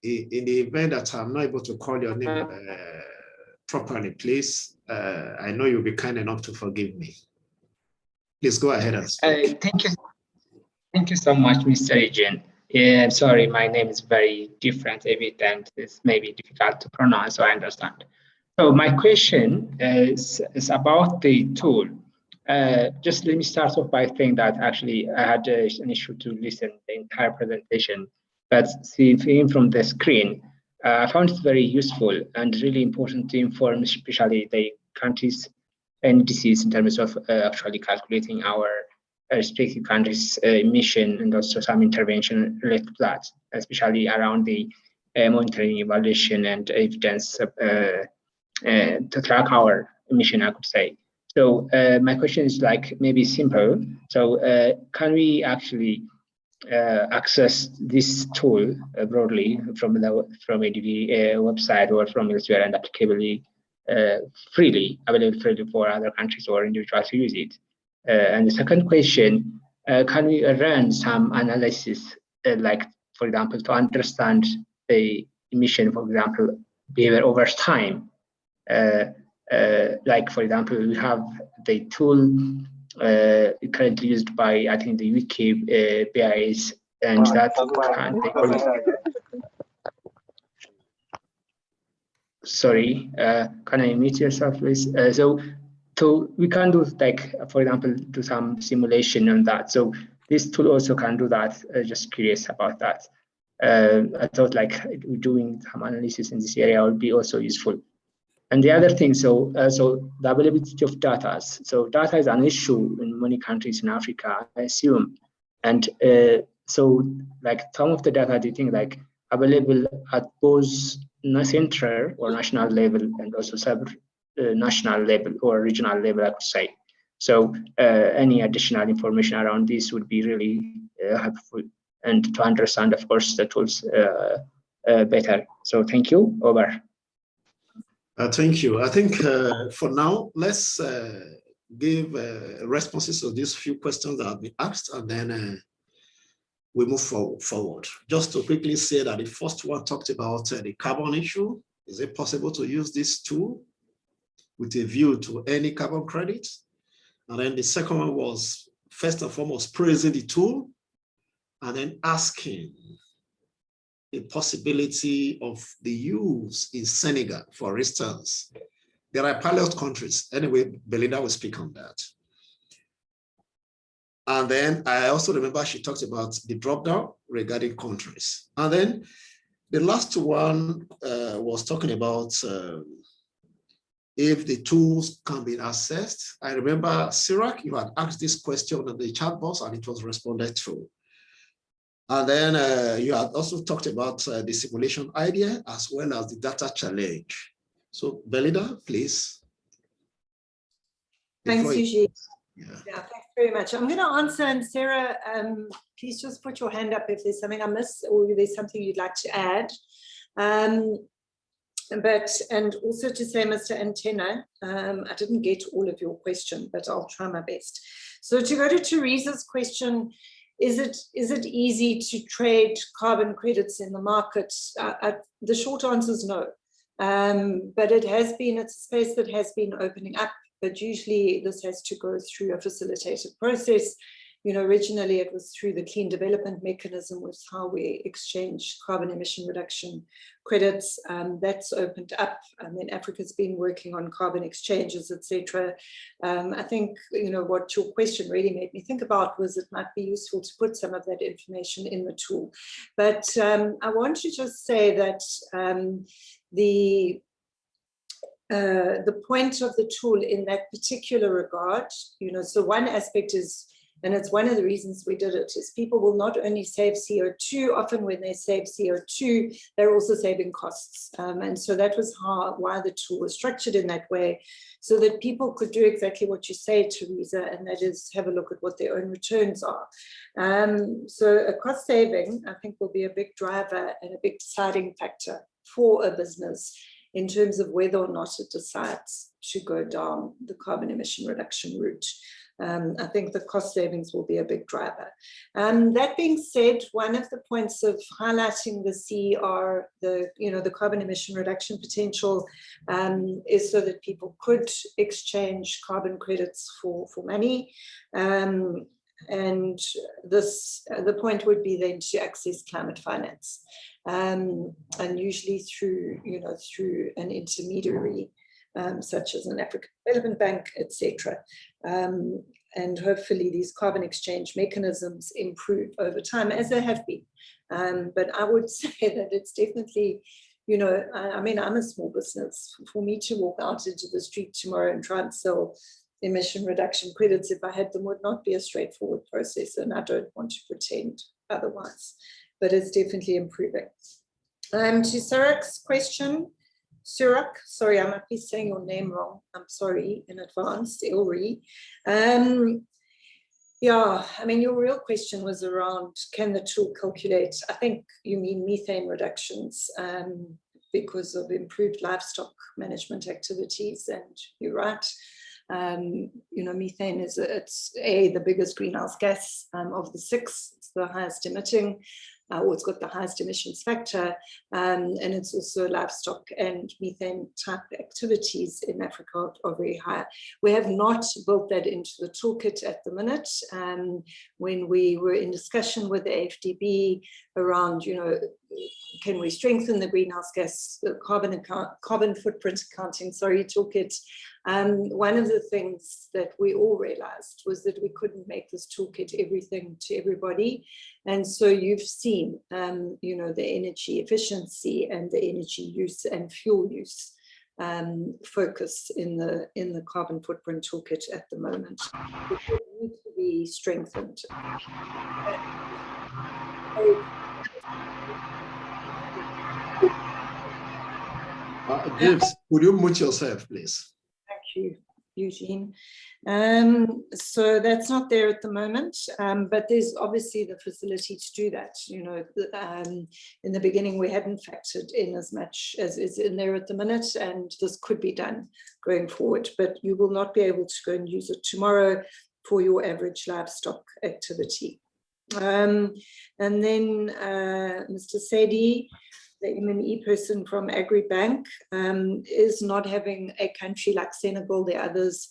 in the event that I'm not able to call your name properly, please, I know you'll be kind enough to forgive me. Please go ahead and speak. Thank you so much, Mr. Eugene. Yeah, I'm sorry, my name is very different every time. It's maybe difficult to pronounce, so I understand. So my question is about the tool. Just let me start off by saying that actually I had an issue to listen to the entire presentation, but seeing from the screen, I found it very useful and really important to inform, especially the countries' indices in terms of actually calculating our respective countries' emission and also some intervention related to that, especially around the monitoring, evaluation, and evidence to track our emission, I could say. So my question is like maybe simple. So can we actually access this tool broadly from ADB website or from elsewhere and applicably available freely for other countries or individuals to use it? And the second question, can we run some analysis, like for example, to understand the emission, for example, behavior over time? Like for example, we have the tool currently used by, I think, the UK BIs, and that sorry, can I mute yourself, please? So we can do, like, for example, do some simulation on that. So this tool also can do that. Just curious about that. I thought like doing some analysis in this area would be also useful. And the other thing, so the availability of data. So data is an issue in many countries in Africa, I assume. And so like some of the data, do you think like available at both central or national level and also sub-national level or regional level, I could say. So any additional information around this would be really helpful, and to understand, of course, the tools better. So thank you. Over. Thank you. I think for now, let's give responses to these few questions that have been asked, and then we move forward. Just to quickly say that the first one talked about the carbon issue. Is it possible to use this tool with a view to any carbon credit? And then the second one was, first and foremost, praising the tool, and then asking the possibility of the use in Senegal, for instance. There are pilot countries. Anyway, Belinda will speak on that. And then I also remember she talked about the drop-down regarding countries. And then the last one was talking about if the tools can be accessed. I remember, Sirac, you had asked this question on the chat box and it was responded to. And then you had also talked about the simulation idea as well as the data challenge. So Belinda, please. Thanks, Eugene. Yeah, thanks very much. I'm going to answer, and Sarah, please just put your hand up if there's something I missed or if there's something you'd like to add. And also to say, Mr. Antenna, I didn't get all of your question, but I'll try my best. So to go to Teresa's question, is it easy to trade carbon credits in the market? The short answer is no, but it's a space that has been opening up, but usually this has to go through a facilitated process. Originally it was through the clean development mechanism, was how we exchange carbon emission reduction credits. That's opened up. And then Africa's been working on carbon exchanges, etc. I think, what your question really made me think about was it might be useful to put some of that information in the tool. But I want to just say that the point of the tool in that particular regard, so one aspect is, and it's one of the reasons we did it, is people will not only save CO2, often when they save CO2, they're also saving costs. And so that was why the tool was structured in that way, so that people could do exactly what you say, Teresa, and that is have a look at what their own returns are. So a cost saving, I think, will be a big driver and a big deciding factor for a business in terms of whether or not it decides to go down the carbon emission reduction route. I think the cost savings will be a big driver. That being said, one of the points of highlighting the CER, the carbon emission reduction potential, is so that people could exchange carbon credits for money. And the point would be then to access climate finance, and usually through an intermediary, such as an African Development Bank, etc. And hopefully these carbon exchange mechanisms improve over time, as they have been. But I would say that it's definitely, I mean, I'm a small business. For me to walk out into the street tomorrow and try and sell emission reduction credits, if I had them, would not be a straightforward process, and I don't want to pretend otherwise. But it's definitely improving. To Surak's question, Surak, sorry, I might be saying your name wrong. I'm sorry in advance, Ilri. Yeah, I mean, your real question was around, can the tool calculate? I think you mean methane reductions because of improved livestock management activities, and you're right. Methane is the biggest greenhouse gas of the six. It's the highest emitting. Or it's got the highest emissions factor, and it's also livestock and methane type activities in Africa are very high. We have not built that into the toolkit at the minute. When we were in discussion with the AfDB around, can we strengthen the greenhouse gas carbon footprint accounting, toolkit, one of the things that we all realized was that we couldn't make this toolkit everything to everybody. And so you've seen, the energy efficiency and the energy use and fuel use focus in the carbon footprint toolkit at the moment. It would need to be strengthened. James, would you mute yourself, please? Thank you, Eugene. So that's not there at the moment, but there's obviously the facility to do that. In the beginning, we hadn't factored in as much as is in there at the minute, and this could be done going forward, but you will not be able to go and use it tomorrow for your average livestock activity. And then Mr. Sedi, the MME person from AgriBank, is not having a country like Senegal, the others,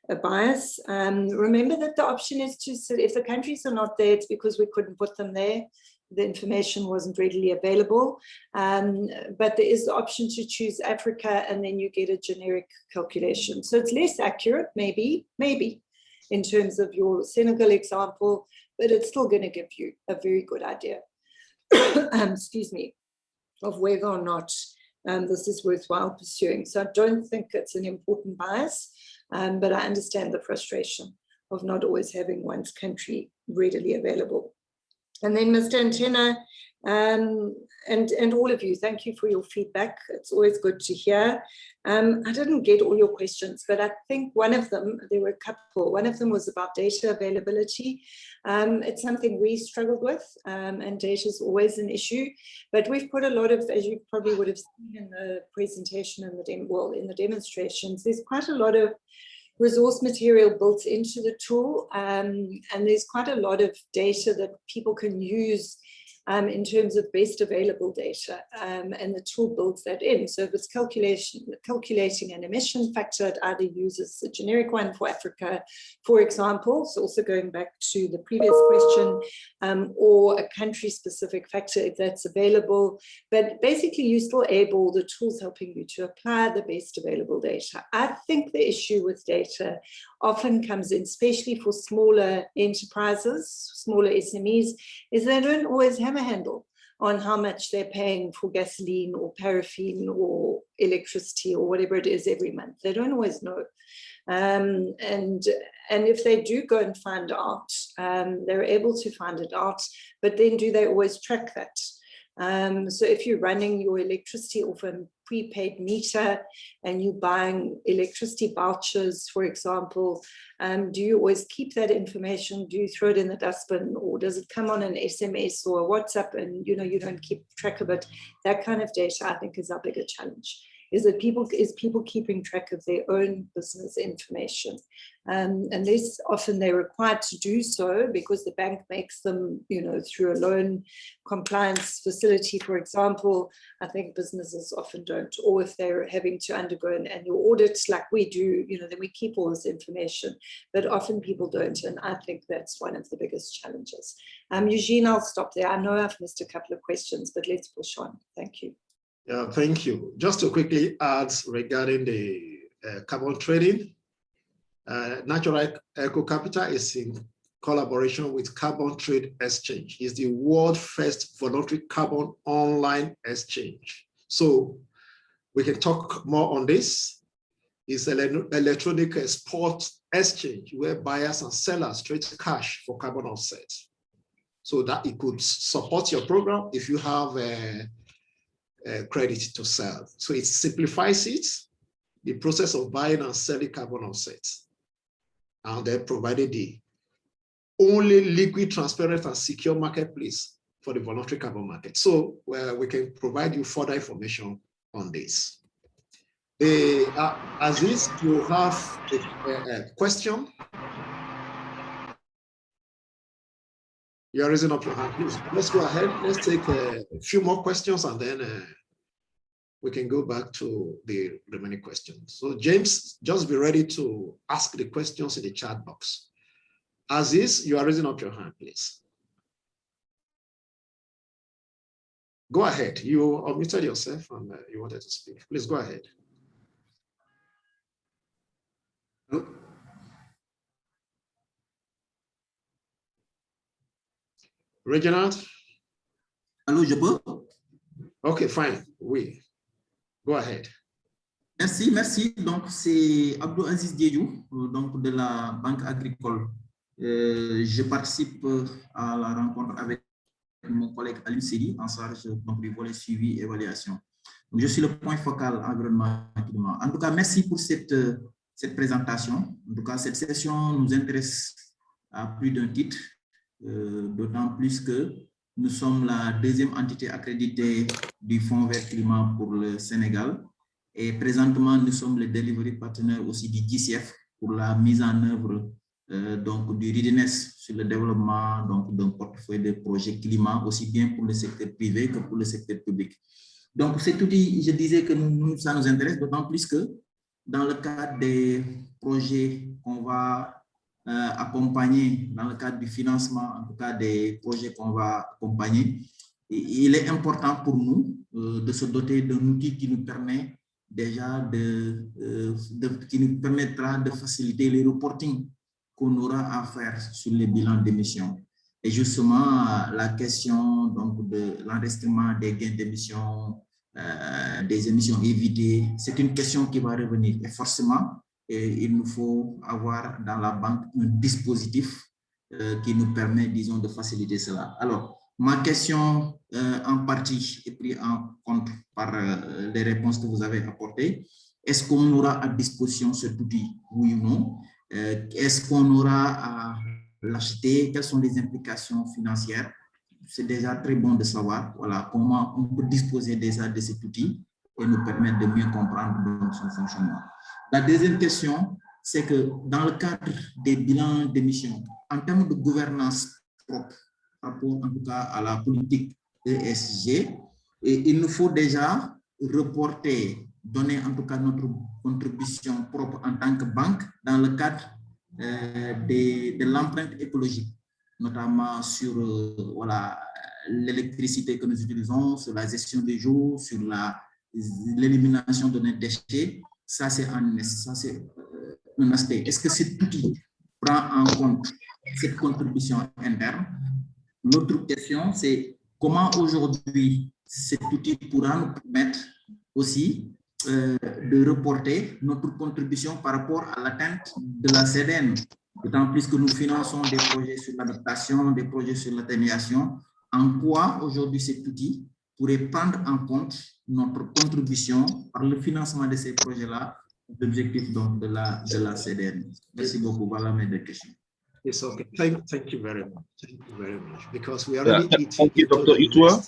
a bias. Remember that the option is to, if the countries are not there, it's because we couldn't put them there. The information wasn't readily available. But there is the option to choose Africa, and then you get a generic calculation. So it's less accurate, maybe, in terms of your Senegal example, but it's still going to give you a very good idea, excuse me, of whether or not this is worthwhile pursuing. So I don't think it's an important bias, but I understand the frustration of not always having one's country readily available. And then Mr. Antenna, and all of you, thank you for your feedback. It's always good to hear. I didn't get all your questions, but I think one of them, there were a couple, one of them was about data availability. It's something we struggled with, and data is always an issue, but we've put a lot of, as you probably would have seen in the presentation and in the demonstrations, there's quite a lot of resource material built into the tool, and there's quite a lot of data that people can use in terms of best available data, and the tool builds that in. So if it's calculating an emission factor, it either uses a generic one for Africa, for example, so also going back to the previous question, or a country-specific factor if that's available. But basically, you're still able, the tool's helping you to apply the best available data. I think the issue with data often comes in, especially for smaller enterprises, smaller SMEs, is they don't always have a handle on how much they're paying for gasoline or paraffin or electricity or whatever it is every month. They don't always know. And if they do go and find out, they're able to find it out, but then do they always track that? So if you're running your electricity off a prepaid meter and you're buying electricity vouchers, for example, do you always keep that information? Do you throw it in the dustbin, or does it come on an SMS or a WhatsApp and you don't keep track of it? That kind of data, I think, is our bigger challenge. Is people keeping track of their own business information? And this often they're required to do so because the bank makes them, through a loan compliance facility, for example. I think businesses often don't, or if they're having to undergo an annual audit like we do, then we keep all this information, but often people don't. And I think that's one of the biggest challenges. Eugene, I'll stop there. I know I've missed a couple of questions, but let's push on. Thank you. Yeah, thank you. Just to quickly add regarding the carbon trading, Natural Eco Capital is in collaboration with Carbon Trade Exchange. It's the world's first voluntary carbon online exchange. So we can talk more on this. It's an electronic spot exchange where buyers and sellers trade cash for carbon offsets. So that it could support your program if you have credit to sell. So it simplifies the process of buying and selling carbon offsets. And they provided the only liquid, transparent, and secure marketplace for the voluntary carbon market. So we can provide you further information on this. Aziz, you have a question? You are raising up your hand, please. Let's go ahead. Let's take a few more questions and then we can go back to the remaining questions. So James, just be ready to ask the questions in the chat box. Aziz, you are raising up your hand, please. Go ahead. You unmuted yourself and you wanted to speak. Please go ahead. Reginald? Allô, je peux? Okay, fine. Oui. Go ahead. Merci. Donc, c'est Abdou Aziz Diédiou, donc de la Banque agricole. Je participe à la rencontre avec mon collègue Alim Sedi, en charge donc, du volet suivi et évaluation. Donc, je suis le point focal environnement. En tout cas, merci pour cette présentation. En tout cas, cette session nous intéresse à plus d'un titre, d'autant plus que nous sommes la deuxième entité accréditée du Fonds vert climat pour le Sénégal. Et présentement, nous sommes le delivery partenaire aussi du DCF pour la mise en œuvre donc, du readiness sur le développement d'un portefeuille de projets climat, aussi bien pour le secteur privé que pour le secteur public. Donc, cet outil, je disais que ça nous intéresse, d'autant plus que dans le cadre des projets qu'on va accompagner, dans le cadre du financement, en tout cas des projets qu'on va accompagner, il est important pour nous de se doter d'un outil qui nous permet déjà qui nous permettra de faciliter les reporting qu'on aura à faire sur les bilans d'émissions. Et justement, la question donc, de l'enregistrement des gains d'émissions, des émissions évitées, c'est une question qui va revenir. Et forcément, il nous faut avoir dans la banque un dispositif qui nous permet, disons, de faciliter cela. Alors, ma question en partie est prise en compte par les réponses que vous avez apportées. Est-ce qu'on aura à disposition cet outil, oui ou non? Est-ce qu'on aura à l'acheter? Quelles sont les implications financières? C'est déjà très bon de savoir voilà, comment on peut disposer déjà de cet outil et nous permettre de mieux comprendre donc, son fonctionnement. La deuxième question, c'est que dans le cadre des bilans d'émissions, en termes de gouvernance propre, rapport en tout cas à la politique ESG. Et il nous faut déjà reporter, donner en tout cas notre contribution propre en tant que banque dans le cadre de l'empreinte écologique, notamment sur voilà, l'électricité que nous utilisons, sur la gestion des eaux, sur l'élimination de nos déchets. Ça, c'est un aspect. Est-ce que cet outil prend en compte cette contribution interne? L'autre question, c'est comment aujourd'hui cet outil pourra nous permettre aussi de reporter notre contribution par rapport à l'atteinte de la CDN, d'autant plus que nous finançons des projets sur l'adaptation, des projets sur l'atténuation. En quoi aujourd'hui cet outil pourrait prendre en compte notre contribution par le financement de ces projets-là, l'objectif donc de la CDN. Merci beaucoup. Voilà mes deux questions. It's okay. Thank you very much. Thank you very much. Because we already Thank you, Dr. Itua.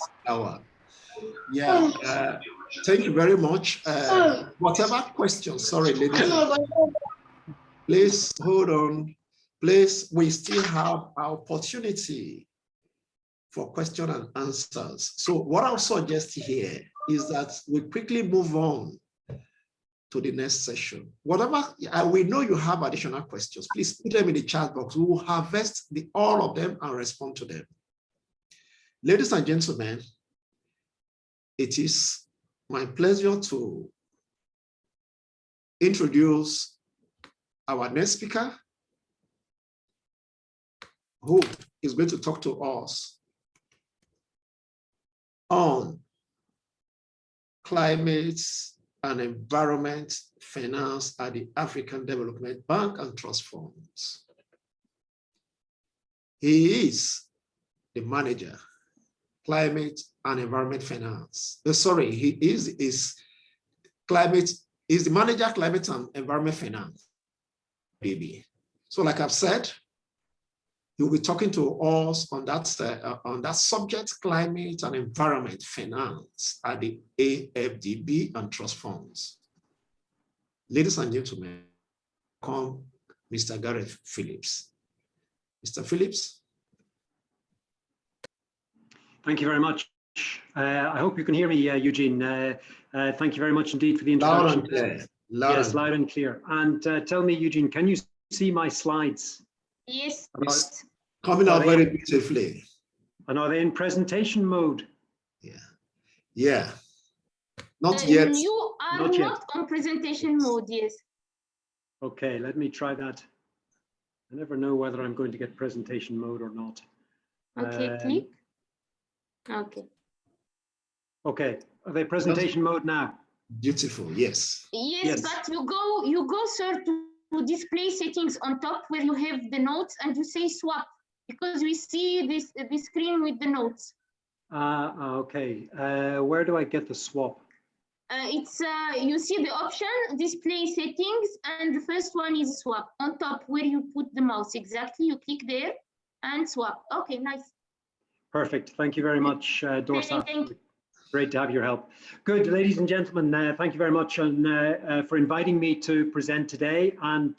Yeah. Thank you very much. Whatever questions, sorry, ladies, please hold on. Please, we still have our opportunity for question and answers. So what I'll suggest here is that we quickly move on to the next session. Whatever, we know you have additional questions, please put them in the chat box. We will harvest all of them and respond to them. Ladies and gentlemen, it is my pleasure to introduce our next speaker, who is going to talk to us on climate and environment finance at the African Development Bank and Trust Funds. He is the manager, climate and environment finance. He is the manager, climate and environment finance, AfDB. So like I've said, he'll be talking to us on that subject, climate and environment finance at the AfDB and trust funds. Ladies and gentlemen, welcome Mr. Gareth Phillips. Mr. Phillips. Thank you very much. I hope you can hear me, Eugene. Thank you very much indeed for the introduction. Loud and clear. Loud and clear. And tell me, Eugene, can you see my slides? Yes. It's coming out very beautifully. And are they in presentation mode? Yeah. Not yet. You are not on presentation mode, yes. Okay, let me try that. I never know whether I'm going to get presentation mode or not. Okay, click. Okay. Okay, are they presentation mode now? Beautiful, yes. Yes, but you go, sir, to display settings on top where you have the notes and you say swap, because we see this screen with the notes. Okay, where do I get the swap? It's you see the option display settings, and the first one is swap on top where you put the mouse. Exactly, you click there and swap. Okay, nice. Perfect. Thank you very much, Dorsa. Great to have your help. Good, ladies and gentlemen, thank you very much for inviting me to present today, and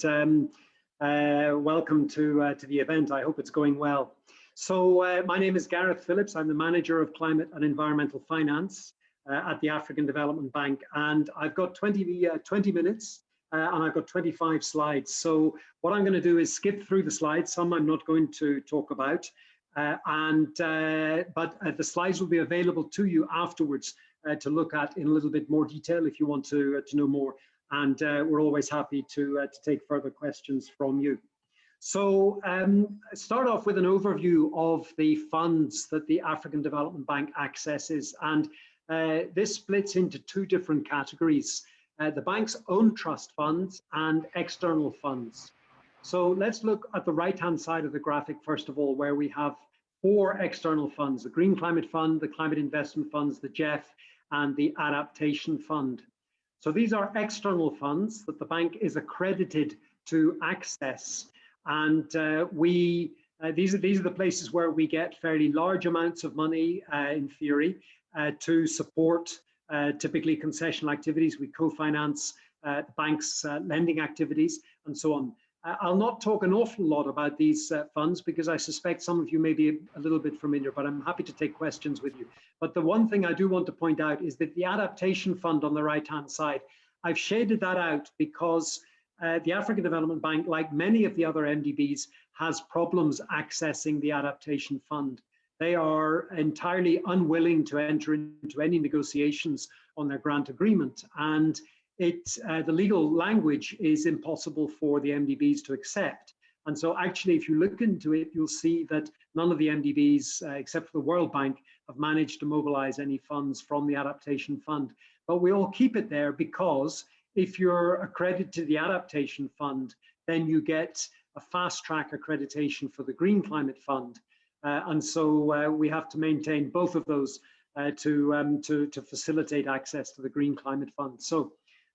welcome to the event. I hope it's going well. So my name is Gareth Phillips. I'm the manager of climate and environmental finance at the African Development Bank, and I've got 20 minutes and I've got 25 slides. So what I'm going to do is skip through the slides. Some I'm not going to talk about. But the slides will be available to you afterwards to look at in a little bit more detail if you want to know more. And we're always happy to take further questions from you. So start off with an overview of the funds that the African Development Bank accesses. And this splits into two different categories, the bank's own trust funds and external funds. So let's look at the right-hand side of the graphic, first of all, where we have 4 external funds: the Green Climate Fund, the Climate Investment Funds, the GEF, and the Adaptation Fund. So these are external funds that the bank is accredited to access. And these are the places where we get fairly large amounts of money, in theory, to support typically concessional activities. We co-finance the bank's lending activities and so on. I'll not talk an awful lot about these funds because I suspect some of you may be a little bit familiar, but I'm happy to take questions with you. But the one thing I do want to point out is that the adaptation fund on the right-hand side, I've shaded that out because the African Development Bank, like many of the other MDBs, has problems accessing the adaptation fund. They are entirely unwilling to enter into any negotiations on their grant agreement, and the legal language is impossible for the MDBs to accept. And so actually, if you look into it, you'll see that none of the MDBs, except for the World Bank, have managed to mobilize any funds from the adaptation fund. But we all keep it there because if you're accredited to the adaptation fund, then you get a fast track accreditation for the Green Climate Fund. And so we have to maintain both of those to facilitate access to the Green Climate Fund. So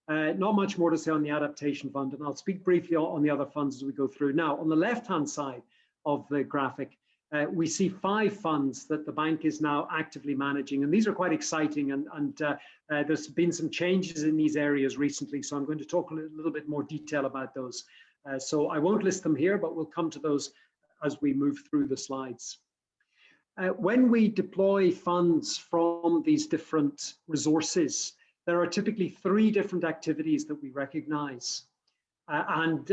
not much more to say on the adaptation fund, and I'll speak briefly on the other funds as we go through. Now, on the left-hand side of the graphic, we see 5 funds that the bank is now actively managing, and these are quite exciting, and there's been some changes in these areas recently, so I'm going to talk a little bit more detail about those. So I won't list them here, but we'll come to those as we move through the slides. When we deploy funds from these different resources, there are typically 3 different activities that we recognize. On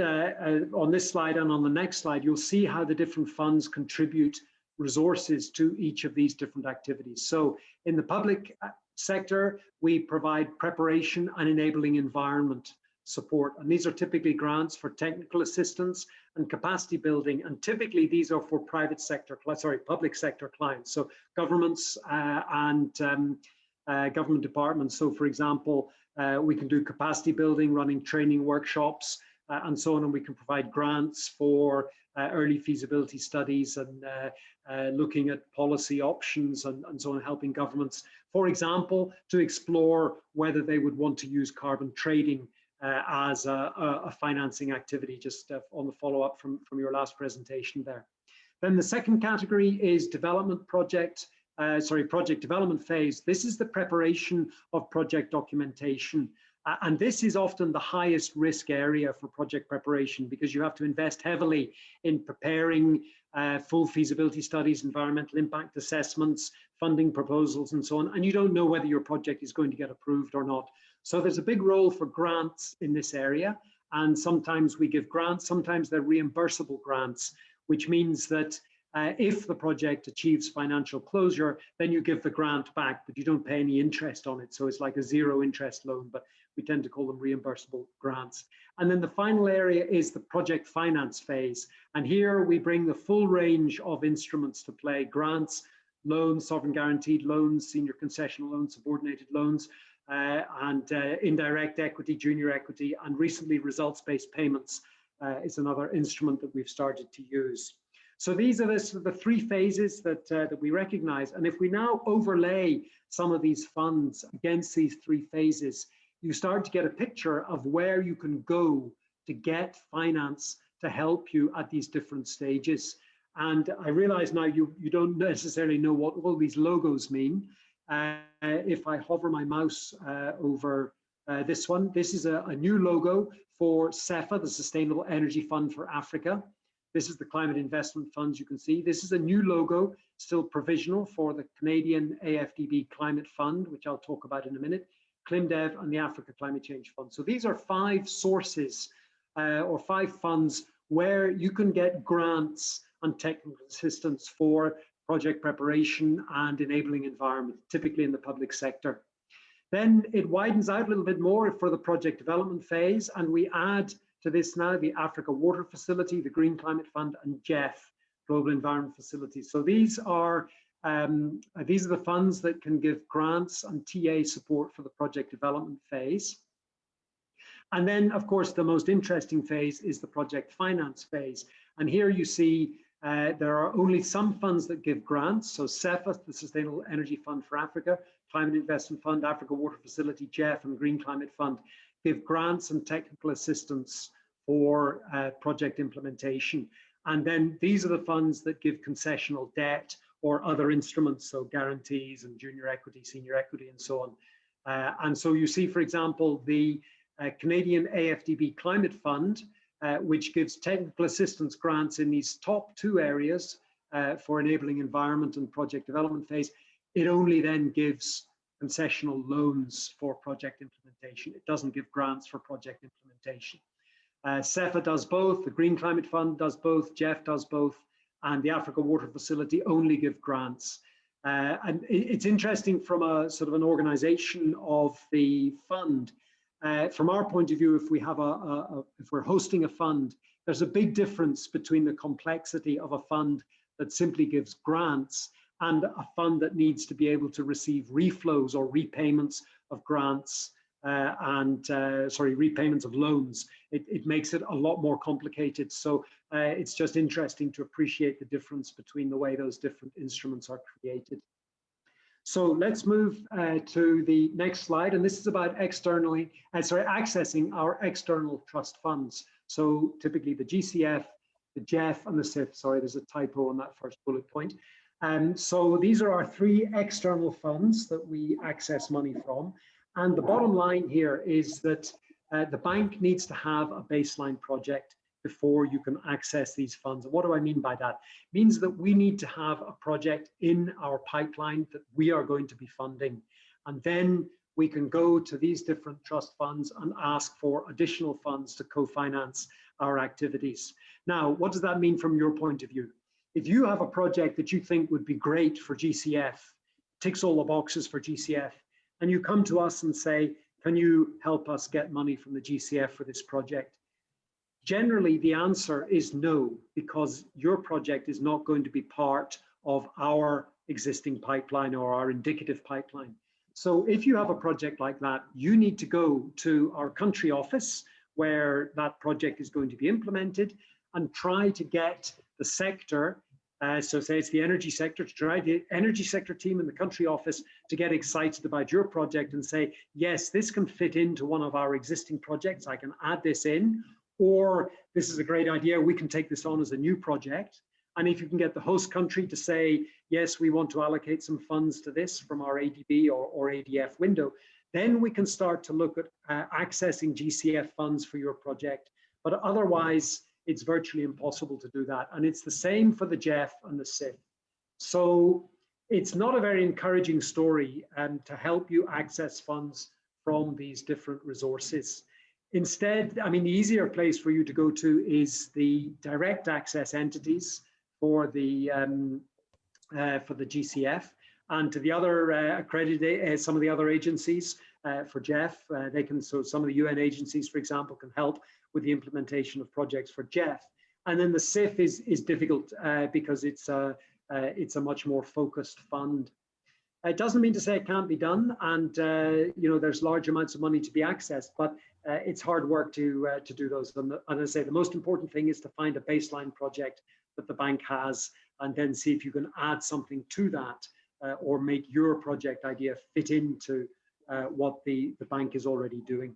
this slide and on the next slide, you'll see how the different funds contribute resources to each of these different activities. So in the public sector, we provide preparation and enabling environment support. And these are typically grants for technical assistance and capacity building. And typically these are for public sector clients. So governments and government departments. So for example, we can do capacity building, running training workshops, and so on, and we can provide grants for early feasibility studies and looking at policy options and so on, helping governments, for example, to explore whether they would want to use carbon trading as a financing activity, just on the follow-up from your last presentation there. Then the second category is project development phase. This is the preparation of project documentation. And this is often the highest risk area for project preparation because you have to invest heavily in preparing full feasibility studies, environmental impact assessments, funding proposals, and so on. And you don't know whether your project is going to get approved or not. So there's a big role for grants in this area. And sometimes we give grants, sometimes they're reimbursable grants, which means that if the project achieves financial closure, then you give the grant back, but you don't pay any interest on it. So it's like a 0 interest loan, but we tend to call them reimbursable grants. And then the final area is the project finance phase. And here we bring the full range of instruments to play: grants, loans, sovereign guaranteed loans, senior concessional loans, subordinated loans, and indirect equity, junior equity, and recently results-based payments is another instrument that we've started to use. So these are the 3 phases that we recognize. And if we now overlay some of these funds against these 3 phases, you start to get a picture of where you can go to get finance to help you at these different stages. And I realize now you don't necessarily know what all these logos mean. If I hover my mouse over this one, this is a new logo for SEFA, the Sustainable Energy Fund for Africa. This is the Climate Investment Funds you can see. This is a new logo, still provisional, for the Canadian AfDB Climate Fund, which I'll talk about in a minute, ClimDev, and the Africa Climate Change Fund. So these are 5 sources or 5 funds where you can get grants and technical assistance for project preparation and enabling environment, typically in the public sector. Then it widens out a little bit more for the project development phase, and we add to this now the Africa Water Facility, the Green Climate Fund, and GEF, Global Environment Facilities. So these are the funds that can give grants and TA support for the project development phase. And then, of course, the most interesting phase is the project finance phase. And here you see there are only some funds that give grants. So SEFA, the Sustainable Energy Fund for Africa, Climate Investment Fund, Africa Water Facility, GEF, and Green Climate Fund give grants and technical assistance for project implementation. And then these are the funds that give concessional debt or other instruments, so guarantees and junior equity, senior equity, and so on. And so you see, for example, the Canadian AfDB Climate Fund which gives technical assistance grants in these top 2 areas for enabling environment and project development phase. It only then gives concessional loans for project implementation. It doesn't give grants for project implementation. CEFA does both, the Green Climate Fund does both, GEF does both, and the Africa Water Facility only give grants. And it's interesting from a sort of an organization of the fund. From our point of view, if we have if we're hosting a fund, there's a big difference between the complexity of a fund that simply gives grants and a fund that needs to be able to receive reflows or repayments of grants repayments of loans. It makes it a lot more complicated. So it's just interesting to appreciate the difference between the way those different instruments are created. So let's move to the next slide, and this is about accessing our external trust funds. So typically the GCF, the GEF, and the CIF. Sorry, there's a typo on that first bullet point. So these are our 3 external funds that we access money from. And the bottom line here is that the bank needs to have a baseline project before you can access these funds. And what do I mean by that? It means that we need to have a project in our pipeline that we are going to be funding. And then we can go to these different trust funds and ask for additional funds to co-finance our activities. Now, what does that mean from your point of view? If you have a project that you think would be great for GCF, ticks all the boxes for GCF, and you come to us and say, can you help us get money from the GCF for this project? Generally, the answer is no, because your project is not going to be part of our existing pipeline or our indicative pipeline. So if you have a project like that, you need to go to our country office where that project is going to be implemented and try to get the sector, so say it's the energy sector, to try the energy sector team in the country office to get excited about your project and say, yes, this can fit into one of our existing projects, I can add this in, or this is a great idea, we can take this on as a new project. And if you can get the host country to say, yes, we want to allocate some funds to this from our ADB or ADF window, then we can start to look at accessing GCF funds for your project. But otherwise, it's virtually impossible to do that. And it's the same for the GEF and the CIF. So it's not a very encouraging story to help you access funds from these different resources. Instead, I mean, the easier place for you to go to is the direct access entities for the GCF, and to the other accredited, some of the other agencies for GEF. They can, so some of the UN agencies, for example, can help with the implementation of projects for GEF. And then the CIF is difficult because it's a much more focused fund. It doesn't mean to say it can't be done, and you know, there's large amounts of money to be accessed, but it's hard work to do those. And as I say, the most important thing is to find a baseline project that the bank has, and then see if you can add something to that or make your project idea fit into what the bank is already doing.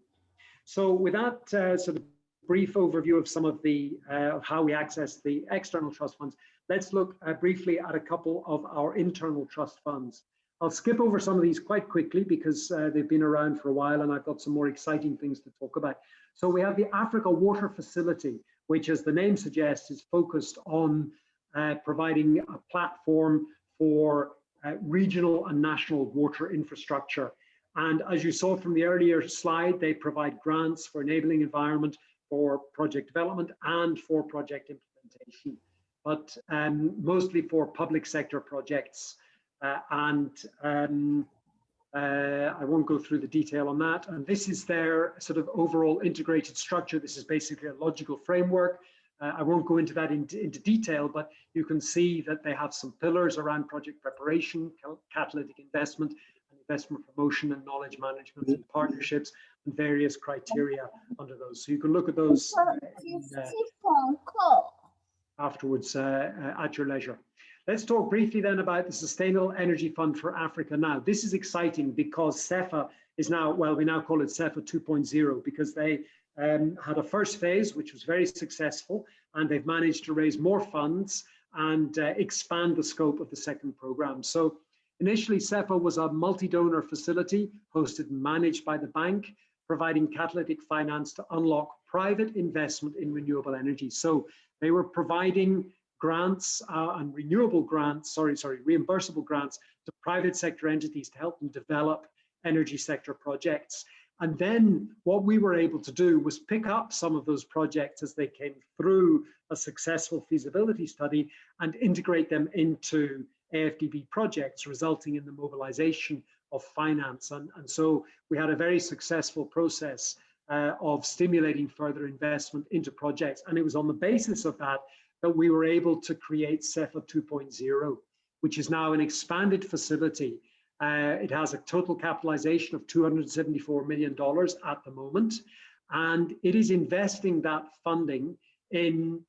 So with that sort of brief overview of some of the how we access the external trust funds, let's look briefly at a couple of our internal trust funds. I'll skip over some of these quite quickly because they've been around for a while and I've got some more exciting things to talk about. So we have the Africa Water Facility, which, as the name suggests, is focused on providing a platform for regional and national water infrastructure. And as you saw from the earlier slide, they provide grants for enabling environment, for project development, and for project implementation, but mostly for public sector projects. I won't go through the detail on that. And this is their sort of overall integrated structure. This is basically a logical framework. I won't go into that into detail, but you can see that they have some pillars around project preparation, catalytic investment, and investment promotion, and knowledge management and partnerships, and various criteria under those. So you can look at those afterwards at your leisure. Let's talk briefly then about the Sustainable Energy Fund for Africa now. This is exciting because CEFA is now, well, we now call it CEFA 2.0 because they had a first phase, which was very successful, and they've managed to raise more funds and expand the scope of the second program. So initially, CEFA was a multi-donor facility hosted and managed by the bank, providing catalytic finance to unlock private investment in renewable energy. So they were providing grants and reimbursable grants to private sector entities to help them develop energy sector projects. And then what we were able to do was pick up some of those projects as they came through a successful feasibility study and integrate them into AfDB projects, resulting in the mobilization of finance. And so we had a very successful process of stimulating further investment into projects. And it was on the basis of that that we were able to create CEFA 2.0, which is now an expanded facility. It has a total capitalization of $274 million at the moment, and it is investing that funding in,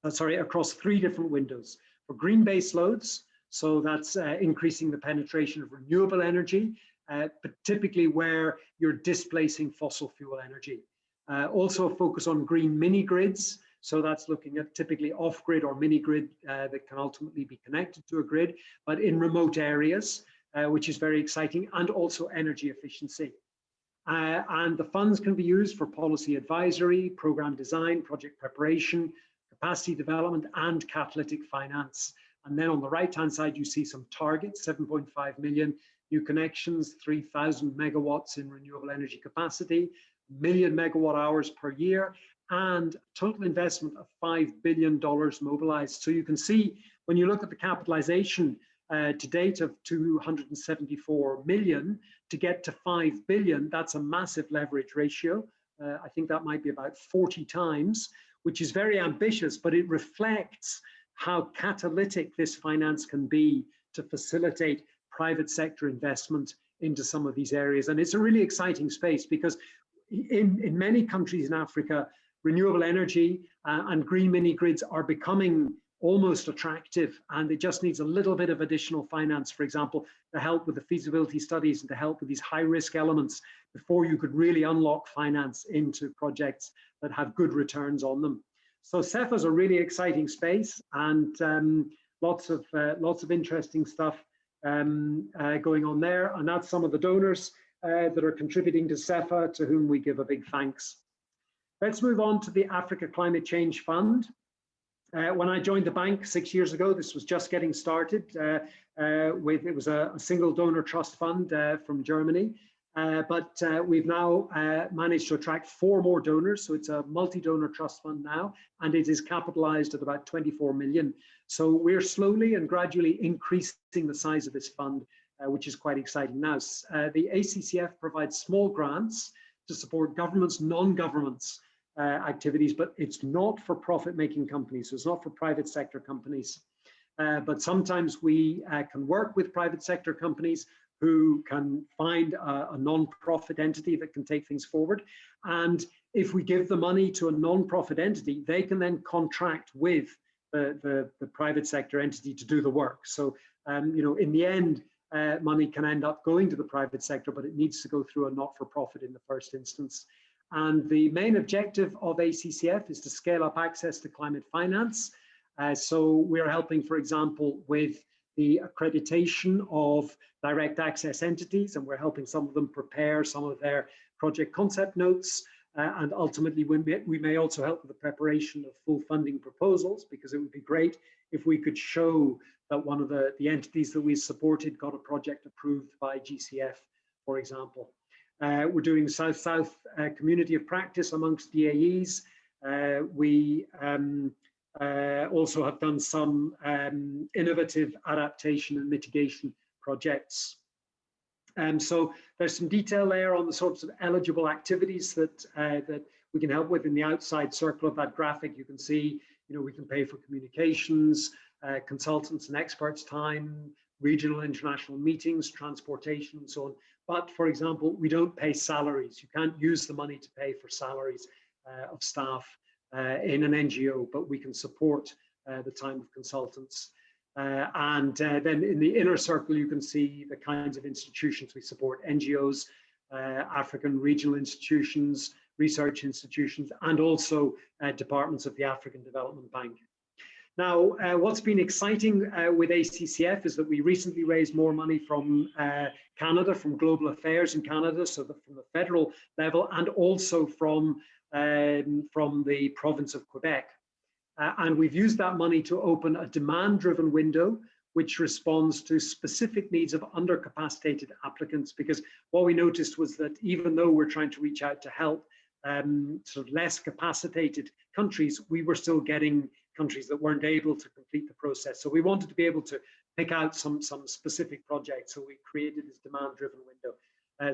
across 3 different windows. For green base loads, so that's increasing the penetration of renewable energy, but typically where you're displacing fossil fuel energy. Also a focus on green mini grids, so that's looking at typically off-grid or mini grid that can ultimately be connected to a grid, but in remote areas, which is very exciting, and also energy efficiency. And the funds can be used for policy advisory, program design, project preparation, capacity development, and catalytic finance. And then on the right-hand side, you see some targets: 7.5 million new connections, 3,000 megawatts in renewable energy capacity, million megawatt hours per year, and total investment of $5 billion mobilized. So you can see when you look at the capitalization to date of 274 million, to get to 5 billion, that's a massive leverage ratio. I think that might be about 40 times, which is very ambitious, but it reflects how catalytic this finance can be to facilitate private sector investment into some of these areas. And it's a really exciting space because in many countries in Africa, renewable energy and green mini grids are becoming almost attractive, and it just needs a little bit of additional finance, for example, to help with the feasibility studies and to help with these high risk elements before you could really unlock finance into projects that have good returns on them. So CEFA is a really exciting space, and lots of interesting stuff going on there. And that's some of the donors that are contributing to CEFA, to whom we give a big thanks. Let's move on to the Africa Climate Change Fund. When I joined the bank 6 years ago, this was just getting started. It was a single donor trust fund from Germany, but we've now managed to attract 4 more donors. So it's a multi-donor trust fund now, and it is capitalized at about 24 million. So we're slowly and gradually increasing the size of this fund, which is quite exciting now. The ACCF provides small grants to support governments, non-governments, activities, but it's not for profit-making companies. So it's not for private sector companies. But sometimes we can work with private sector companies who can find a non-profit entity that can take things forward. And if we give the money to a non-profit entity, they can then contract with the private sector entity to do the work. So, you know, in the end, money can end up going to the private sector, but it needs to go through a not-for-profit in the first instance. And the main objective of ACCF is to scale up access to climate finance. So we're helping, for example, with the accreditation of direct access entities, and we're helping some of them prepare some of their project concept notes. And ultimately, we may also help with the preparation of full funding proposals, because it would be great if we could show that one of the entities that we supported got a project approved by GCF, for example. We're doing South-South community of practice amongst DAEs. We also have done some innovative adaptation and mitigation projects. So there's some detail there on the sorts of eligible activities that we can help with. In the outside circle of that graphic, you can see, you know, we can pay for communications, consultants and experts' time, regional international meetings, transportation, and so on. But for example, we don't pay salaries. You can't use the money to pay for salaries of staff in an NGO, but we can support the time of consultants. And then in the inner circle, you can see the kinds of institutions we support: NGOs, African regional institutions, research institutions, and also departments of the African Development Bank. Now, what's been exciting with ACCF is that we recently raised more money from Canada, from Global Affairs in Canada, so from the federal level, and also from the province of Quebec. And we've used that money to open a demand-driven window, which responds to specific needs of undercapacitated applicants, because what we noticed was that even though we're trying to reach out to help sort of less capacitated countries, we were still getting countries that weren't able to complete the process. So we wanted to be able to pick out some specific projects. So we created this demand-driven window.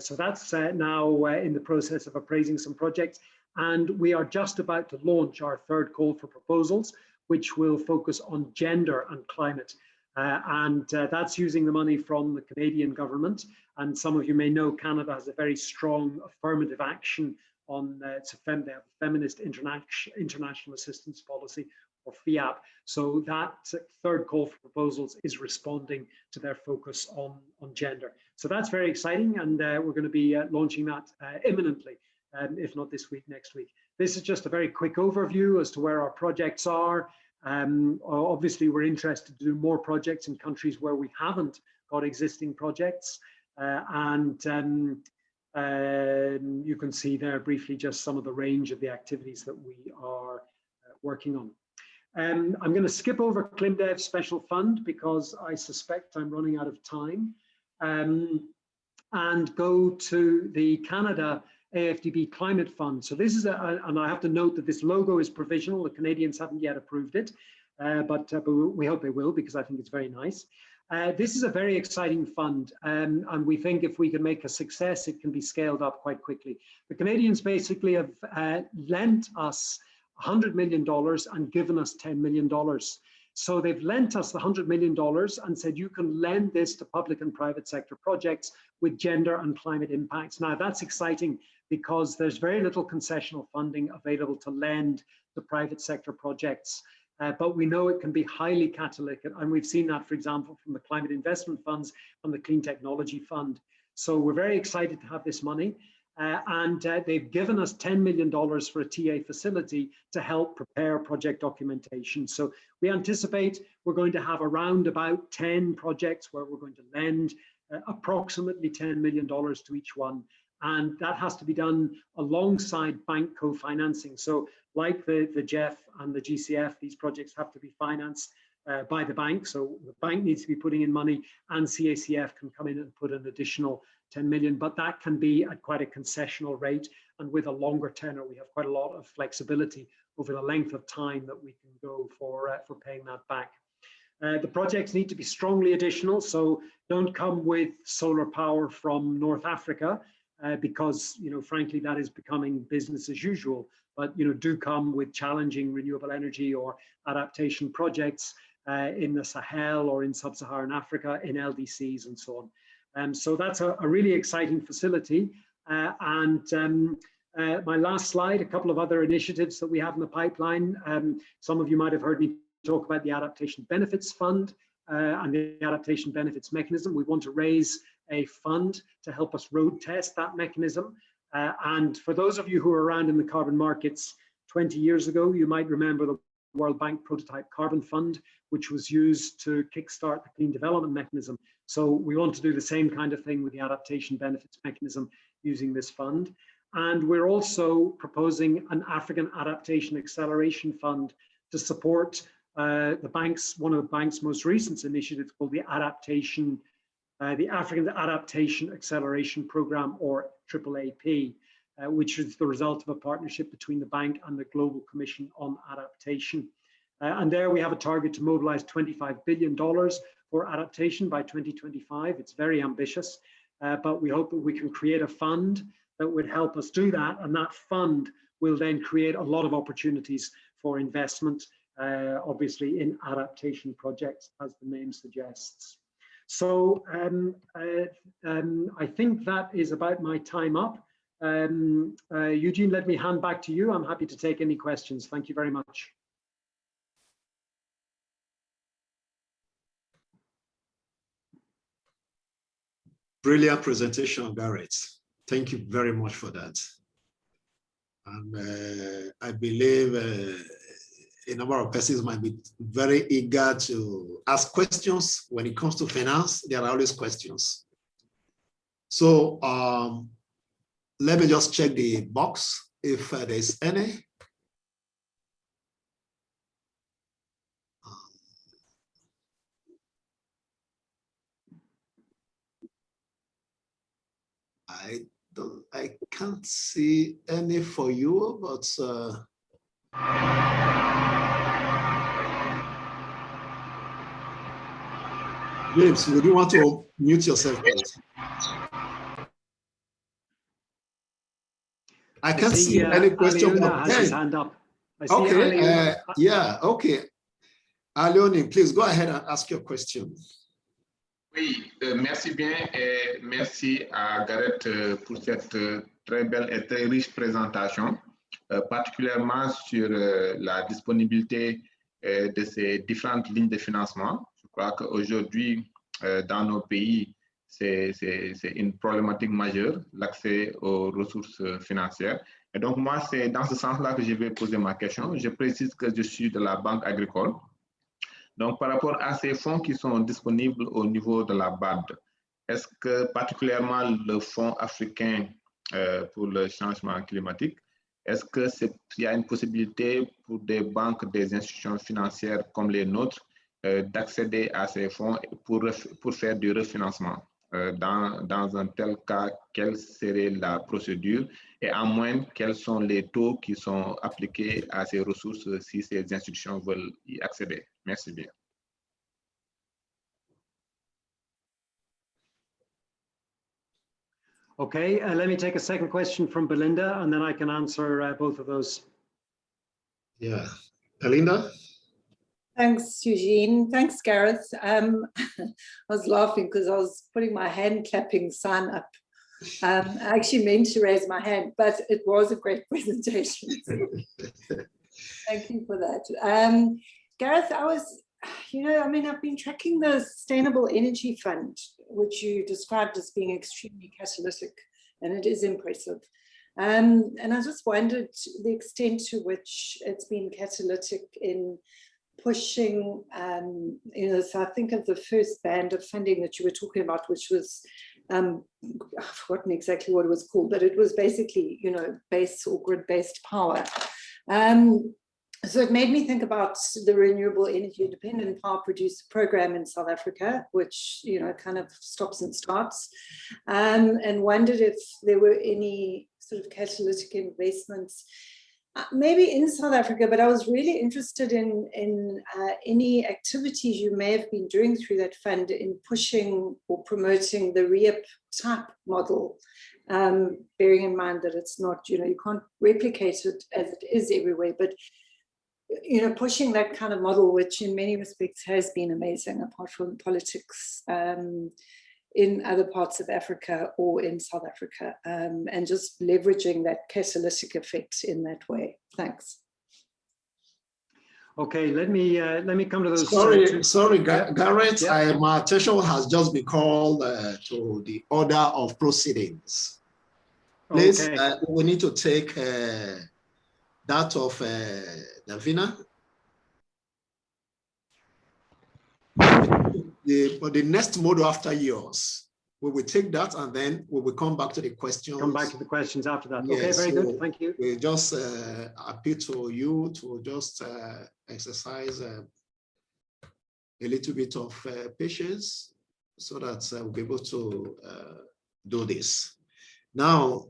So that's now in the process of appraising some projects. And we are just about to launch our third call for proposals, which will focus on gender and climate. That's using the money from the Canadian government. And some of you may know Canada has a very strong affirmative action on they have a feminist international assistance policy, or FIAP. So that third call for proposals is responding to their focus on gender. So that's very exciting, and we're going to be launching that imminently, if not this week, next week. This is just a very quick overview as to where our projects are. Obviously, we're interested to do more projects in countries where we haven't got existing projects. You can see there briefly just some of the range of the activities that we are working on. I'm going to skip over ClimDev Special Fund because I suspect I'm running out of time, and go to the Canada AfDB Climate Fund. So this is, and I have to note that this logo is provisional. The Canadians haven't yet approved it, but we hope they will, because I think it's very nice. This is a very exciting fund, and we think if we can make a success, it can be scaled up quite quickly. The Canadians basically have lent us $100 million and given us $10 million. So they've lent us the $100 million and said, you can lend this to public and private sector projects with gender and climate impacts. Now that's exciting because there's very little concessional funding available to lend to private sector projects. But we know it can be highly catalytic, and we've seen that, for example, from the climate investment funds and the Clean Technology Fund. So we're very excited to have this money, and they've given us $10 million for a TA facility to help prepare project documentation. So we anticipate we're going to have around about 10 projects where we're going to lend approximately $10 million to each one. And that has to be done alongside bank co-financing. So like the GEF and the GCF, these projects have to be financed by the bank. So the bank needs to be putting in money, and CACF can come in and put an additional 10 million, but that can be at quite a concessional rate. And with a longer tenor, we have quite a lot of flexibility over the length of time that we can go for paying that back. The projects need to be strongly additional. So don't come with solar power from North Africa, because, frankly, that is becoming business as usual. But, do come with challenging renewable energy or adaptation projects in the Sahel or in sub-Saharan Africa, in LDCs and so on. So that's a really exciting facility. My last slide, a couple of other initiatives that we have in the pipeline. Some of you might have heard me talk about the Adaptation Benefits Fund and the Adaptation Benefits Mechanism. We want to raise a fund to help us road test that mechanism. And for those of you who are around in the carbon markets 20 years ago, you might remember the World Bank Prototype Carbon Fund, which was used to kickstart the Clean Development Mechanism. So we want to do the same kind of thing with the Adaptation Benefits Mechanism using this fund. And we're also proposing an African Adaptation Acceleration Fund to support the banks, one of the bank's most recent initiatives called the African Adaptation Acceleration Program, or AAAP, which is the result of a partnership between the bank and the Global Commission on Adaptation. And there we have a target to mobilize $25 billion for adaptation by 2025. It's very ambitious, but we hope that we can create a fund that would help us do that. And that fund will then create a lot of opportunities for investment, obviously in adaptation projects, as the name suggests. So I think that is about my time up. Eugene, let me hand back to you. I'm happy to take any questions. Thank you very much. Brilliant presentation, Garrett. Thank you very much for that. And I believe a number of persons might be very eager to ask questions. When it comes to finance, there are always questions. So let me just check the box if there's any. I can't see any for you, but James, would you want to mute yourself, please? I can't see any question. Has his hand up. Okay, yeah, okay. Alioni, please go ahead and ask your question. Oui, merci bien et merci à Gareth pour cette très belle et très riche présentation, particulièrement sur la disponibilité de ces différentes lignes de financement. Je crois qu'aujourd'hui, dans nos pays, c'est une problématique majeure, l'accès aux ressources financières. Et donc, moi, c'est dans ce sens-là que je vais poser ma question. Je précise que je suis de la Banque agricole. Donc, par rapport à ces fonds qui sont disponibles au niveau de la BAD, est-ce que particulièrement le Fonds africain pour le changement climatique, est-ce qu'il y a une possibilité pour des banques, des institutions financières comme les nôtres d'accéder à ces fonds pour faire du refinancement? Dans un tel cas, quelle serait la procédure et en moyenne, quels sont les taux qui sont appliqués à ces ressources si ces institutions veulent y accéder? Merci bien. Okay, let me take a second question from Belinda, and then I can answer both of those. Yeah, Belinda? Thanks, Eugene. Thanks, Gareth. I was laughing because I was putting my hand clapping sign up. I actually meant to raise my hand, but it was a great presentation. Thank you for that. Gareth, I've been tracking the Sustainable Energy Fund, which you described as being extremely catalytic, and it is impressive. And I just wondered the extent to which it's been catalytic in pushing, so I think of the first band of funding that you were talking about, which was, I've forgotten exactly what it was called, but it was basically, base or grid-based power. So it made me think about the Renewable Energy Independent Power Producer Program in South Africa, which, kind of stops and starts, and wondered if there were any sort of catalytic investments maybe in South Africa, but I was really interested in any activities you may have been doing through that fund in pushing or promoting the REIP type model, bearing in mind that it's not, you can't replicate it as it is everywhere, but pushing that kind of model, which in many respects has been amazing, apart from politics, in other parts of Africa or in South Africa, and just leveraging that catalytic effect in that way. Thanks. Okay, let me come to those. Sorry, Gareth. Yeah. My attention has just been called to the order of proceedings. Please, okay. We need to take that of Davina. The next model after yours, we will take that and then we will come back to the questions. Come back to the questions after that. Yes, okay, very good. Thank you. We just appeal to you to just exercise a little bit of patience so that we'll be able to do this. Now,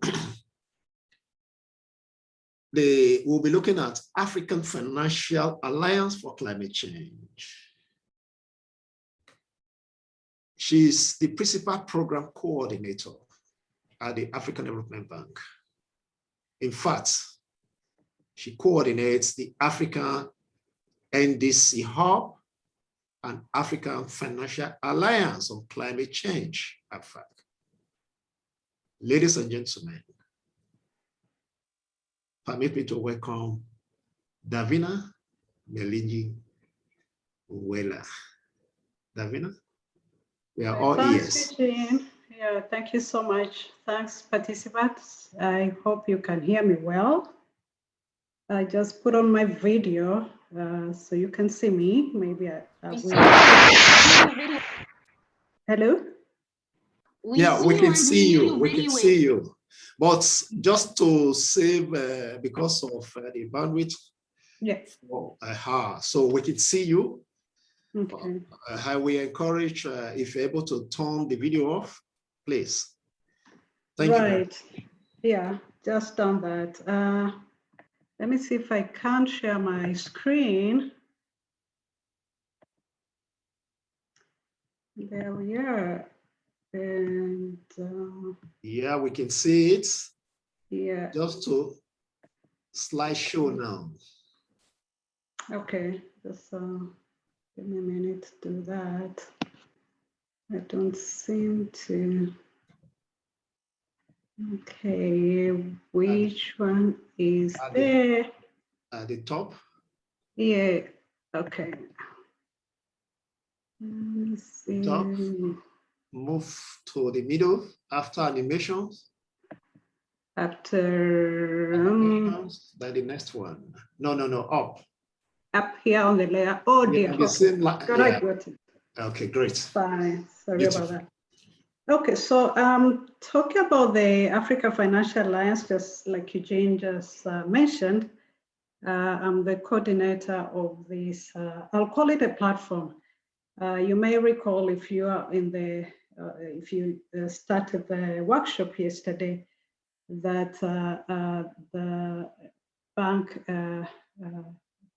we'll be looking at African Financial Alliance for Climate Change. She's the principal program coordinator at the African Development Bank. In fact, she coordinates the African NDC Hub and African Financial Alliance on Climate Change, AfDB. Ladies and gentlemen, permit me to welcome Davina Melingi Uwela. Davina? We are all ears. Eugene. Yeah, thank you so much. Thanks, participants. I hope you can hear me well. I just put on my video so you can see me. Maybe I will. Hello? Yeah, we can see you. We can see you. But just to save, because of the bandwidth, yes. So we can see you. Okay. We encourage, if you're able to turn the video off, please. Thank you. Right. Yeah, just done that. Let me see if I can share my screen. There we are. And yeah, we can see it. Yeah. Just to slideshow now. Okay, just give me a minute to do that. I don't seem to. Okay, which one is there? At the top. Yeah. Okay. Let me see. Top. Move to the middle after animations. After by the next one. No, up. Up here on the layer. Oh dear. The same got it. Okay, great. Fine. Sorry about that. Okay, so talking about the Africa Financial Alliance, just like Eugene just mentioned, I'm the coordinator of this. I'll call it a platform. You may recall if you are in the if you started the workshop yesterday, that the bank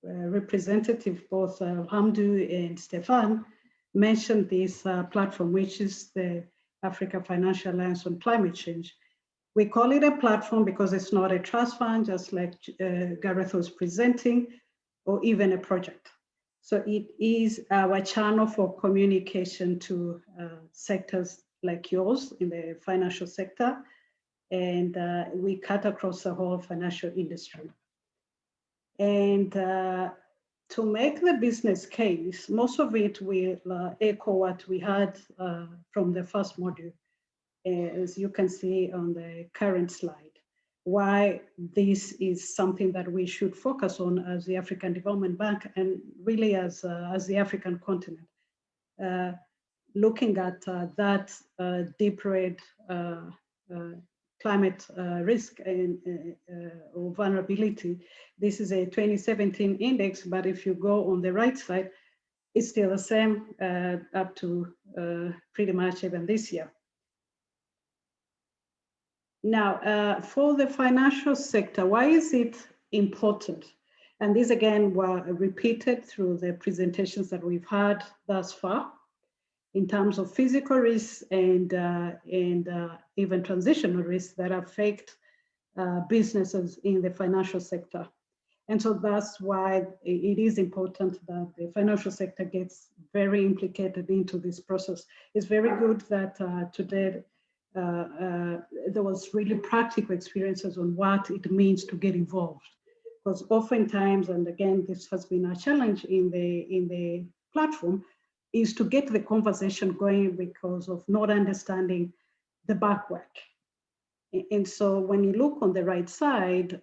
representative, both Hamdu and Stefan, mentioned this platform, which is the Africa Financial Alliance on Climate Change. We call it a platform because it's not a trust fund, just like Gareth was presenting, or even a project. So it is our channel for communication to sectors like yours in the financial sector, and we cut across the whole financial industry. And to make the business case, most of it will echo what we had from the first module, as you can see on the current slide, why this is something that we should focus on as the African Development Bank and really as the African continent, looking at that deep red climate risk and or vulnerability. This is a 2017 index, but if you go on the right side, it's still the same up to pretty much even this year. Now, for the financial sector, why is it important? And this again were repeated through the presentations that we've had thus far in terms of physical risks and even transitional risks that affect businesses in the financial sector. And so that's why it is important that the financial sector gets very implicated into this process. It's very good that today there was really practical experiences on what it means to get involved. Because oftentimes, and again, this has been a challenge in the platform, is to get the conversation going because of not understanding the back work. And so when you look on the right side,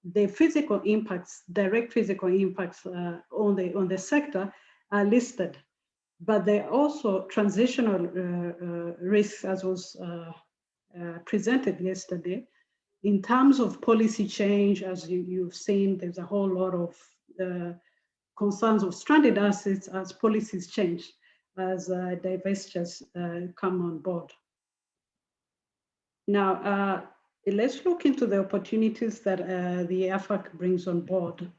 the physical impacts, direct physical impacts on the sector are listed, but there are also transitional risks, as was presented yesterday. In terms of policy change, as you've seen, there's a whole lot of concerns of stranded assets as policies change, as divestitures come on board. Now, let's look into the opportunities that the AFAC brings on board.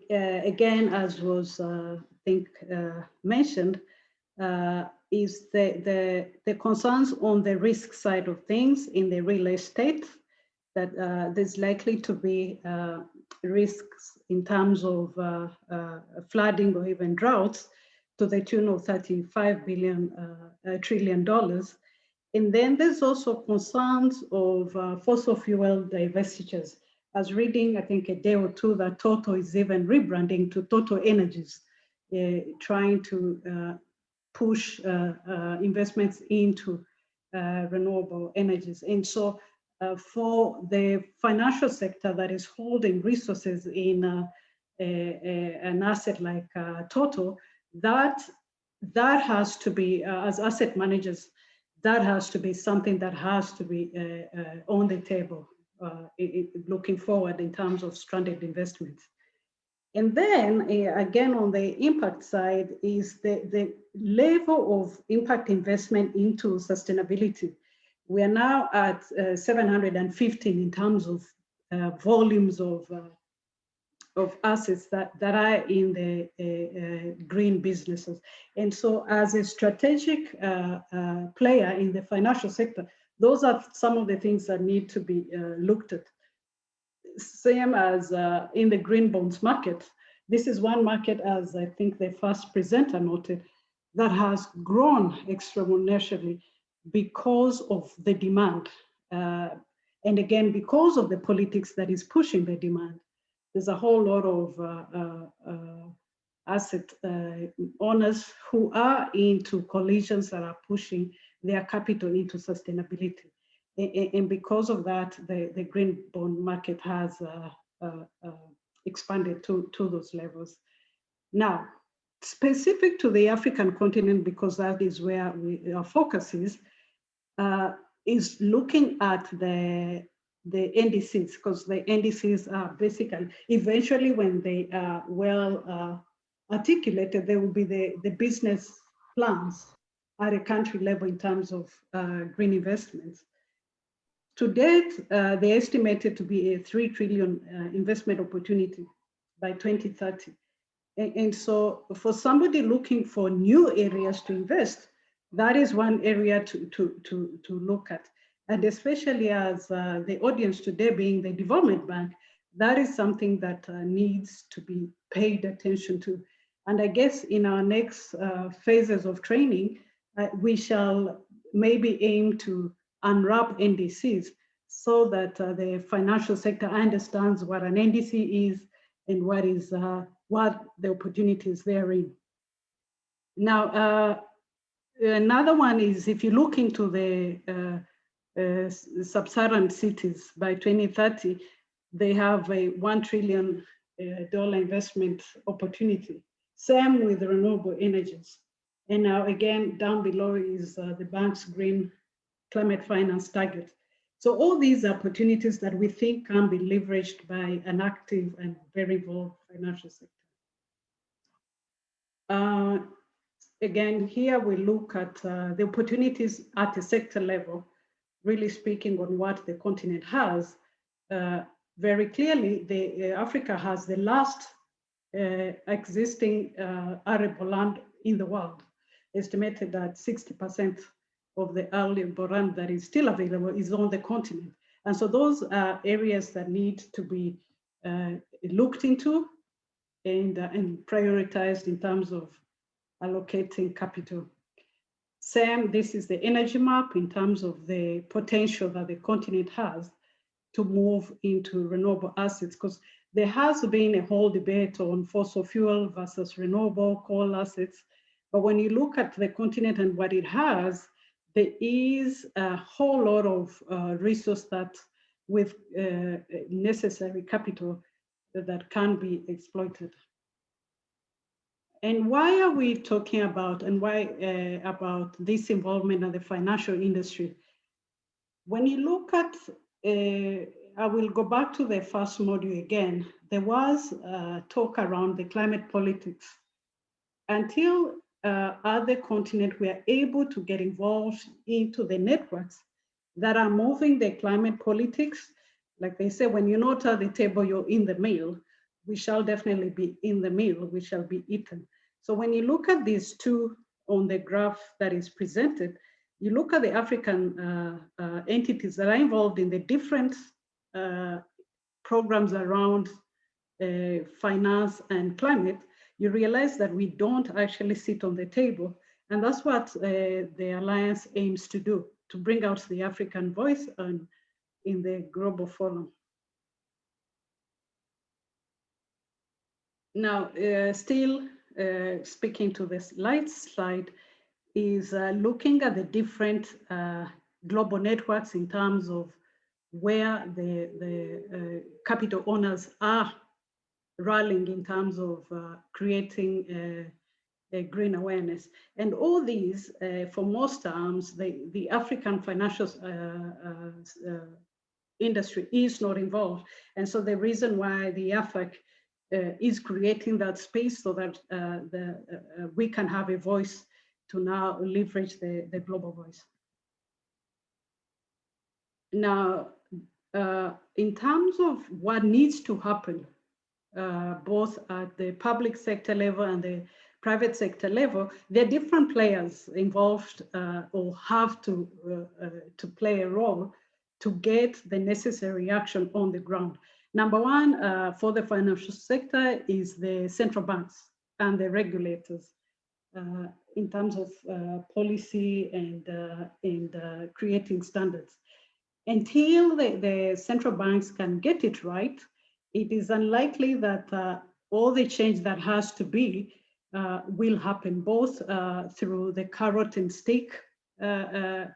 Again, as was, I think, mentioned, is the concerns on the risk side of things in the real estate, that there's likely to be risks in terms of flooding or even droughts to the tune of $35 trillion. And then there's also concerns of fossil fuel divestitures. I was reading, I think, a day or two that Total is even rebranding to Total Energies, trying to push investments into renewable energies. And so for the financial sector that is holding resources in an asset like Toto, that has to be, as asset managers, that has to be something that has to be on the table looking forward in terms of stranded investments. And then again, on the impact side is the level of impact investment into sustainability. We are now at 715 in terms of volumes of assets that are in the green businesses. And so as a strategic player in the financial sector, those are some of the things that need to be looked at. Same as in the green bonds market. This is one market, as I think the first presenter noted, that has grown exponentially because of the demand. And again, because of the politics that is pushing the demand. There's a whole lot of asset owners who are into coalitions that are pushing their capital into sustainability. And because of that, the green bond market has expanded to those levels. Now, specific to the African continent, because that is where our focus is looking at the NDCs, because the NDCs are basically, eventually when they are well articulated, there will be the business plans at a country level in terms of green investments. To date, they're estimated to be a 3 trillion investment opportunity by 2030. And so for somebody looking for new areas to invest, that is one area to look at. And especially as the audience today being the development bank, that is something that needs to be paid attention to. And I guess in our next phases of training, we shall maybe aim to unwrap NDCs so that the financial sector understands what an NDC is and what is what the opportunities therein. Now, another one is if you look into the sub-Saharan cities by 2030, they have a $1 trillion investment opportunity. Same with renewable energies. And now again, down below is the bank's green climate finance target. So all these opportunities that we think can be leveraged by an active and very involved financial sector. Again, here we look at the opportunities at a sector level, really speaking on what the continent has. Very clearly, Africa has the last existing arable land in the world, estimated that 60% of the arable land that is still available is on the continent. And so those are areas that need to be looked into and prioritized in terms of allocating capital. Same, this is the energy map in terms of the potential that the continent has to move into renewable assets, because there has been a whole debate on fossil fuel versus renewable coal assets. But when you look at the continent and what it has, there is a whole lot of resource that with necessary capital that can be exploited. And why are we talking about and why about this involvement of the financial industry? When you look at, I will go back to the first module again. There was talk around the climate politics. Until other continents were able to get involved into the networks that are moving the climate politics, like they say, when you're not at the table, you're in the meal. We shall definitely be in the meal, we shall be eaten. So when you look at these two on the graph that is presented, you look at the African entities that are involved in the different programs around finance and climate, you realize that we don't actually sit on the table. And that's what the Alliance aims to do, to bring out the African voice in the global forum. Now, still speaking to this lights slide, is looking at the different global networks in terms of where the capital owners are rallying in terms of creating a green awareness. And all these, for most terms, the African financial industry is not involved. And so the reason why the AFAC is creating that space so that we can have a voice to now leverage the global voice. Now, in terms of what needs to happen, both at the public sector level and the private sector level, there are different players involved or have to play a role to get the necessary action on the ground. Number one, for the financial sector is the central banks and the regulators in terms of policy and creating standards. Until the central banks can get it right, it is unlikely that all the change that has to be will happen, both through the carrot and stick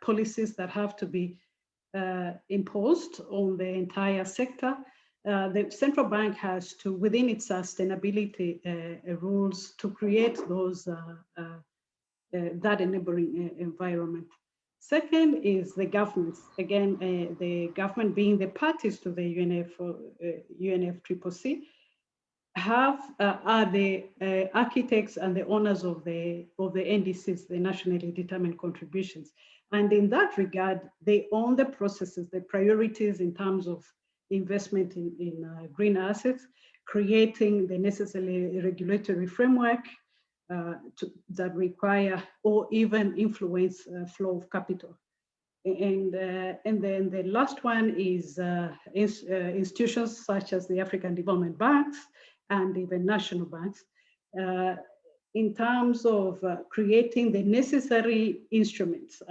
policies that have to be imposed on the entire sector. The central bank has to, within its sustainability rules, to create those that enabling environment. Second is the governments. Again, the government being the parties to the UNFCCC are the architects and the owners of the NDCs, the nationally determined contributions. And in that regard, they own the processes, the priorities in terms of investment in green assets, creating the necessary regulatory framework that require or even influence flow of capital. And then the last one is institutions such as the African Development Banks and even national banks in terms of creating the necessary instruments.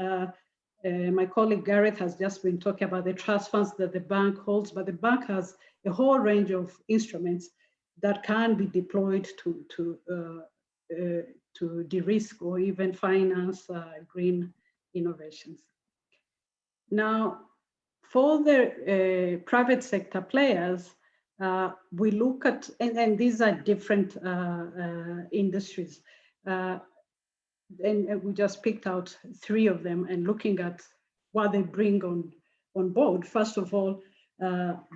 My colleague Gareth has just been talking about the trust funds that the bank holds, but the bank has a whole range of instruments that can be deployed to de-risk or even finance green innovations. Now, for the private sector players, we look at, and these are different industries, and we just picked out 3 of them and looking at what they bring on board. First of all, in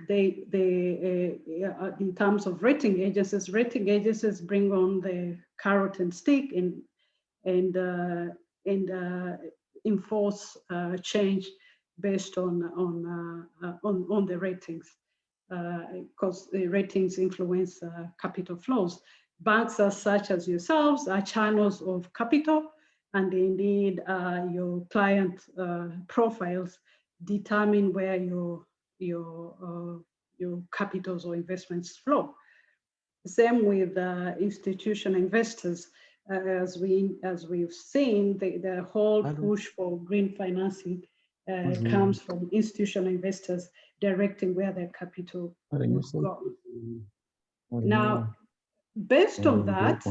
terms of rating agencies bring on the carrot and stick and enforce change based on the ratings, because the ratings influence capital flows. Banks such as yourselves are channels of capital, and indeed your client profiles determine where your capitals or investments flow. Same with institutional investors. As we've seen, the whole push for green financing comes from institutional investors directing where their capital will go. Now, based on that,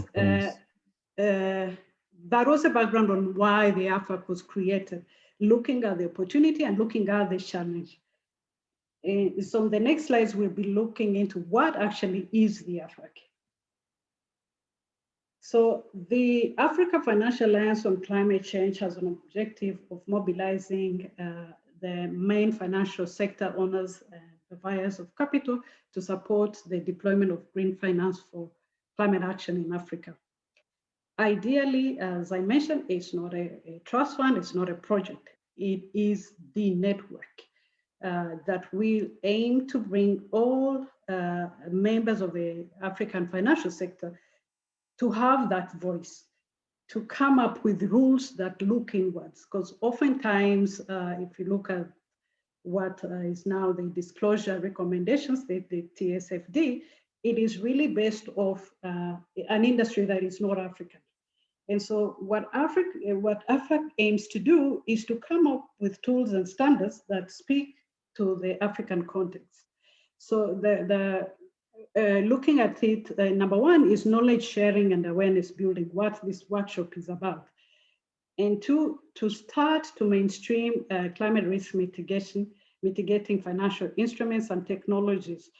that was a background on why the AFAC was created, looking at the opportunity and looking at the challenge. So the next slides we'll be looking into what actually is the AFAC. So the Africa Financial Alliance on Climate Change has an objective of mobilizing the main financial sector owners and providers of capital to support the deployment of green finance for climate action in Africa. Ideally, as I mentioned, it's not a trust fund, it's not a project. It is the network that will aim to bring all members of the African financial sector to have that voice, to come up with rules that look inwards. Because oftentimes, if you look at what is now the disclosure recommendations, the TSFD, it is really based off an industry that is not African. And so what AFAC aims to do is to come up with tools and standards that speak to the African context. So looking at it, number one is knowledge sharing and awareness building, what this workshop is about. And two, to start to mainstream climate risk mitigation, mitigating financial instruments and technologies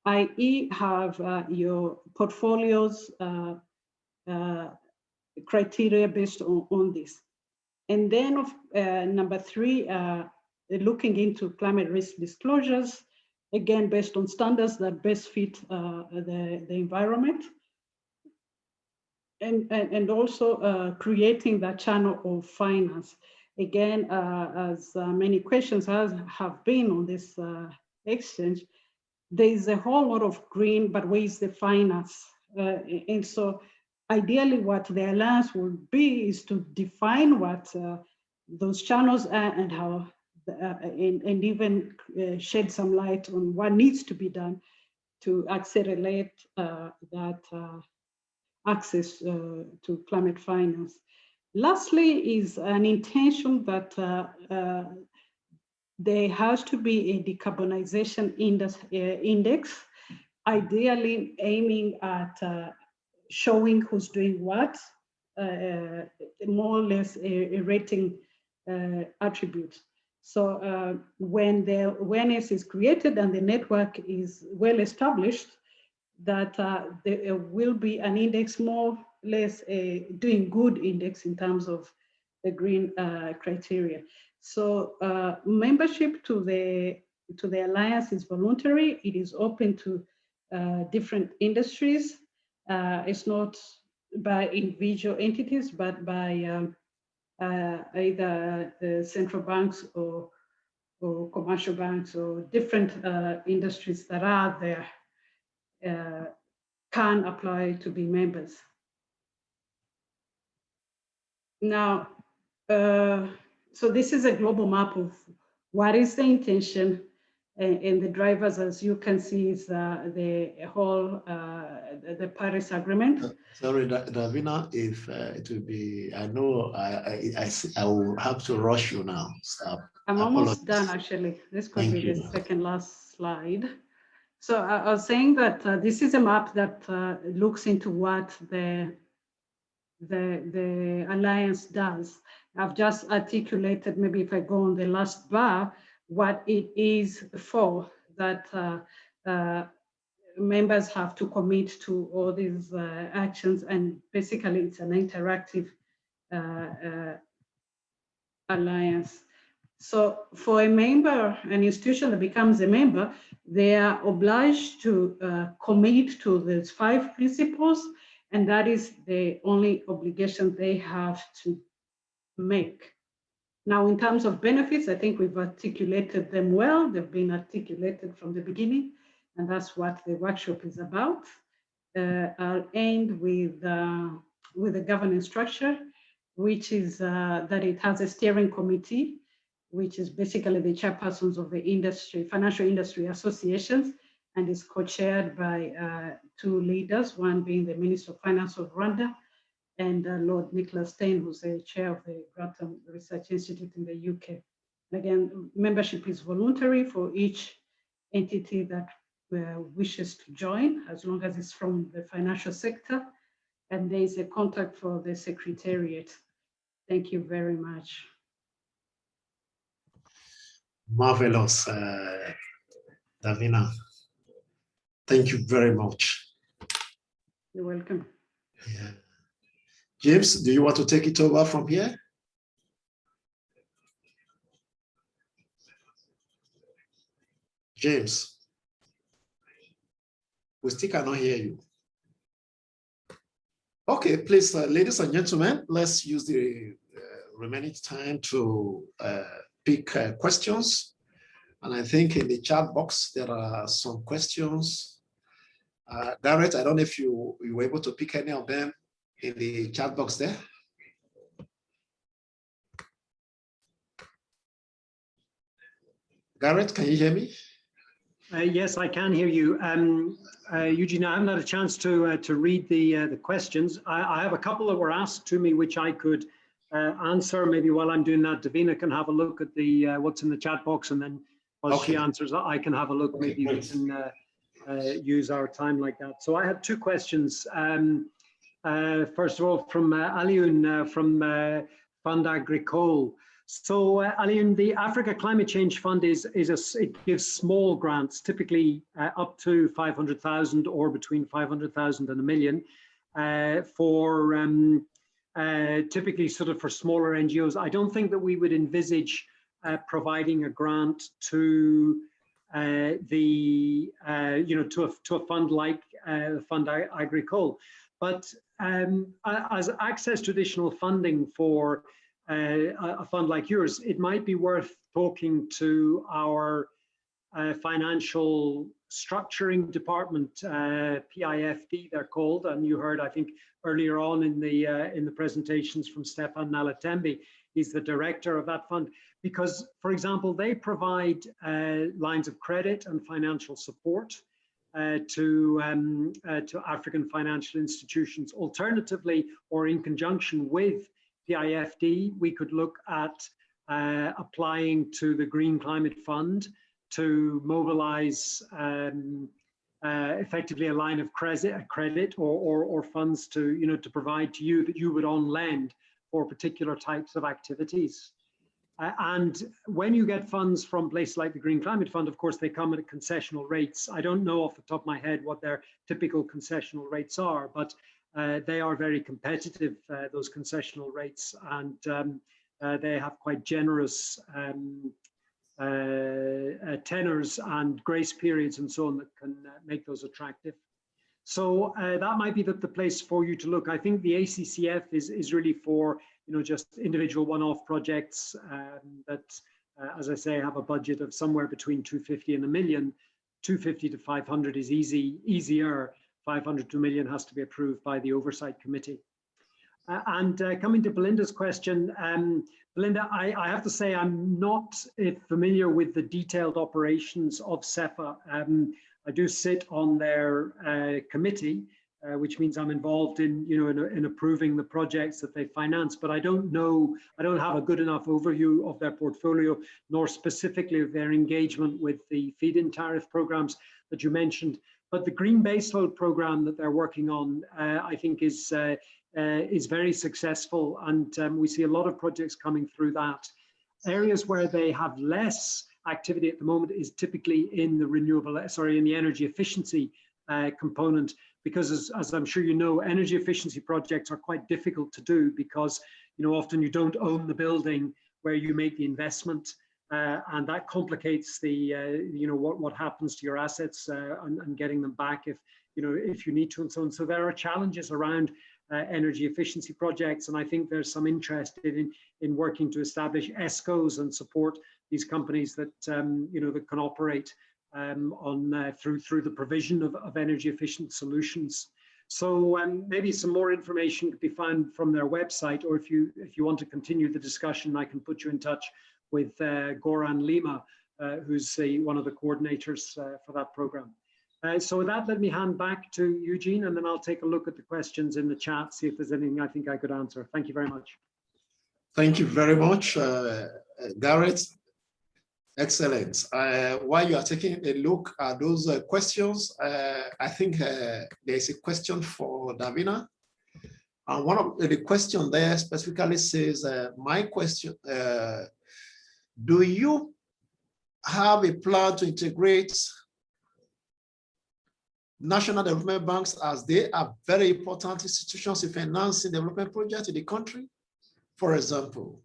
i.e. have your portfolios criteria based on this. And then number 3, looking into climate risk disclosures, again, based on standards that best fit the environment. And also creating that channel of finance. Again, as many questions have been on this exchange, there's a whole lot of green, but where is the finance? And so ideally what the alliance would be is to define what those channels are and how, and even shed some light on what needs to be done to accelerate that access to climate finance. Lastly is an intention that there has to be a decarbonization index, ideally aiming at showing who's doing what, more or less a rating attribute. So when the awareness is created and the network is well established, that there will be an index, more or less a doing good index in terms of the green criteria. So membership to the alliance is voluntary. It is open to different industries. It's not by individual entities, but by either central banks or commercial banks or different industries that are there. Can apply to be members. Now, so this is a global map of what is the intention, and the drivers, as you can see, is the whole, the Paris Agreement. Sorry, Davina, if it will be, I know I will have to rush you now. Stop. I'm almost done, actually. This could be the second last slide. So I was saying that this is a map that looks into what the alliance does. I've just articulated, maybe if I go on the last bar, what it is for, that members have to commit to all these actions, and basically it's an interactive alliance. So for a member, an institution that becomes a member, they are obliged to commit to these 5 principles, and that is the only obligation they have to make. Now, in terms of benefits, I think we've articulated them well. They've been articulated from the beginning, and that's what the workshop is about. I'll end with the governance structure, which is that it has a steering committee, which is basically the chairpersons of the industry, financial industry associations, and is co-chaired by 2 leaders, one being the Minister of Finance of Rwanda, and Lord Nicholas Stein, who's the chair of the Grantham Research Institute in the UK. Again, membership is voluntary for each entity that wishes to join, as long as it's from the financial sector, and there is a contact for the Secretariat. Thank you very much. Marvelous, Davina. Thank you very much. You're welcome. Yeah. James, do you want to take it over from here? James, we still cannot hear you. Okay, please, ladies and gentlemen, let's use the remaining time to pick questions. And I think in the chat box, there are some questions. Garrett, I don't know if you were able to pick any of them in the chat box there. Garrett, can you hear me? Yes, I can hear you. Eugene, I haven't had a chance to read the questions. I have a couple that were asked to me, which I could answer. Maybe while I'm doing that, Davina can have a look at the what's in the chat box, and then while she answers, I can have a look. Maybe we can use our time like that. So I had 2 questions. First of all, from Alioune from Fund Agricole. So, Alian, the Africa Climate Change Fund it gives small grants, typically up to 500,000 or between 500,000 and $1 million, for typically sort of for smaller NGOs. I don't think that we would envisage providing a grant to to a fund like Fund Agricole, but as access to additional funding for a fund like yours, it might be worth talking to our financial structuring department, PIFD they're called, and you heard, I think, earlier on in the presentations from Stefan Nalatembi. He's the director of that fund, because, for example, they provide lines of credit and financial support to African financial institutions. Alternatively, or in conjunction with PIFD, we could look at applying to the Green Climate Fund to mobilize effectively a line of credit or funds to provide to you that you would on lend for particular types of activities. And when you get funds from places like the Green Climate Fund, of course, they come at concessional rates. I don't know off the top of my head what their typical concessional rates are, but they are very competitive, those concessional rates, and they have quite generous tenors and grace periods and so on that can make those attractive. So that might be the place for you to look. I think the ACCF is really for just individual one-off projects that, as I say, have a budget of somewhere between 250 and $1 million. 250 to 500 is easier. 500 to $1 million has to be approved by the Oversight Committee. And coming to Belinda's question, Belinda, I have to say I'm not familiar with the detailed operations of CEPA. I do sit on their committee, which means I'm involved in in approving the projects that they finance. But I don't have a good enough overview of their portfolio, nor specifically of their engagement with the feed-in tariff programs that you mentioned. But the Green Baseload program that they're working on, I think, is very successful, and we see a lot of projects coming through that. Areas where they have less activity at the moment is typically in the in the energy efficiency component, because as I'm sure you know, energy efficiency projects are quite difficult to do because often you don't own the building where you make the investment, and that complicates the what happens to your assets and getting them back if you need to and so on. So there are challenges around energy efficiency projects, and I think there's some interest in working to establish ESCOs and support these companies that that can operate through the provision of energy efficient solutions. So maybe some more information could be found from their website, or if you want to continue the discussion, I can put you in touch with Goran Lima, who's one of the coordinators for that program. So with that, let me hand back to Eugene, and then I'll take a look at the questions in the chat, see if there's anything I think I could answer. Thank you very much. Thank you very much, Gareth. Excellent. While you are taking a look at those questions, I think there's a question for Davina. And one of the questions there specifically says, my question, do you have a plan to integrate national development banks, as they are very important institutions in financing development projects in the country? For example,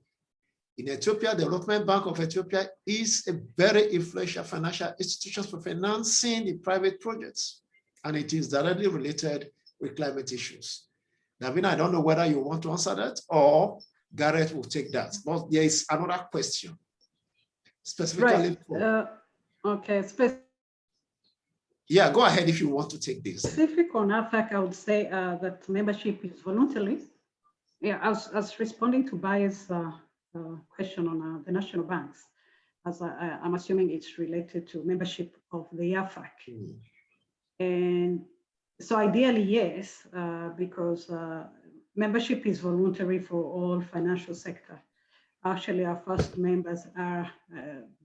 in Ethiopia, the Development Bank of Ethiopia is a very influential financial institution for financing the private projects, and it is directly related with climate issues. Davina, I don't know whether you want to answer that or Gareth will take that, but there is another question specifically. Right. Okay. Yeah, go ahead if you want to take this. Specific on AFAC, I would say that membership is voluntary. Yeah, as responding to Baye's question on the national banks, as I'm assuming it's related to membership of the AFAC. And so ideally, yes, because membership is voluntary for all financial sector. Actually, our first members are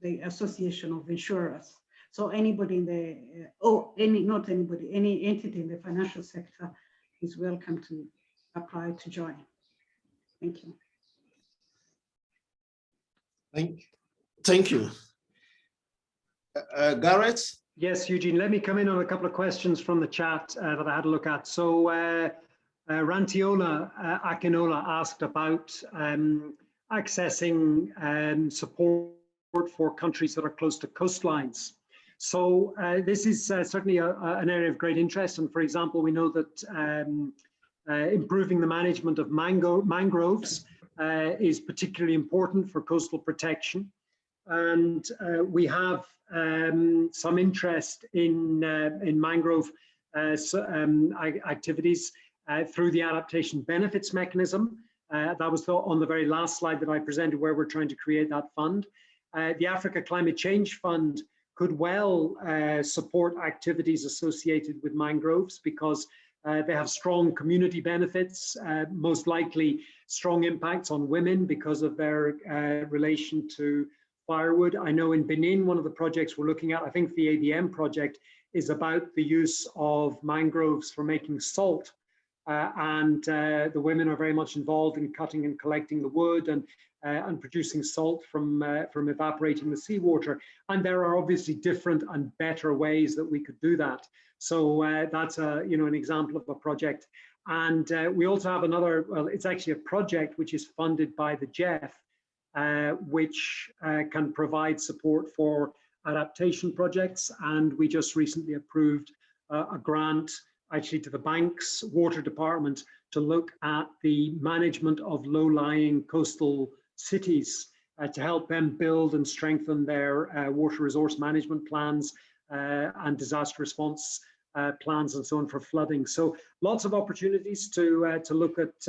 the Association of Insurers. So anybody in the, any entity in the financial sector is welcome to apply to join. Thank you. Thank you. Garrett? Yes, Eugene, let me come in on a couple of questions from the chat that I had a look at. So Rantiola Akinola asked about accessing support for countries that are close to coastlines. So this is certainly an area of great interest. And for example, we know that improving the management of mangroves is particularly important for coastal protection. And we have some interest in mangrove activities through the adaptation benefits mechanism. That was on the very last slide that I presented, where we're trying to create that fund. The Africa Climate Change Fund could well support activities associated with mangroves because they have strong community benefits, most likely strong impacts on women because of their relation to firewood. I know in Benin, one of the projects we're looking at, I think the ABM project, is about the use of mangroves for making salt. And the women are very much involved in cutting and collecting the wood and producing salt from evaporating the seawater. And there are obviously different and better ways that we could do that. So that's an example of a project. And we also have another, well, it's actually a project which is funded by the GEF, which can provide support for adaptation projects. And we just recently approved a grant actually to the bank's water department to look at the management of low-lying coastal cities to help them build and strengthen their water resource management plans and disaster response plans and so on for flooding. So lots of opportunities to look at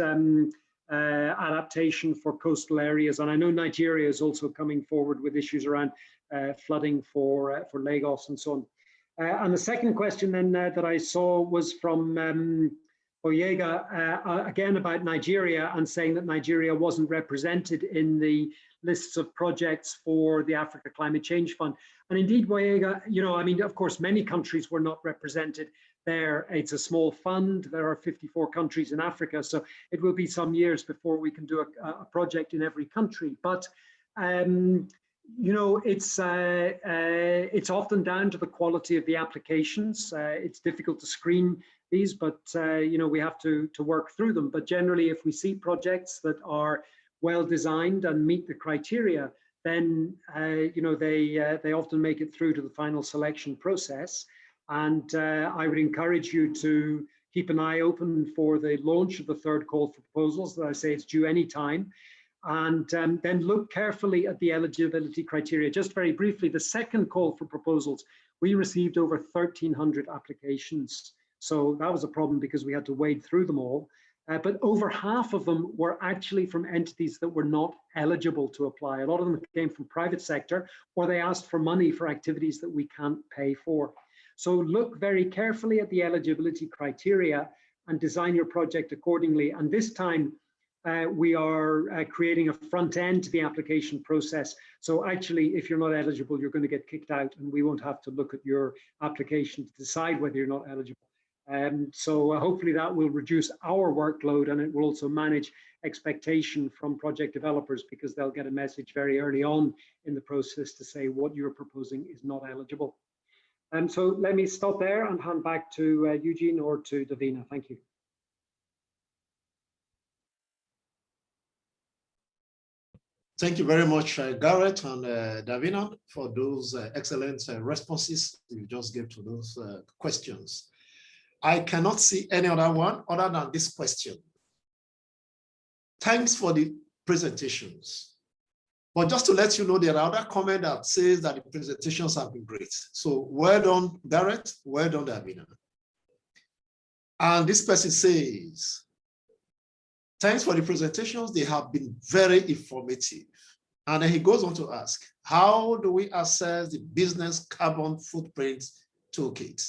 adaptation for coastal areas. And I know Nigeria is also coming forward with issues around flooding for Lagos and so on. And the second question then that I saw was from Oyega, again about Nigeria, and saying that Nigeria wasn't represented in the lists of projects for the Africa Climate Change Fund. And indeed, Oyega, I mean, of course, many countries were not represented there. It's a small fund. There are 54 countries in Africa, so it will be some years before we can do a project in every country. But it's often down to the quality of the applications. It's difficult to screen these, but we have to work through them. But generally, if we see projects that are well designed and meet the criteria, then they often make it through to the final selection process. And I would encourage you to keep an eye open for the launch of the third call for proposals. That I say it's due any time. And then look carefully at the eligibility criteria. Just very briefly, the second call for proposals, we received over 1,300 applications. So that was a problem because we had to wade through them all. But over half of them were actually from entities that were not eligible to apply. A lot of them came from private sector, or they asked for money for activities that we can't pay for. So look very carefully at the eligibility criteria and design your project accordingly. And this time, we are creating a front end to the application process. So actually, if you're not eligible, you're going to get kicked out, and we won't have to look at your application to decide whether you're not eligible. So hopefully that will reduce our workload, and it will also manage expectation from project developers, because they'll get a message very early on in the process to say what you're proposing is not eligible. So let me stop there and hand back to Eugene or to Davina. Thank you. Thank you very much, Garrett and Davina, for those excellent responses you just gave to those questions. I cannot see any other one other than this question. Thanks for the presentations. But just to let you know, there are other comments that says that the presentations have been great. So well done, Garrett, well done, Davina. And this person says, thanks for the presentations. They have been very informative. And then he goes on to ask, how do we assess the business carbon footprint toolkit?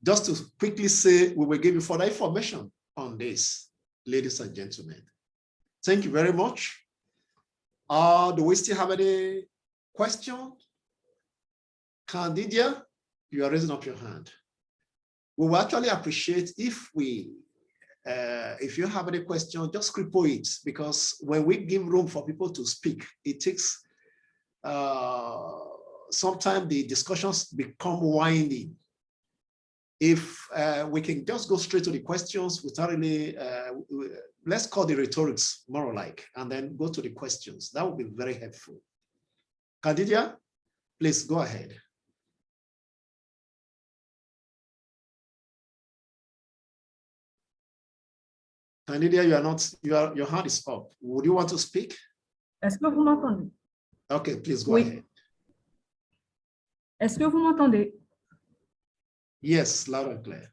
Just to quickly say, we will give you further information on this, ladies and gentlemen. Thank you very much. Do we still have any questions? Candidia, you are raising up your hand. We will actually appreciate if we if you have any question, just cripple it, because when we give room for people to speak, it takes, sometimes the discussions become winding. If we can just go straight to the questions without really, let's call the rhetorics more like, and then go to the questions. That would be very helpful. Khadija, please go ahead. Khadija, you are not, your hand is up. Would you want to speak? Est-ce que vous m'entendez? Okay, please go ahead. Est-ce que vous m'entendez? Yes, loud and clear.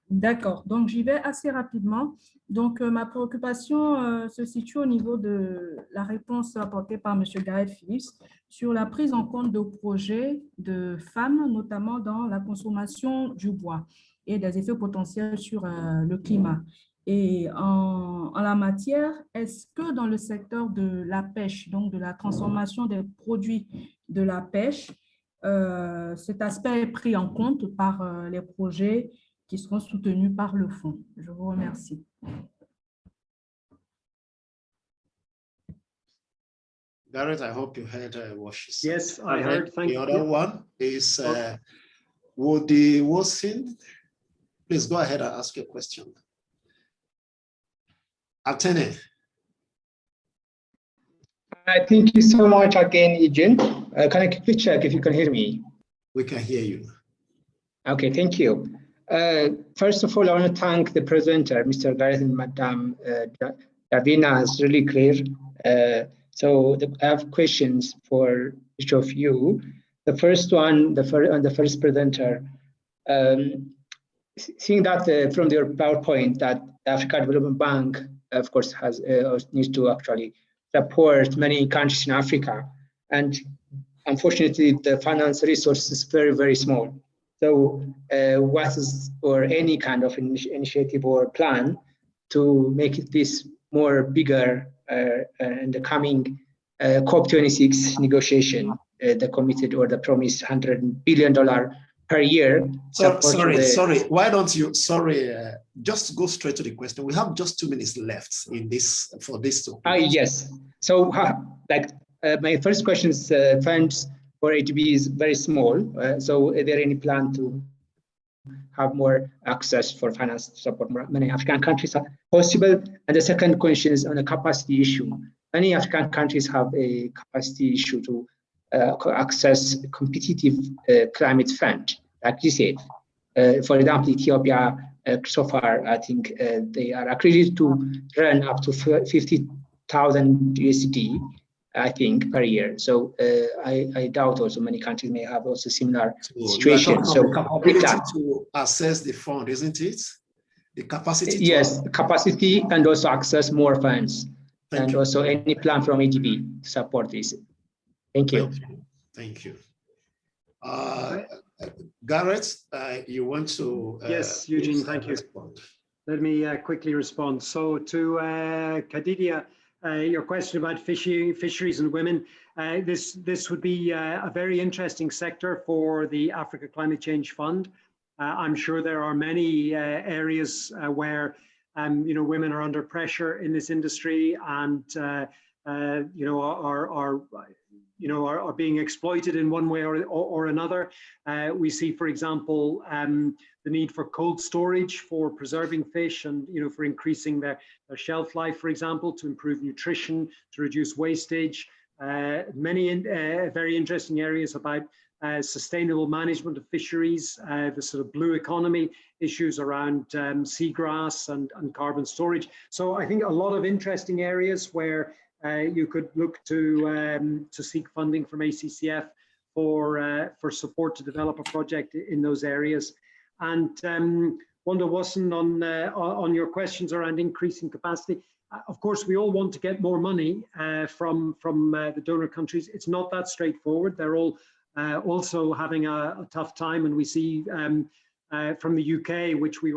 D'accord, donc j'y vais assez rapidement. Donc ma préoccupation se situe au niveau de la réponse apportée par M. Gareth Phillips sur la prise en compte de projets de femmes, notamment dans la consommation du bois et des effets potentiels sur le climat. Et en la matière, est-ce que dans le secteur de la pêche, donc de la transformation des produits de la pêche, cet aspect est pris en compte par les projets qui seront soutenus par le fonds? Je vous remercie. Gareth, I hope you heard what she said. Yes, I heard. Thank you. The other one is, would the Wilson, please go ahead and ask your question. Atene. Thank you so much again, Eugene. Can I quickly check if you can hear me? We can hear you. Okay, thank you. First of all, I want to thank the presenter, Mr. Gareth and Madam Davina. It's really clear. So I have questions for each of you. The first one, the first presenter, seeing that from your PowerPoint that the Africa Development Bank, of course, has needs to actually support many countries in Africa, and unfortunately, the finance resource is very, very small. So, what is or any kind of initiative or plan to make this more bigger in the coming COP26 negotiation, the committed or the promised $100 billion per year. Sorry. Why don't you? Just go straight to the question. We have just 2 minutes left in this for this topic. Yes. So, my first question is funds for AdB is very small. So, is there any plan to have more access for finance to support many African countries possible? And the second question is on a capacity issue. Many African countries have a capacity issue to access competitive climate fund, like you said. For example, Ethiopia, so far, I think they are accredited to run up to 50,000 USD, I think, per year. So I doubt also many countries may have also similar situation. So capability to access the fund, isn't it? The capacity. Yes, capacity and also access more funds. And also any plan from AdB to support this. Thank you. Thank you. Gareth, you want to? Yes, Eugene, thank you. Let me quickly respond. So to Khadija, your question about fisheries and women, this would be a very interesting sector for the Africa Climate Change Fund. I'm sure there are many areas where women are under pressure in this industry and are being exploited in one way or another. We see, for example, the need for cold storage for preserving fish and for increasing their shelf life, for example, to improve nutrition, to reduce wastage. Many very interesting areas about sustainable management of fisheries, the sort of blue economy issues around seagrass and carbon storage. So I think a lot of interesting areas where you could look to seek funding from ACCF for support to develop a project in those areas. And Wanda Wasson, on your questions around increasing capacity, of course, we all want to get more money from the donor countries. It's not that straightforward. They're all also having a tough time, and we see from the UK, which we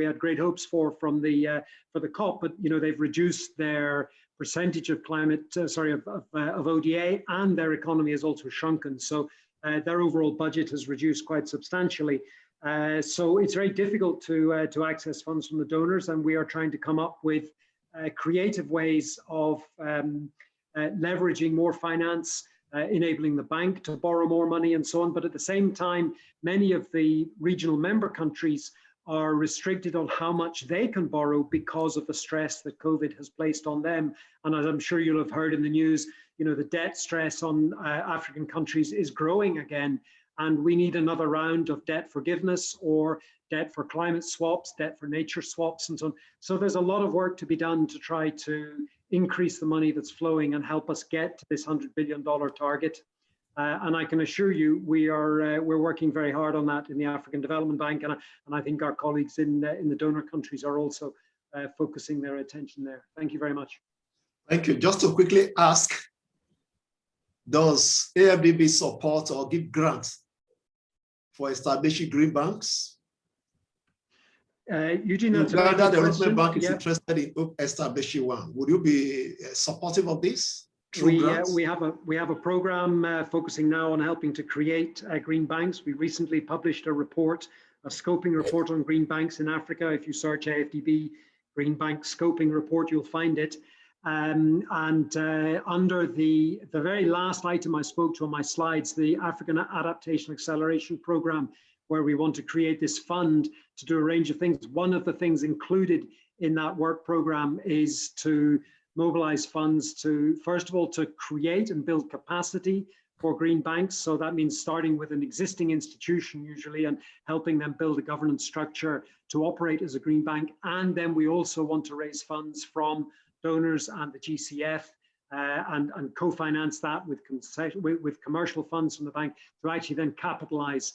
had great hopes for the COP, but they've reduced their percentage of of ODA, and their economy has also shrunken. So their overall budget has reduced quite substantially. So it's very difficult to access funds from the donors, and we are trying to come up with creative ways of leveraging more finance, enabling the bank to borrow more money and so on. But at the same time, many of the regional member countries are restricted on how much they can borrow because of the stress that COVID has placed on them. And as I'm sure you'll have heard in the news, you know, the debt stress on African countries is growing again. And we need another round of debt forgiveness or debt for climate swaps, debt for nature swaps, and so on. So there's a lot of work to be done to try to increase the money that's flowing and help us get to this $100 billion target. And I can assure you, we're working very hard on that in the African Development Bank, and I think our colleagues in the donor countries are also focusing their attention there. Thank you very much. Thank you. Just to quickly ask, does AfDB support or give grants for establishing green banks? Eugene, that's Uganda a Development Bank is yeah. interested in establishing one. Would you be supportive of this? We have a program focusing now on helping to create green banks. We recently published a report, a scoping report on green banks in Africa. If you search AfDB Green Bank Scoping Report, you'll find it. Under the very last item I spoke to on my slides, the African Adaptation Acceleration Program, where we want to create this fund to do a range of things. One of the things included in that work program is to mobilize funds to, first of all, to create and build capacity for green banks. So that means starting with an existing institution usually and helping them build a governance structure to operate as a green bank. And then we also want to raise funds from donors and the GCF and co-finance that with commercial funds from the bank to actually then capitalize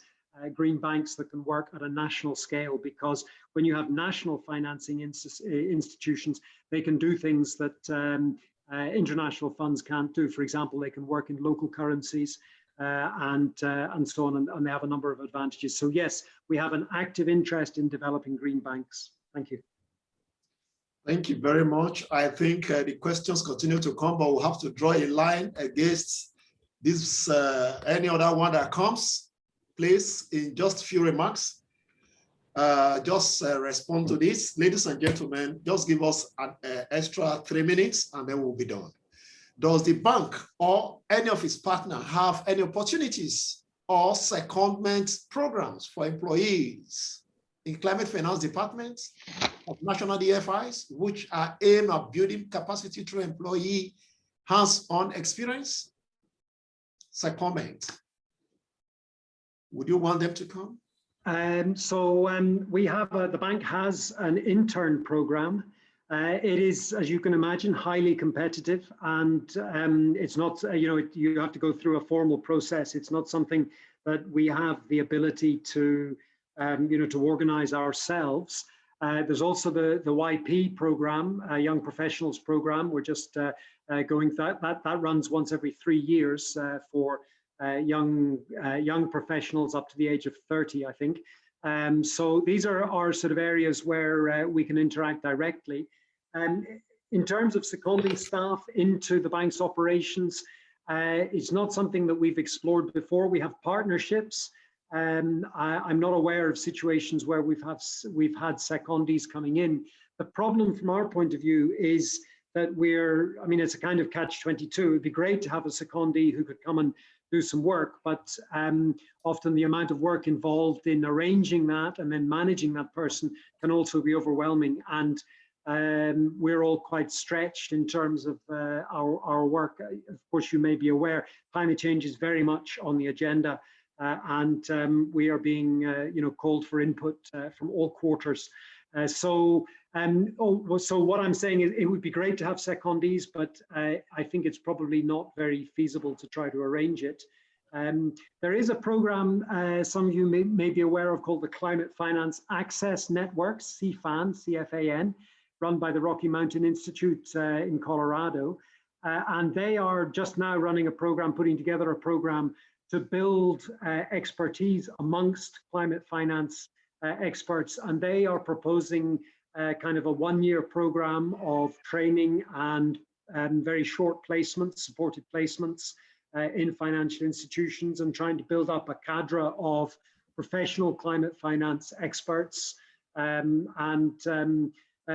green banks that can work at a national scale, because when you have national financing institutions, they can do things that international funds can't do. For example, they can work in local currencies and so on, and they have a number of advantages. So yes, we have an active interest in developing green banks. Thank you. Thank you very much. I think the questions continue to come, but we'll have to draw a line against this, any other one that comes. Please, in just a few remarks, respond to this. Ladies and gentlemen, just give us an extra 3 minutes and then we'll be done. Does the bank or any of its partners have any opportunities or secondment programs for employees in climate finance departments of national DFIs, which are aimed at building capacity through employee hands-on experience? Secondment. Would you want them to come? We have, the bank has an intern program. It is, as you can imagine, highly competitive, and it's not, you have to go through a formal process. It's not something that we have the ability to, to organize ourselves. There's also the YP program, Young Professionals program. We're just going that runs once every 3 years for young professionals up to the age of 30, I think. So these are our sort of areas where we can interact directly. In terms of seconding staff into the bank's operations, it's not something that we've explored before. We have partnerships. I'm not aware of situations where we've had secondees coming in. The problem from our point of view is that it's a kind of catch-22. It'd be great to have a secondee who could come and do some work, but often the amount of work involved in arranging that and then managing that person can also be overwhelming. And we're all quite stretched in terms of our work. Of course, you may be aware, climate change is very much on the agenda, and we are being called for input from all quarters. So what I'm saying is it would be great to have secondees, but I think it's probably not very feasible to try to arrange it. There is a program some of you may be aware of called the Climate Finance Access Network, CFAN, run by the Rocky Mountain Institute in Colorado. And they are just now running a program, putting together a program to build expertise amongst climate finance experts. And they are proposing kind of a 1-year program of training and very short placements, supported placements in financial institutions, and trying to build up a cadre of professional climate finance experts.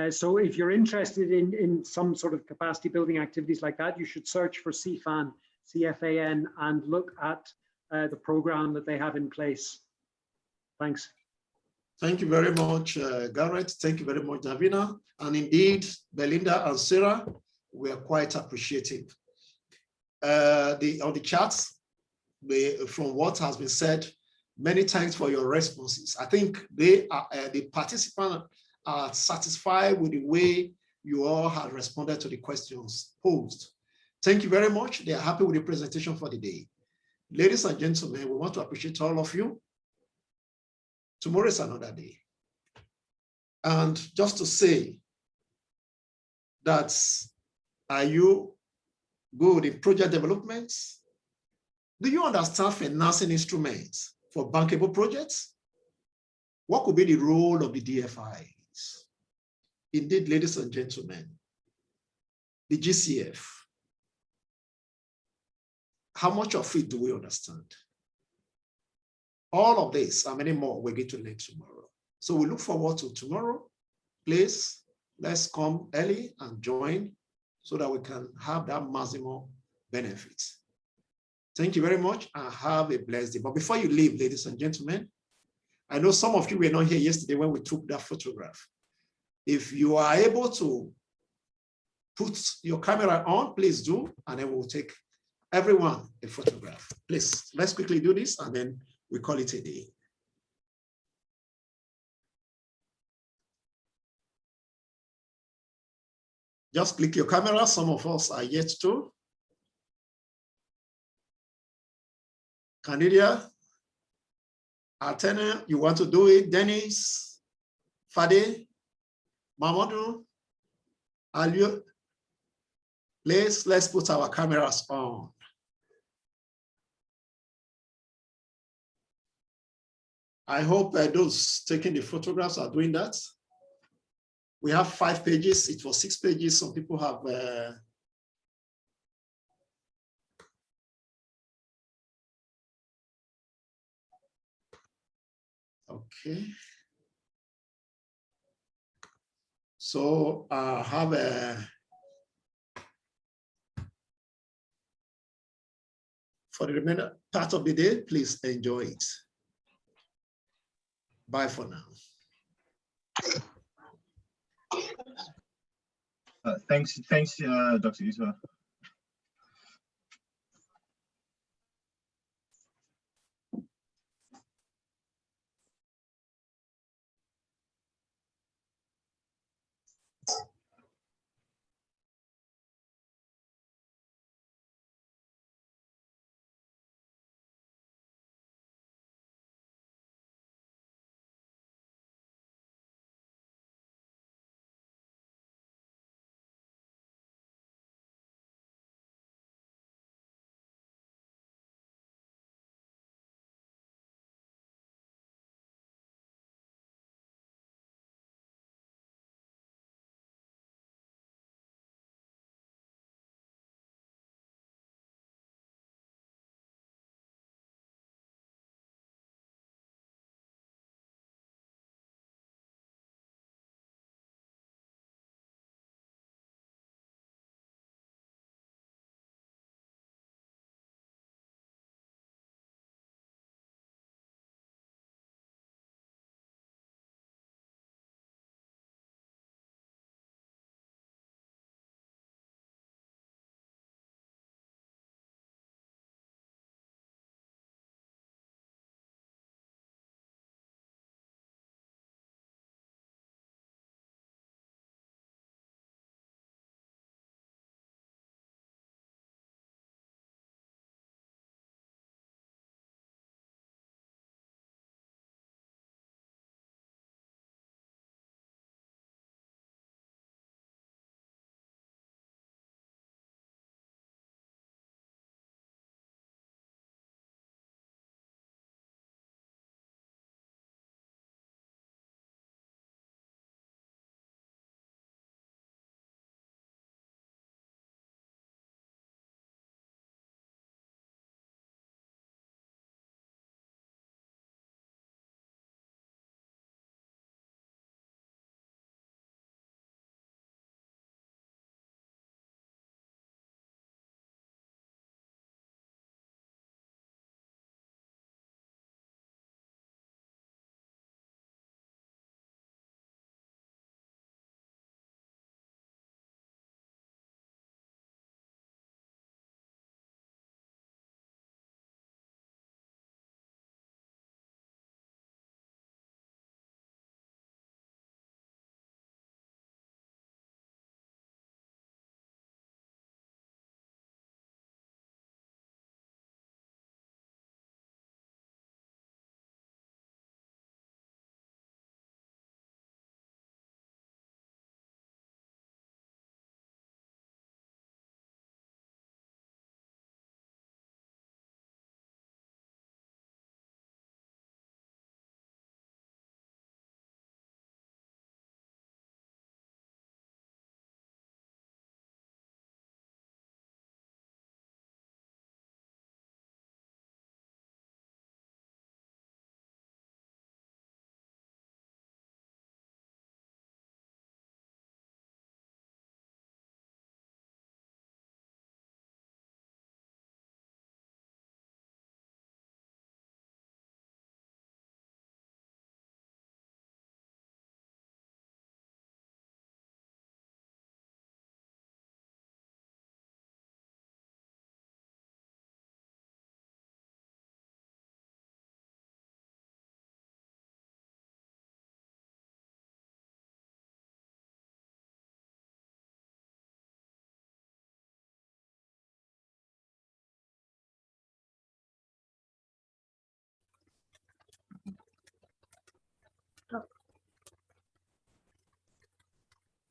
So if you're interested in some sort of capacity building activities like that, you should search for CFAN, CFAN, and look at the program that they have in place. Thanks. Thank you very much, Garrett. Thank you very much, Davina. And indeed, Belinda and Sarah, we are quite appreciative. On the charts, from what has been said, many thanks for your responses. I think the participants are satisfied with the way you all have responded to the questions posed. Thank you very much. They are happy with the presentation for the day. Ladies and gentlemen, we want to appreciate all of you. Tomorrow is another day. And just to say that, are you good in project development? Do you understand financing instruments for bankable projects? What could be the role of the DFIs? Indeed, ladies and gentlemen, the GCF, how much of it do we understand? All of this and many more we're going to learn tomorrow. So we look forward to tomorrow. Please, let's come early and join so that we can have that maximum benefit. Thank you very much and have a blessed day. But before you leave, ladies and gentlemen, I know some of you were not here yesterday when we took that photograph. If you are able to put your camera on, please do, and then we'll take everyone a photograph. Please, let's quickly do this and then we call it a day. Just click your camera. Some of us are yet to. Canidia, Atene, you want to do it? Dennis, Fade, Mamadou, Aliu. Let's put our cameras on. I hope those taking the photographs are doing that. We have 5 pages. It was 6 pages. Some people have. Okay. So have a. For the remainder part of the day, please enjoy it. Bye for now. Thanks, Dr. Isma.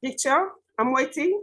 Picture, I'm waiting.